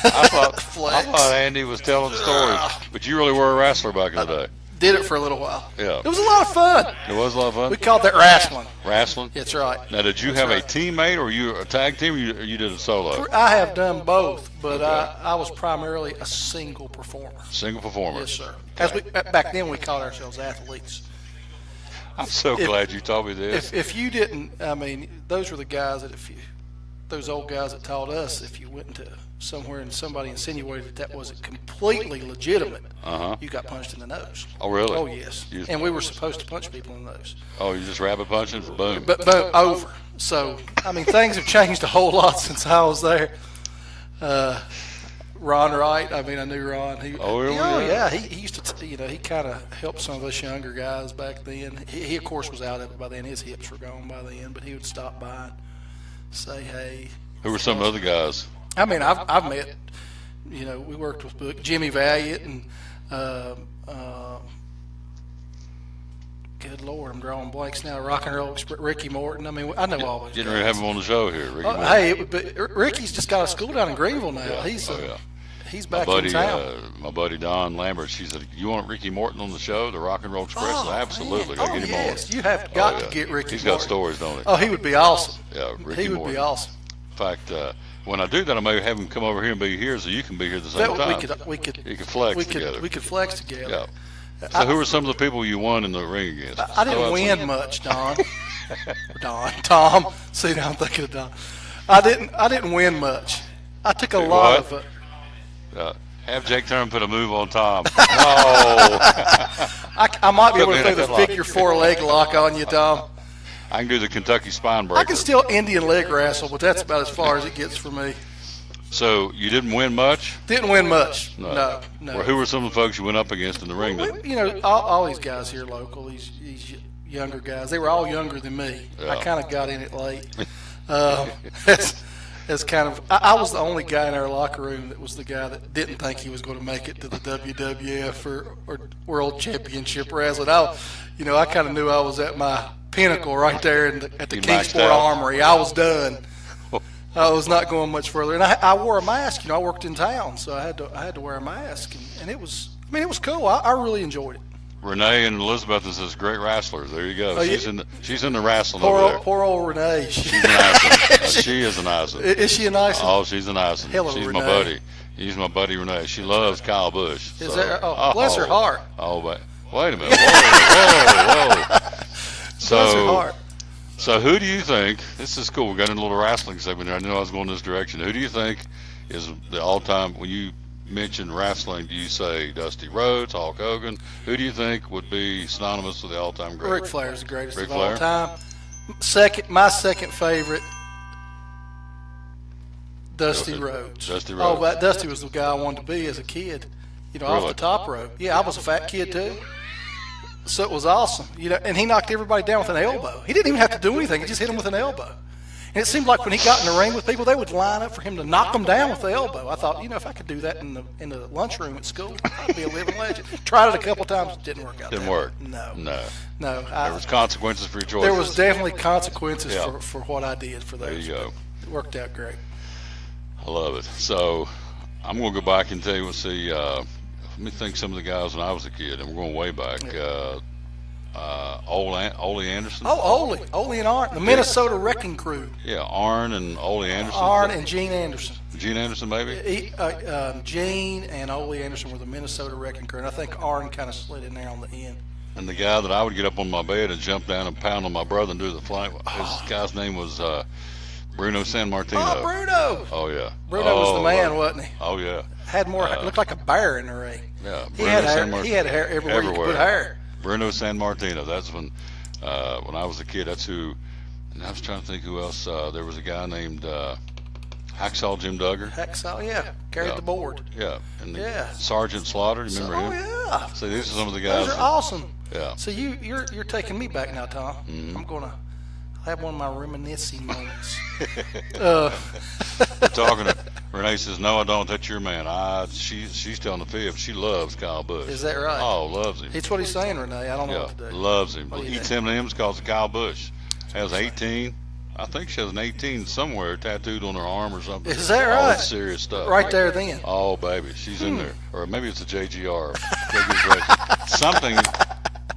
I thought Andy was telling stories, but you really were a wrestler back in the day. Did it for a little while. Yeah. It was a lot of fun. It was a lot of fun? We called that wrestling. Wrestling? That's right. Now, did you have a teammate, or you a tag team, or you did it solo? I have done both, but I was primarily a single performer. Single performer? Yes, sir. Back then, we called ourselves athletes. I'm so glad you told me this. If you didn't, I mean, those were the guys that those old guys that taught us, if you went into somewhere and somebody insinuated that wasn't completely legitimate, you got punched in the nose. Oh, really? Oh, yes. And we were supposed to punch people in the nose. Oh, you just rabbit punching? Boom. But over. So, I mean, things have changed a whole lot since I was there. Ron Wright, I mean, I knew Ron. He used to, he kind of helped some of us younger guys back then. He, of course, was out of it by then. His hips were gone by then, but he would stop by and say, hey. Who were some of the other guys? I mean, I've met, we worked with Jimmy Valiant and, good Lord, I'm drawing blanks now. Rock and Roll, Ricky Morton. I mean, I know all those Didn't guys. really have him on the show here, Ricky Morton. Hey, but Ricky's just got a school down in Greenville now. Yeah. He's back in town. My buddy Don Lambert, she said, you want Ricky Morton on the show, the Rock and Roll Express? Absolutely. Man. Get him on. You have got to get Ricky He's Morton. got stories, don't he? Oh, he would be awesome. Yeah, Ricky He would Morton. be awesome. In fact, when I do that, I may have him come over here and be here so you can be here at the same time. We could flex together. We could flex together. Yeah. So who were some of the people you won in the ring against? I didn't win much, Tom. See, now I'm thinking of Don. I didn't win much. I took a lot of it. Have Jake Turner put a move on Tom. No. I might be able to throw the figure 4 leg lock on you, Tom. I can do the Kentucky spine breaker. I can still Indian leg wrestle, but that's about as far as it gets for me. So you didn't win much? Didn't win much. No. Well, who were some of the folks you went up against in the ring? All these guys here local, these younger guys, they were all younger than me. Yeah. I kind of got in it late. It's kind of, I was the only guy in our locker room that was the guy that didn't think he was going to make it to the WWF or World Championship Wrestling. I kind of knew I was at my pinnacle right there at the Kingsport Armory. I was done. I was not going much further, and I wore a mask. I worked in town, so I had to wear a mask, and it was cool. I really enjoyed it. Renee and Elizabeth is great wrestlers. There you go. She's in the wrestling over there. Poor old Renee. She's an nice one. She is a nice one. Is she a nice one? Oh, she's a nice one. Hello, she's Renee. my buddy. He's my buddy Renee. She loves Kyle Busch. Is there? Oh, bless her heart. Oh, wait a minute. Whoa. Bless her heart. So who do you think? This is cool. We got in a little wrestling segment here. I knew I was going this direction. Who do you think is the all-time? When you mention wrestling, do you say Dusty Rhodes, Hulk Hogan? Who do you think would be synonymous with the all-time great? Ric Flair is the greatest of all time. My second favorite, Dusty Rhodes. Dusty Rhodes. Oh, but Dusty was the guy I wanted to be as a kid. off the top rope. Yeah, I was a fat kid too. So it was awesome, and he knocked everybody down with an elbow. He didn't even have to do anything. He just hit them with an elbow. And it seemed like when he got in the ring with people, they would line up for him to knock them down with the elbow. I thought, if I could do that in the lunchroom at school, I'd be a living legend. Tried it a couple times, didn't work out. Didn't work. No. There was consequences for your choices. There was definitely consequences for what I did for those. There you go. It worked out great. I love it. So I'm going to go back and tell you, let me think some of the guys when I was a kid, and we're going way back. Ole Anderson. Oh, Ole and Arn, the Minnesota Wrecking Crew. Yeah, Arn and Ole Anderson. Arn and Gene Anderson. Gene Anderson, maybe? Gene and Ole Anderson were the Minnesota Wrecking Crew, and I think Arn kind of slid in there on the end. And the guy that I would get up on my bed and jump down and pound on my brother and do the flank, his guy's name was Bruno Sammartino. Oh, Bruno! Oh, yeah. Bruno was the man, wasn't he? Oh, yeah. Had more, looked like a bear in the ring. Yeah, he had hair everywhere you could put hair. Bruno Sammartino. That's when I was a kid. That's who. And I was trying to think who else. There was a guy named Hacksaw Jim Duggar. Hacksaw, yeah, carried the board. Yeah, and Sergeant Slaughter. Remember him? Oh yeah. So these are some of the guys. Those are awesome. Yeah. So you're taking me back now, Tom. Mm-hmm. I'm gonna have one of my reminiscing moments. We're talking to Renee says, "No, I don't. That's your man." She's telling the fib. She loves Kyle Busch. Is that right? Oh, loves him. It's what he's saying, Renee. I don't know what to do. Loves him. Eats M&M's calls it Kyle Busch. Has 18. I think she has an 18 somewhere tattooed on her arm or something. Is that right? All serious stuff. Right there then. Oh, baby. She's in there. Or maybe it's a JGR. Something.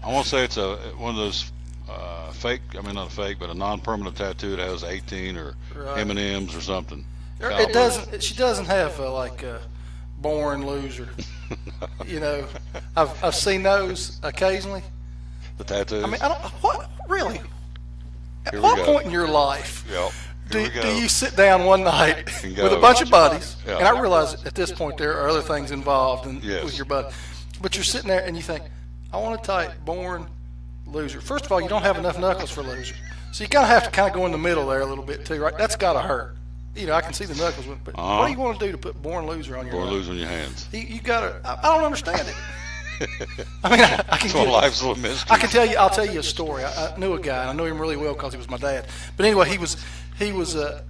I won't say it's one of those fake, not a fake, but a non-permanent tattoo that has 18 or M&M's or something. It doesn't. She doesn't have born loser. I've seen those occasionally. The tattoos. What really? At what point in your life do you sit down one night with a bunch of buddies? Yeah. And I realize at this point there are other things involved with your buddy, but you're sitting there and you think, I want to type born loser. First of all, you don't have enough knuckles for loser, so you kind of have to go in the middle there a little bit too, right? That's got to hurt. I can see the knuckles, but what do you want to do to put born loser on your born loser on your hands? You got to. I don't understand it. I can. Life's a little mystery. I'll tell you a story. I knew a guy. And I knew him really well because he was my dad. But anyway, he was. Dad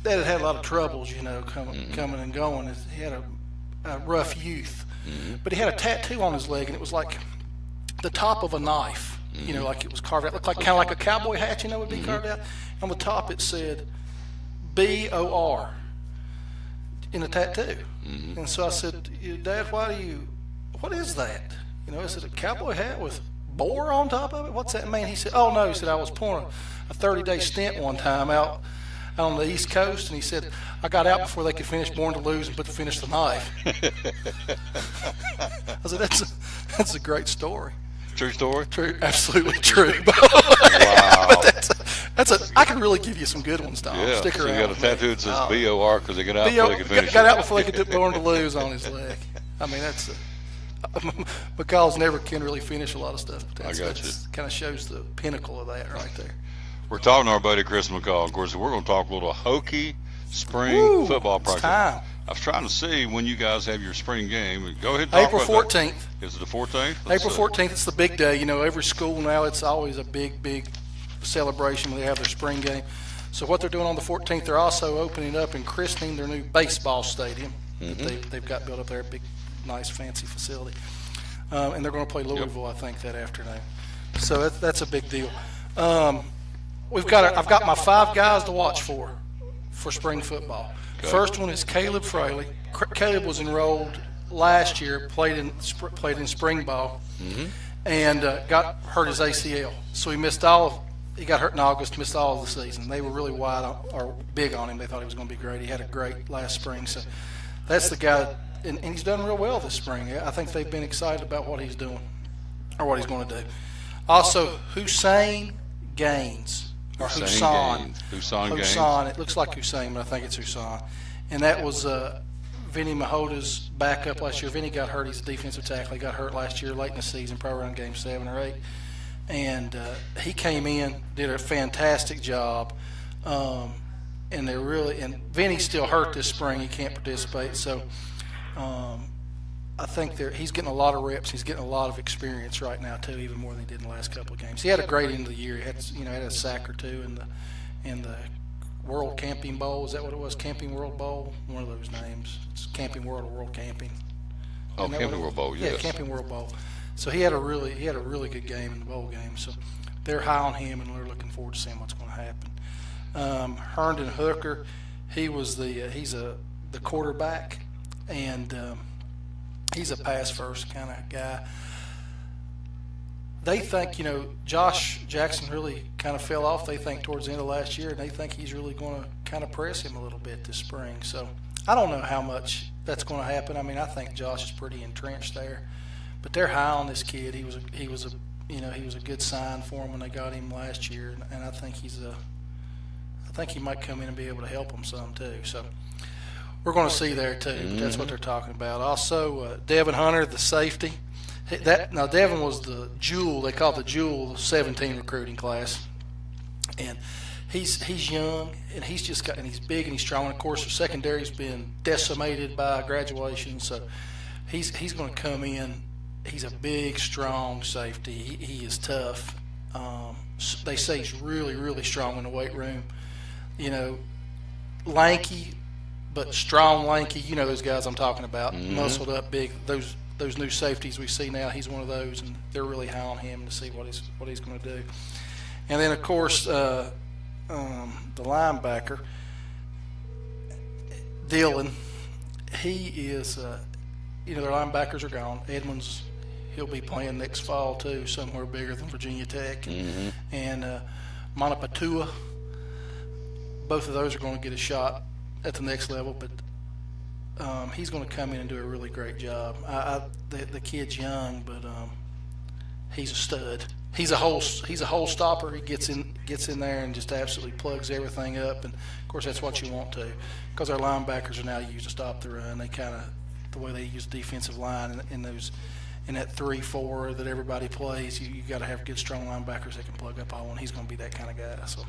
had a lot of troubles, coming and going. He had a rough youth, but he had a tattoo on his leg, and it was like the top of a knife. Like it was carved out. It looked like kind of like a cowboy hat, would be carved out. On the top, it said BOR in a tattoo. And so I said, Dad, what is that? Is it a cowboy hat with boar on top of it? What's that mean? He said, oh no, he said, I was pulling a 30-day stint one time out on the East Coast, and he said, I got out before they could finish Born to Lose and finish the knife. I said, that's a great story. True story? True, absolutely true. Wow. But I can really give you some good ones, Tom. Yeah, Stick around. So you got a tattoo that says BOR because they got out before they could finish. Got out before they could do Born to Lose on his leg. That's McCall's never can really finish a lot of stuff. But that kind of shows the pinnacle of that right there. We're talking to our buddy Chris McCall. Of course, we're going to talk a little Hokie spring football project. Time. I was trying to see when you guys have your spring game. Go ahead and talk April 14th. Is it the 14th? April 14th. It's the big day. Every school now, it's always a big celebration when they have their spring game. So what they're doing on the 14th, they're also opening up and christening their new baseball stadium that they've got built up there, a big, nice, fancy facility. And they're going to play Louisville, I think, that afternoon. So that's a big deal. I've got my 5 guys to watch for spring football. Okay. First one is Caleb Fraley. Caleb was enrolled last year, played in spring ball, and got hurt his ACL. So he got hurt in August, missed all of the season. They were really big on him. They thought he was going to be great. He had a great last spring. So that's the guy, and he's done real well this spring. I think they've been excited about what he's doing or what he's going to do. Also, Hussein Gaines. Or Hussein Gaines. It looks like Hussein, but I think it's Hussein. And that was Vinny Mahota's backup last year. Vinny got hurt. He's a defensive tackle. He got hurt last year late in the season, probably around game 7 or 8. And he came in, did a fantastic job. And and Vinny's still hurt this spring. He can't participate. So I think he's getting a lot of reps. He's getting a lot of experience right now too, even more than he did in the last couple of games. He had a great end of the year. He had had a sack or two in the World Camping Bowl. Is that what it was? Camping World Bowl? One of those names. It's Camping World or World Camping. Oh, Camping World Bowl, yes. Yeah, Camping World Bowl. So he had a really good game in the bowl game. So they're high on him, and we're looking forward to seeing what's going to happen. Herndon Hooker, he's the quarterback, and he's a pass first kind of guy. They think, Josh Jackson really kind of fell off, they think, towards the end of last year, and they think he's really going to kind of press him a little bit this spring. So I don't know how much that's going to happen. I mean, I think Josh is pretty entrenched there, but they're high on this kid. He was a good sign for them when they got him last year, and I think he might come in and be able to help them some too. So we're going to see there too. But that's what they're talking about. Also, Devin Hunter, the safety. Now Devin was the jewel. They call it the jewel 17 recruiting class, and he's young and he's big and he's strong. And of course, the secondary's been decimated by graduation, so he's going to come in. He's a big, strong safety. He is tough. They say he's really, really strong in the weight room. Lanky, but strong, lanky. You know those guys I'm talking about. Muscled up, big. Those new safeties we see now, he's one of those, and they're really high on him to see what he's going to do. And then, of course, the linebacker, Dillon, he is, their linebackers are gone. Edmonds, he'll be playing next fall, too, somewhere bigger than Virginia Tech. And Monopatua, both of those are going to get a shot at the next level, but he's going to come in and do a really great job. The kid's young, but he's a stud. He's a hole stopper. He gets in there and just absolutely plugs everything up. And of course, that's what you want to, because our linebackers are now used to stop the run. They kind of the way they use defensive line in that 3-4 that everybody plays. You got to have good, strong linebackers that can plug up all one. He's going to be that kind of guy. So.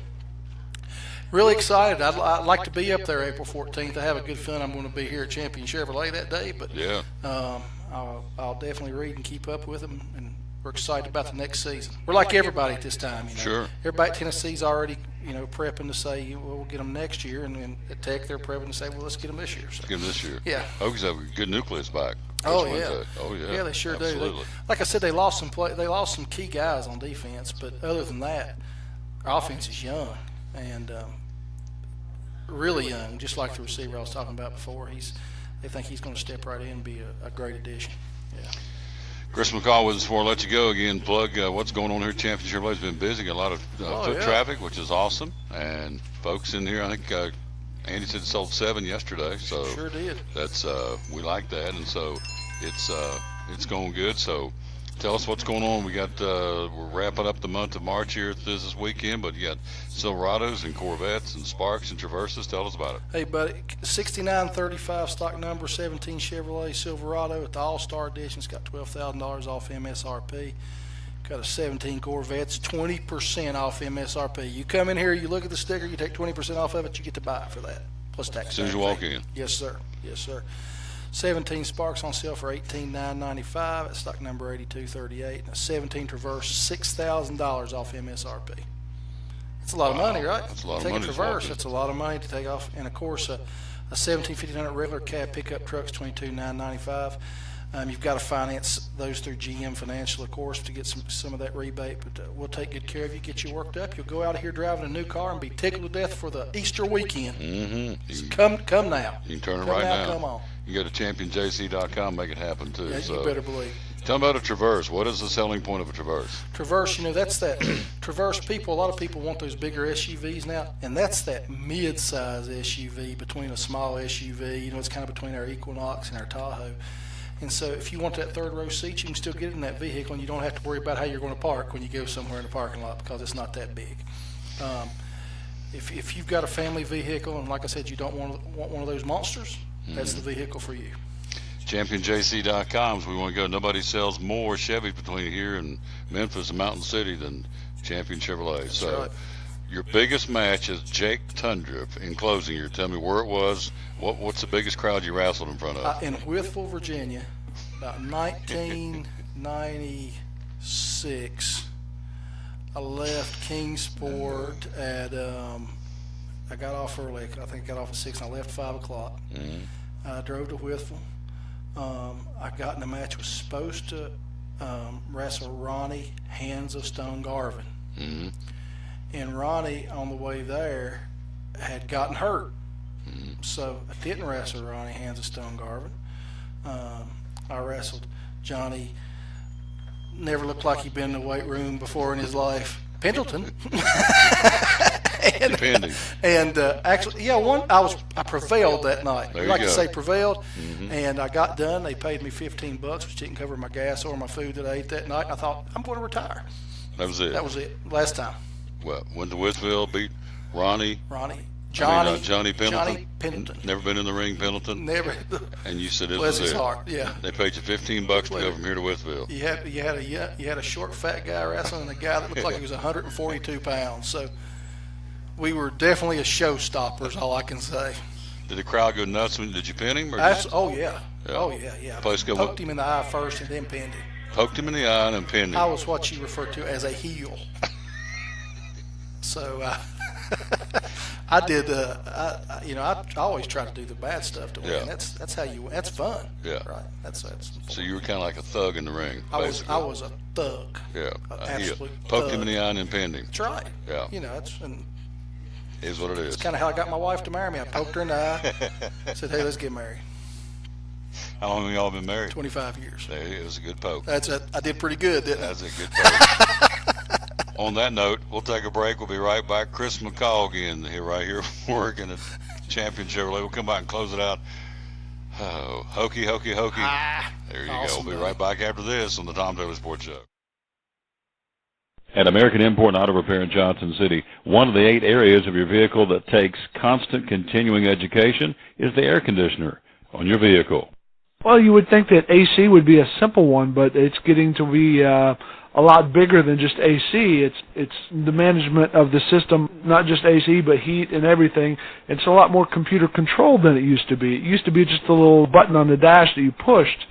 Really excited. I'd like to be up there April 14th. I have a good feeling I'm going to be here at Champion Chevrolet that day. But yeah, I'll definitely read and keep up with them, and we're excited about the next season. We're like everybody at this time. Sure. Everybody at Tennessee's already prepping to say, well, we'll get them next year, and at Tech they're prepping to say, well, let's get them this year. So. Get them this year. Yeah. Okies have a good nucleus back. Oh yeah. Yeah, they sure absolutely. do. Like I said, they lost some key guys on defense, but other than that, our offense is young and really young, just like the receiver I was talking about before. They think he's going to step right in and be a great addition. Yeah. Chris McCall with us before I let you go. Again, plug what's going on here. Champion Chevrolet's been busy. Got a lot of foot traffic, which is awesome. And folks in here, I think Andy said sold 7 yesterday. So sure did. That's we like that, and so it's going good. So tell us what's going on. We got we're wrapping up the month of March here this weekend, but you got Silverados and Corvettes and Sparks and Traverses. Tell us about it. Hey, buddy, 6935 stock number 17 Chevrolet Silverado at the All-Star Edition. It's got $12,000 off MSRP. Got a 17 Corvettes, 20% off MSRP. You come in here, you look at the sticker, you take 20% off of it, you get to buy it for that, plus tax. As soon as you walk in. Yes, sir. Yes, sir. 17 Sparks on sale for $18,995 at stock number 8238. And a 17 Traverse, $6,000 off MSRP. That's a lot of money, right? That's a lot of money. money. Take a Traverse, that's a lot of money to take off. And of course, a 17 1500 regular cab pickup truck's $22,995. You've got to finance those through GM Financial, of course, to get some of that rebate. But we'll take good care of you, get you worked up. You'll go out of here driving a new car and be tickled to death for the Easter weekend. So come now. You can turn it right now. Come on. You go to championjc.com, make it happen too. Yeah, so. You better believe. Tell me about a Traverse. What is the selling point of a Traverse? Traverse, that's that Traverse people. A lot of people want those bigger SUVs now, and that's that mid-size SUV between a small SUV. It's kind of between our Equinox and our Tahoe. And so if you want that third row seat, you can still get in that vehicle, and you don't have to worry about how you're going to park when you go somewhere in the parking lot because it's not that big. If you've got a family vehicle, and like I said, you don't want one of those monsters, that's the vehicle for you. ChampionJC.com. So we want to go. Nobody sells more Chevy between here and Memphis and Mountain City than Champion Chevrolet. That's so right. Your biggest match is Jake Tundra. In closing here, tell me where it was. What's the biggest crowd you wrestled in front of? In Whitfield, Virginia, about 1996. I left Kingsport at, I got off early. I think I got off at 6 and I left 5 o'clock. I drove to Whitfield. I got in a match, was supposed to wrestle Ronnie Hands of Stone Garvin. And Ronnie, on the way there, had gotten hurt. So I didn't wrestle Ronnie Hands of Stone Garvin. I wrestled Johnny, never looked like he'd been in the weight room before in his life, Pendleton. And actually, yeah, I prevailed that night. There I you like go. to say prevailed. And I got done. They paid me $15, which didn't cover my gas or my food that I ate that night. I thought, I'm going to retire. That was it. That was it. Last time. Well, went to Whitfield, beat Ronnie. Johnny Pendleton. Johnny Pendleton. Never been in the ring, Pendleton. Never. And you said this Bless was his it. heart, yeah. They paid you $15 to go from here to Whitfield. You had a short, fat guy wrestling and a guy that looked like he was 142 pounds. So we were definitely a showstopper, is all I can say. Did the crowd go nuts? Did you pin him? Or Oh, yeah. Oh, yeah. Poked him in the eye first and then pinned him. Poked him in the eye and then pinned him. I was what you refer to as a heel. So I did. I always try to do the bad stuff to win. Yeah. That's how you win. That's fun. Yeah. Right. That's So you were kind of like a thug in the ring. I was a thug. Yeah. Absolute Poked him thug. in the eye and then pinned him. That's right. Yeah. Is what it is. It's kind of how I got my wife to marry me. I poked her in the eye. Said, "Hey, let's get married." How long have y'all been married? 25 years. It was a good poke. I did pretty good, didn't I? That's a good poke. On that note, we'll take a break. We'll be right back. Chris McCall again right here working at Champion Chevrolet. We'll come back and close it out. Oh, hokey. There you awesome, go. We'll be right back after this on the Tom Taylor Sports Show. At American Import and Auto Repair in Johnson City, one of the 8 areas of your vehicle that takes constant continuing education is the air conditioner on your vehicle. Well, you would think that AC would be a simple one, but it's getting to be a lot bigger than just AC. It's the management of the system, not just AC, but heat and everything. It's a lot more computer controlled than it used to be. It used to be just a little button on the dash that you pushed.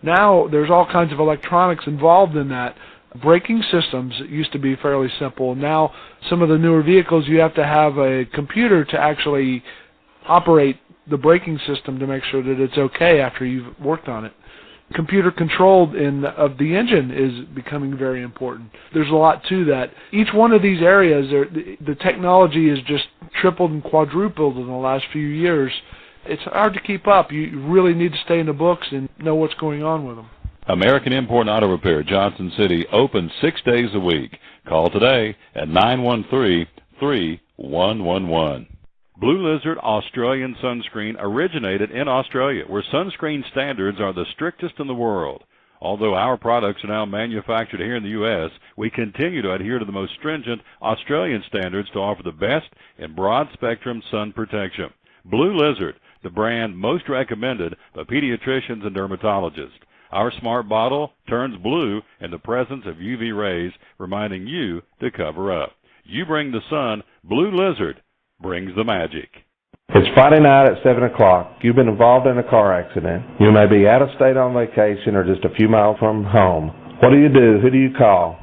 Now there's all kinds of electronics involved in that. Braking systems used to be fairly simple. Now some of the newer vehicles, you have to have a computer to actually operate the braking system to make sure that it's okay after you've worked on it. Computer controlled of the engine is becoming very important. There's a lot to that. Each one of these areas, the technology has just tripled and quadrupled in the last few years. It's hard to keep up. You really need to stay in the books and know what's going on with them. American Import and Auto Repair, Johnson City, open 6 days a week. Call today at 913-3111. Blue Lizard Australian Sunscreen originated in Australia, where sunscreen standards are the strictest in the world. Although our products are now manufactured here in the U.S., we continue to adhere to the most stringent Australian standards to offer the best in broad-spectrum sun protection. Blue Lizard, the brand most recommended by pediatricians and dermatologists. Our smart bottle turns blue in the presence of UV rays, reminding you to cover up. You bring the sun, Blue Lizard brings the magic. It's Friday night at 7 o'clock. You've been involved in a car accident. You may be out of state on vacation or just a few miles from home. What do you do? Who do you call?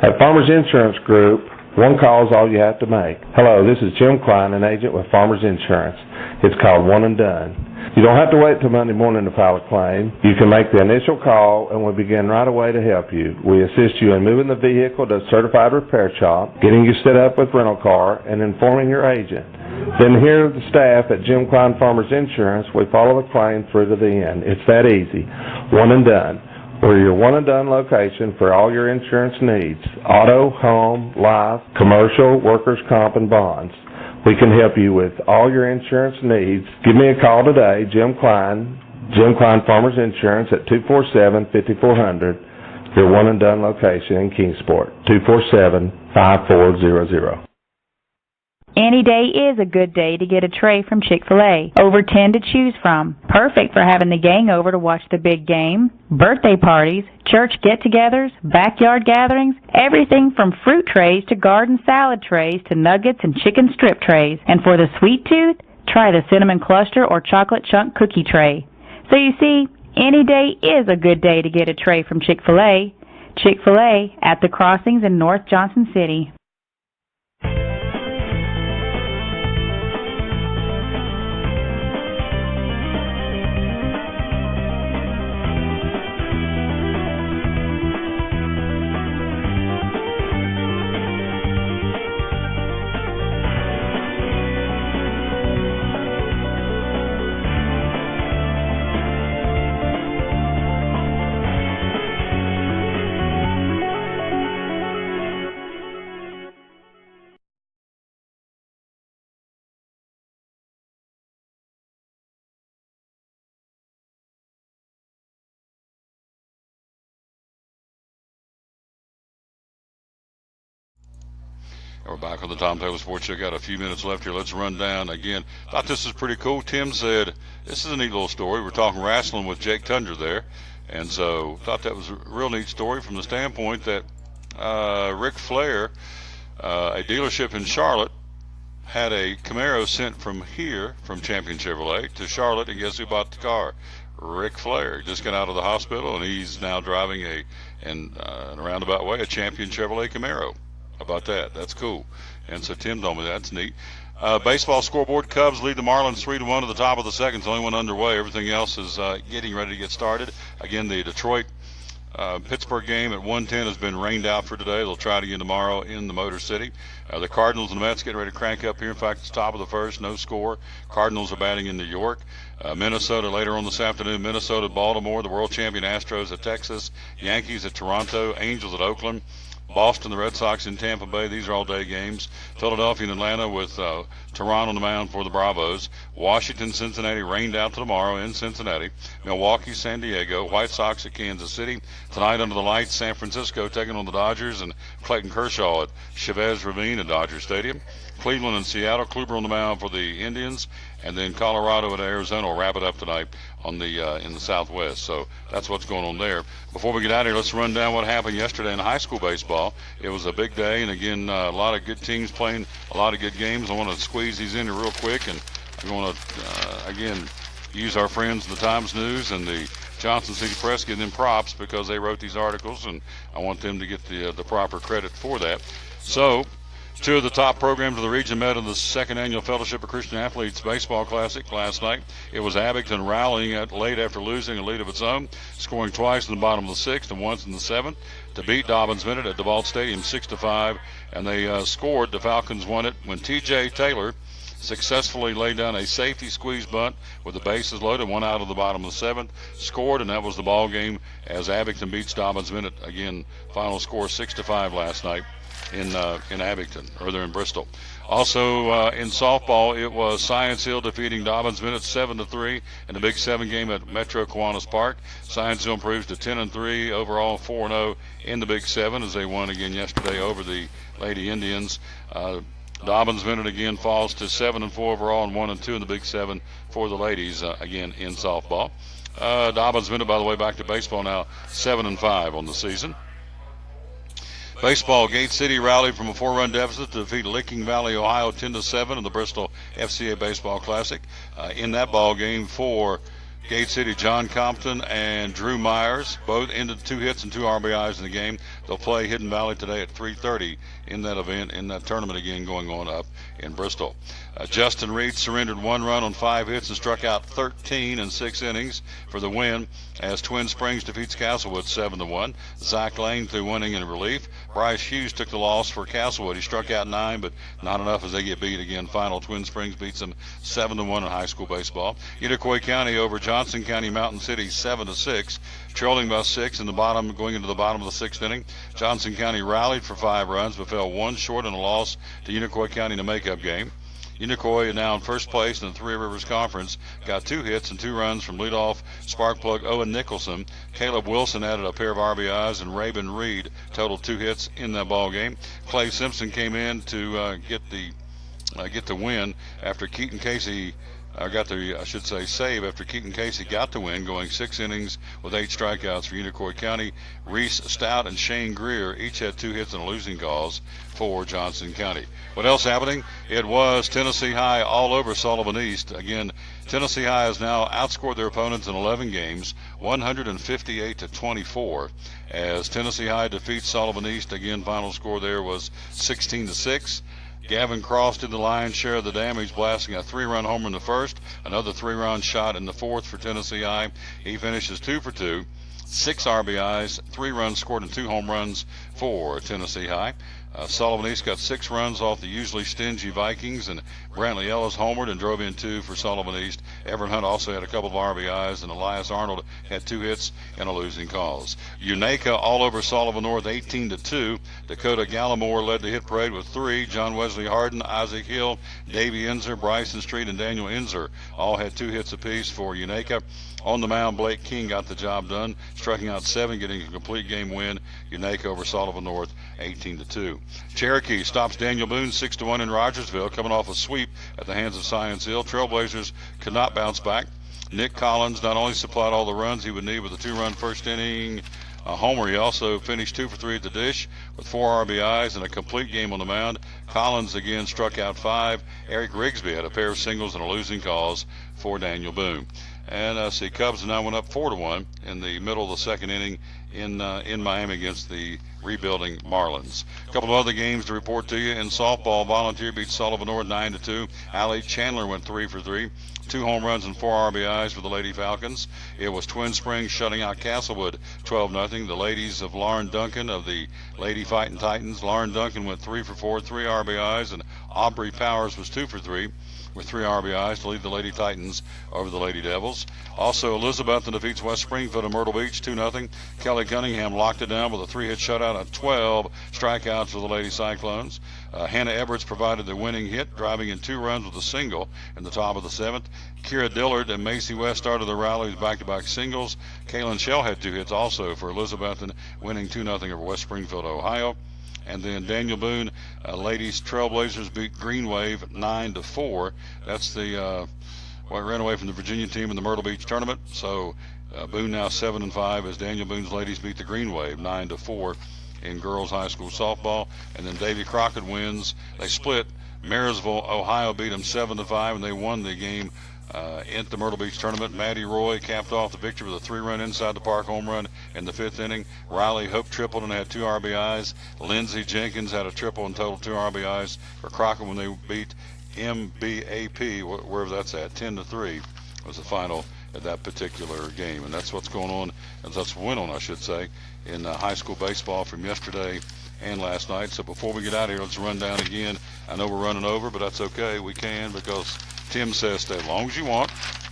At Farmers Insurance Group, one call is all you have to make. Hello, this is Jim Klein, an agent with Farmers Insurance. It's called One and Done. You don't have to wait till Monday morning to file a claim. You can make the initial call and we'll begin right away to help you. We assist you in moving the vehicle to a certified repair shop, getting you set up with rental car, and informing your agent. Then here are the staff at Jim Klein Farmers Insurance. We follow the claim through to the end. It's that easy. One and Done. We're your one and done location for all your insurance needs. Auto, home, life, commercial, workers' comp, and bonds. We can help you with all your insurance needs. Give me a call today, Jim Klein Farmers Insurance at 247-5400, your one and done location in Kingsport, 247-5400. Any day is a good day to get a tray from Chick-fil-A. Over 10 to choose from. Perfect for having the gang over to watch the big game, birthday parties, church get-togethers, backyard gatherings, everything from fruit trays to garden salad trays to nuggets and chicken strip trays. And for the sweet tooth, try the cinnamon cluster or chocolate chunk cookie tray. So you see, Any day is a good day to get a tray from Chick-fil-A. Chick-fil-A at the Crossings in North Johnson City. We're back on the Tom Taylor Sports Show. Got a few minutes left here. Let's run down again. Thought this was pretty cool. Tim said, this is a neat little story. We're talking wrestling with Jake Tundra there. And so thought that was a real neat story from the standpoint that Ric Flair, a dealership in Charlotte, had a Camaro sent from here, from Champion Chevrolet, to Charlotte, and guess who bought the car? Ric Flair. Just got out of the hospital, and he's now driving in a roundabout way, a Champion Chevrolet Camaro. How about that? That's cool. And so Tim told me that's neat. Baseball scoreboard, Cubs lead the Marlins 3-1 at the top of the second. It's only one underway. Everything else is getting ready to get started. Again, the Detroit Pittsburgh game at 1:10 has been rained out for today. They'll try it again tomorrow in the Motor City. The Cardinals and the Mets getting ready to crank up here. In fact, it's top of the first, no score. Cardinals are batting in New York. Minnesota later on this afternoon. Minnesota at Baltimore. The world champion Astros at Texas. Yankees at Toronto. Angels at Oakland. Boston, the Red Sox in Tampa Bay. These are all-day games. Philadelphia and Atlanta with Toronto on the mound for the Bravos. Washington, Cincinnati rained out tomorrow in Cincinnati. Milwaukee, San Diego. White Sox at Kansas City. Tonight under the lights, San Francisco taking on the Dodgers, and Clayton Kershaw at Chavez Ravine at Dodger Stadium. Cleveland and Seattle. Kluber on the mound for the Indians. And then Colorado and Arizona will wrap it up tonight on the in the Southwest. So that's what's going on there. Before we get out of here, let's run down what happened yesterday in high school baseball. It was a big day, and again, a lot of good teams playing a lot of good games. I want to squeeze these in here real quick, and I'm going to, again, use our friends the Times News and the Johnson City Press, give them props because they wrote these articles, and I want them to get the proper credit for that. So, two of the top programs of the region met in the second annual Fellowship of Christian Athletes Baseball Classic last night. It was Abington rallying late after losing a lead of its own, scoring twice in the bottom of the sixth and once in the seventh to beat Dobbins Bennett at DeVault Stadium 6-5, and they scored. The Falcons won it when T.J. Taylor successfully laid down a safety squeeze bunt with the bases loaded, one out of the bottom of the seventh, scored, and that was the ball game as Abington beats Dobbins Bennett. Again, final score 6-5 last night in Abington, or they're in Bristol. Also in softball, it was Science Hill defeating Dobbins Bennett 7-3 in the Big 7 game at Metro Kiwanis Park. Science Hill improves to 10-3 overall, 4-0 in the Big 7 as they won again yesterday over the Lady Indians. Dobbins Bennett again falls to 7-4 overall and 1-2 in the Big 7 for the ladies again in softball. Dobbins Bennett, by the way, back to baseball now, 7-5 on the season. Baseball, Gate City rallied from a 4-run deficit to defeat Licking Valley, Ohio, 10-7 in the Bristol FCA Baseball Classic. In that ball game for Gate City, John Compton and Drew Myers both ended 2 hits and 2 RBIs in the game. They'll play Hidden Valley today at 3:30 in that event, in that tournament again going on up in Bristol. Justin Reed surrendered 1 run on 5 hits and struck out 13 in 6 innings for the win as Twin Springs defeats Castlewood 7-1. Zach Lane threw 1 inning in relief. Bryce Hughes took the loss for Castlewood. He struck out 9, but not enough as they get beat again. Final, Twin Springs beats them 7-1 in high school baseball. Iroquois County over Johnson County Mountain City 7-6, trailing by 6 in the bottom, going into the bottom of the 6th inning. Johnson County rallied for 5 runs, but fell 1 short in a loss to Iroquois County in a makeup game. Iroquois now in first place in the Three Rivers Conference, got 2 hits and 2 runs from leadoff spark plug Owen Nicholson. Caleb Wilson added a pair of RBIs, and Raven Reed totaled 2 hits in that ball game. Clay Simpson came in to get the win after Keaton Casey save after Keaton Casey got the win, going 6 innings with 8 strikeouts for Unicoi County. Reese Stout and Shane Greer each had 2 hits and a losing cause for Johnson County. What else happening? It was Tennessee High all over Sullivan East. Again, Tennessee High has now outscored their opponents in 11 games, 158-24, as Tennessee High defeats Sullivan East. Again, final score there was 16-6. Gavin Cross did the lion's share of the damage, blasting a 3-run homer in the first, another 3-run shot in the fourth for Tennessee High. He finishes 2 for 2, 6 RBIs, 3 runs scored, and 2 home runs for Tennessee High. Sullivan East got 6 runs off the usually stingy Vikings, and Brantley Ellis homered and drove in 2 for Sullivan East. Everett Hunt also had a couple of RBIs, and Elias Arnold had 2 hits and a losing cause. Unaka all over Sullivan North, 18-2. Dakota Gallimore led the hit parade with 3. John Wesley Harden, Isaac Hill, Davey Enzer, Bryson Street, and Daniel Enzer all had 2 hits apiece for Unaka. On the mound, Blake King got the job done, striking out 7, getting a complete game win. Unaka over Sullivan North, 18-2. Cherokee stops Daniel Boone 6-1 in Rogersville, coming off a sweep at the hands of Science Hill. Trailblazers could not bounce back. Nick Collins not only supplied all the runs he would need with a 2-run first inning homer, he also finished 2 for 3 at the dish with 4 RBIs and a complete game on the mound. Collins again struck out 5. Eric Rigsby had a pair of singles and a losing cause for Daniel Boone. And Cubs now went up 4-1 in the middle of the second inning in Miami against the rebuilding Marlins. A couple of other games to report to you. In softball, Volunteer beat Sullivan North 9-2. Allie Chandler went 3 for 3. 2 home runs and 4 RBIs for the Lady Falcons. It was Twin Springs shutting out Castlewood 12-0. The ladies of Lauren Duncan of the Lady Fighting Titans. Lauren Duncan went 3 for 4, 3 RBIs, and Aubrey Powers was 2 for 3. With 3 RBIs to lead the Lady Titans over the Lady Devils. Also, Elizabethton defeats West Springfield in Myrtle Beach 2-0. Kelly Cunningham locked it down with a 3-hit shutout and 12 strikeouts for the Lady Cyclones. Hannah Everts provided the winning hit, driving in 2 runs with a single in the top of the 7th. Kira Dillard and Macy West started the rally with back-to-back singles. Kaylin Shell had 2 hits also for Elizabethton, winning 2-0 over West Springfield, Ohio. And then Daniel Boone, ladies Trailblazers beat Green Wave 9-4. That's the what ran away from the Virginia team in the Myrtle Beach tournament. So Boone now 7-5 as Daniel Boone's ladies beat the Green Wave 9-4 in girls high school softball. And then Davy Crockett wins. They split. Marysville, Ohio beat them 7-5, and they won the game at the Myrtle Beach tournament. Maddie Roy capped off the victory with a 3-run inside the park home run in the 5th inning. Riley Hope tripled and had 2 RBIs. Lindsey Jenkins had a triple and total 2 RBIs for Crockett when they beat MBAP, wherever that's at, 10-3 was the final at that particular game. And that's what's going on, and that's went on, I should say, in high school baseball from yesterday and last night. So before we get out of here, let's run down again. I know we're running over, but that's okay. We can, because Tim says stay as long as you want,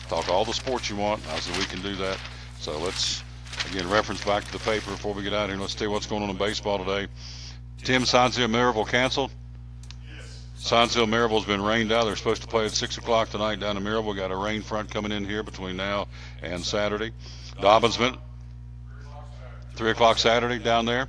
talk all the sports you want. I said we can do that. So let's, again, reference back to the paper before we get out of here. Let's tell you what's going on in baseball today. Tim, Science Hill Maryville canceled. Science Hill Maryville's been rained out. They're supposed to play at 6 o'clock tonight down in Maryville. Got a rain front coming in here between now and Saturday. Dobbinsville, 3 o'clock Saturday down there.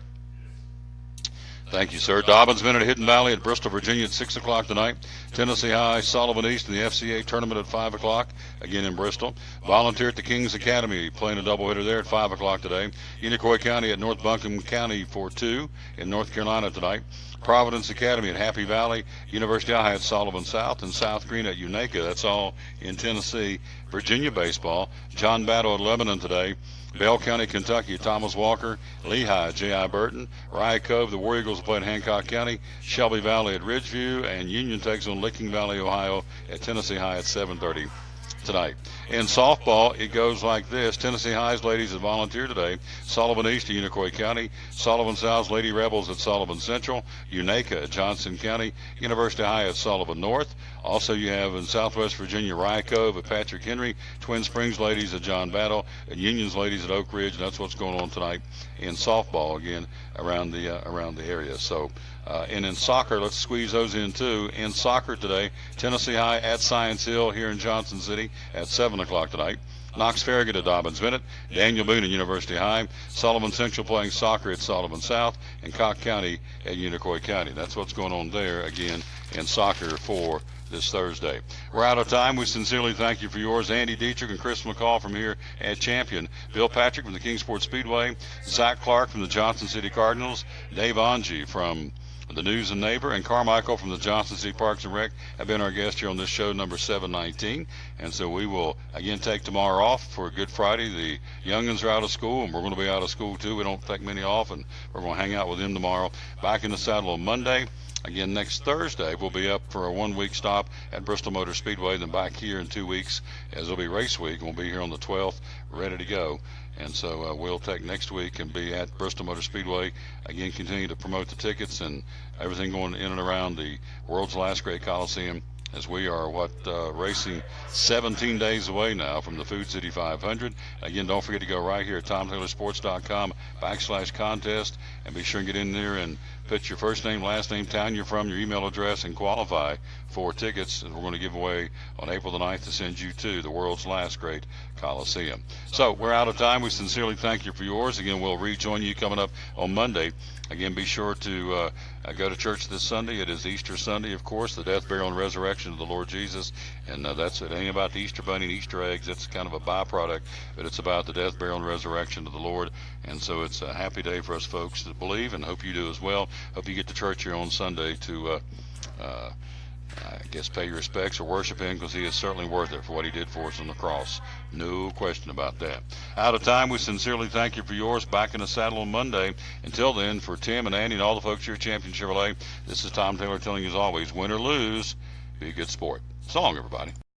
Thank you, sir. Dobbinsville at Hidden Valley at Bristol, Virginia at 6 o'clock tonight. Tennessee High, Sullivan East in the FCA tournament at 5 o'clock, again in Bristol. Volunteer at the Kings Academy, playing a doubleheader there at 5 o'clock today. Unicoi County at North Buncombe County for 2 in North Carolina tonight. Providence Academy at Happy Valley. University High at Sullivan South, and South Green at Unaka. That's all in Tennessee. Virginia baseball. John Battle at Lebanon today. Bell County, Kentucky, Thomas Walker. Lehigh, J.I. Burton. Rye Cove, the War Eagles play in Hancock County. Shelby Valley at Ridgeview. And Union takes on Licking Valley, Ohio at Tennessee High at 7:30 tonight. In softball, it goes like this. Tennessee High's ladies at Volunteer today. Sullivan East at Unicoi County. Sullivan South's Lady Rebels at Sullivan Central. Unaka at Johnson County. University High at Sullivan North. Also, you have in Southwest Virginia, Rye Cove at Patrick Henry. Twin Springs ladies at John Battle. And Union's ladies at Oak Ridge. And that's what's going on tonight in softball again around the area. So, and in soccer, let's squeeze those in too. In soccer today, Tennessee High at Science Hill here in Johnson City at 7 o'clock tonight. Knox Farragut at Dobbins-Bennett. Daniel Boone at University High. Sullivan Central playing soccer at Sullivan South. And Cock County at Unicoi County. That's what's going on there again in soccer for this Thursday. We're out of time. We sincerely thank you for yours. Andy Dietrich and Chris McCall from here at Champion. Bill Patrick from the Kingsport Speedway. Zach Clark from the Johnson City Cardinals. Dave Angie from the News and Neighbor, and Carmichael from the Johnson City Parks and Rec have been our guests here on this show number 719. And so we will again take tomorrow off for Good Friday. The youngins are out of school, and we're going to be out of school too. We don't take many off, and we're going to hang out with them tomorrow. Back in the saddle on Monday. Again, next Thursday, we'll be up for a 1-week stop at Bristol Motor Speedway, then back here in 2 weeks, as it'll be race week. We'll be here on the 12th, ready to go. And so we'll take next week and be at Bristol Motor Speedway. Again, continue to promote the tickets and everything going in and around the world's last great Coliseum, as we are racing 17 days away now from the Food City 500. Again, don't forget to go right here at TomTaylorSports.com/contest and be sure and get in there and put your first name, last name, town you're from, your email address, and qualify for tickets that we're going to give away on April the 9th to send you to the world's last great Coliseum. So we're out of time. We sincerely thank you for yours. Again, we'll rejoin you coming up on Monday. Again, be sure to go to church this Sunday. It is Easter Sunday, of course, the death, burial, and resurrection of the Lord Jesus. And that's it. It ain't about the Easter bunny and Easter eggs. It's kind of a byproduct, but it's about the death, burial, and resurrection of the Lord. And so it's a happy day for us folks to believe, and hope you do as well. Hope you get to church here on Sunday to, I guess, pay your respects or worship him, because he is certainly worth it for what he did for us on the cross. No question about that. Out of time. We sincerely thank you for yours. Back in the saddle on Monday. Until then, for Tim and Andy and all the folks here at Champion Chevrolet, this is Tom Taylor telling you, as always, win or lose, be a good sport. So long, everybody.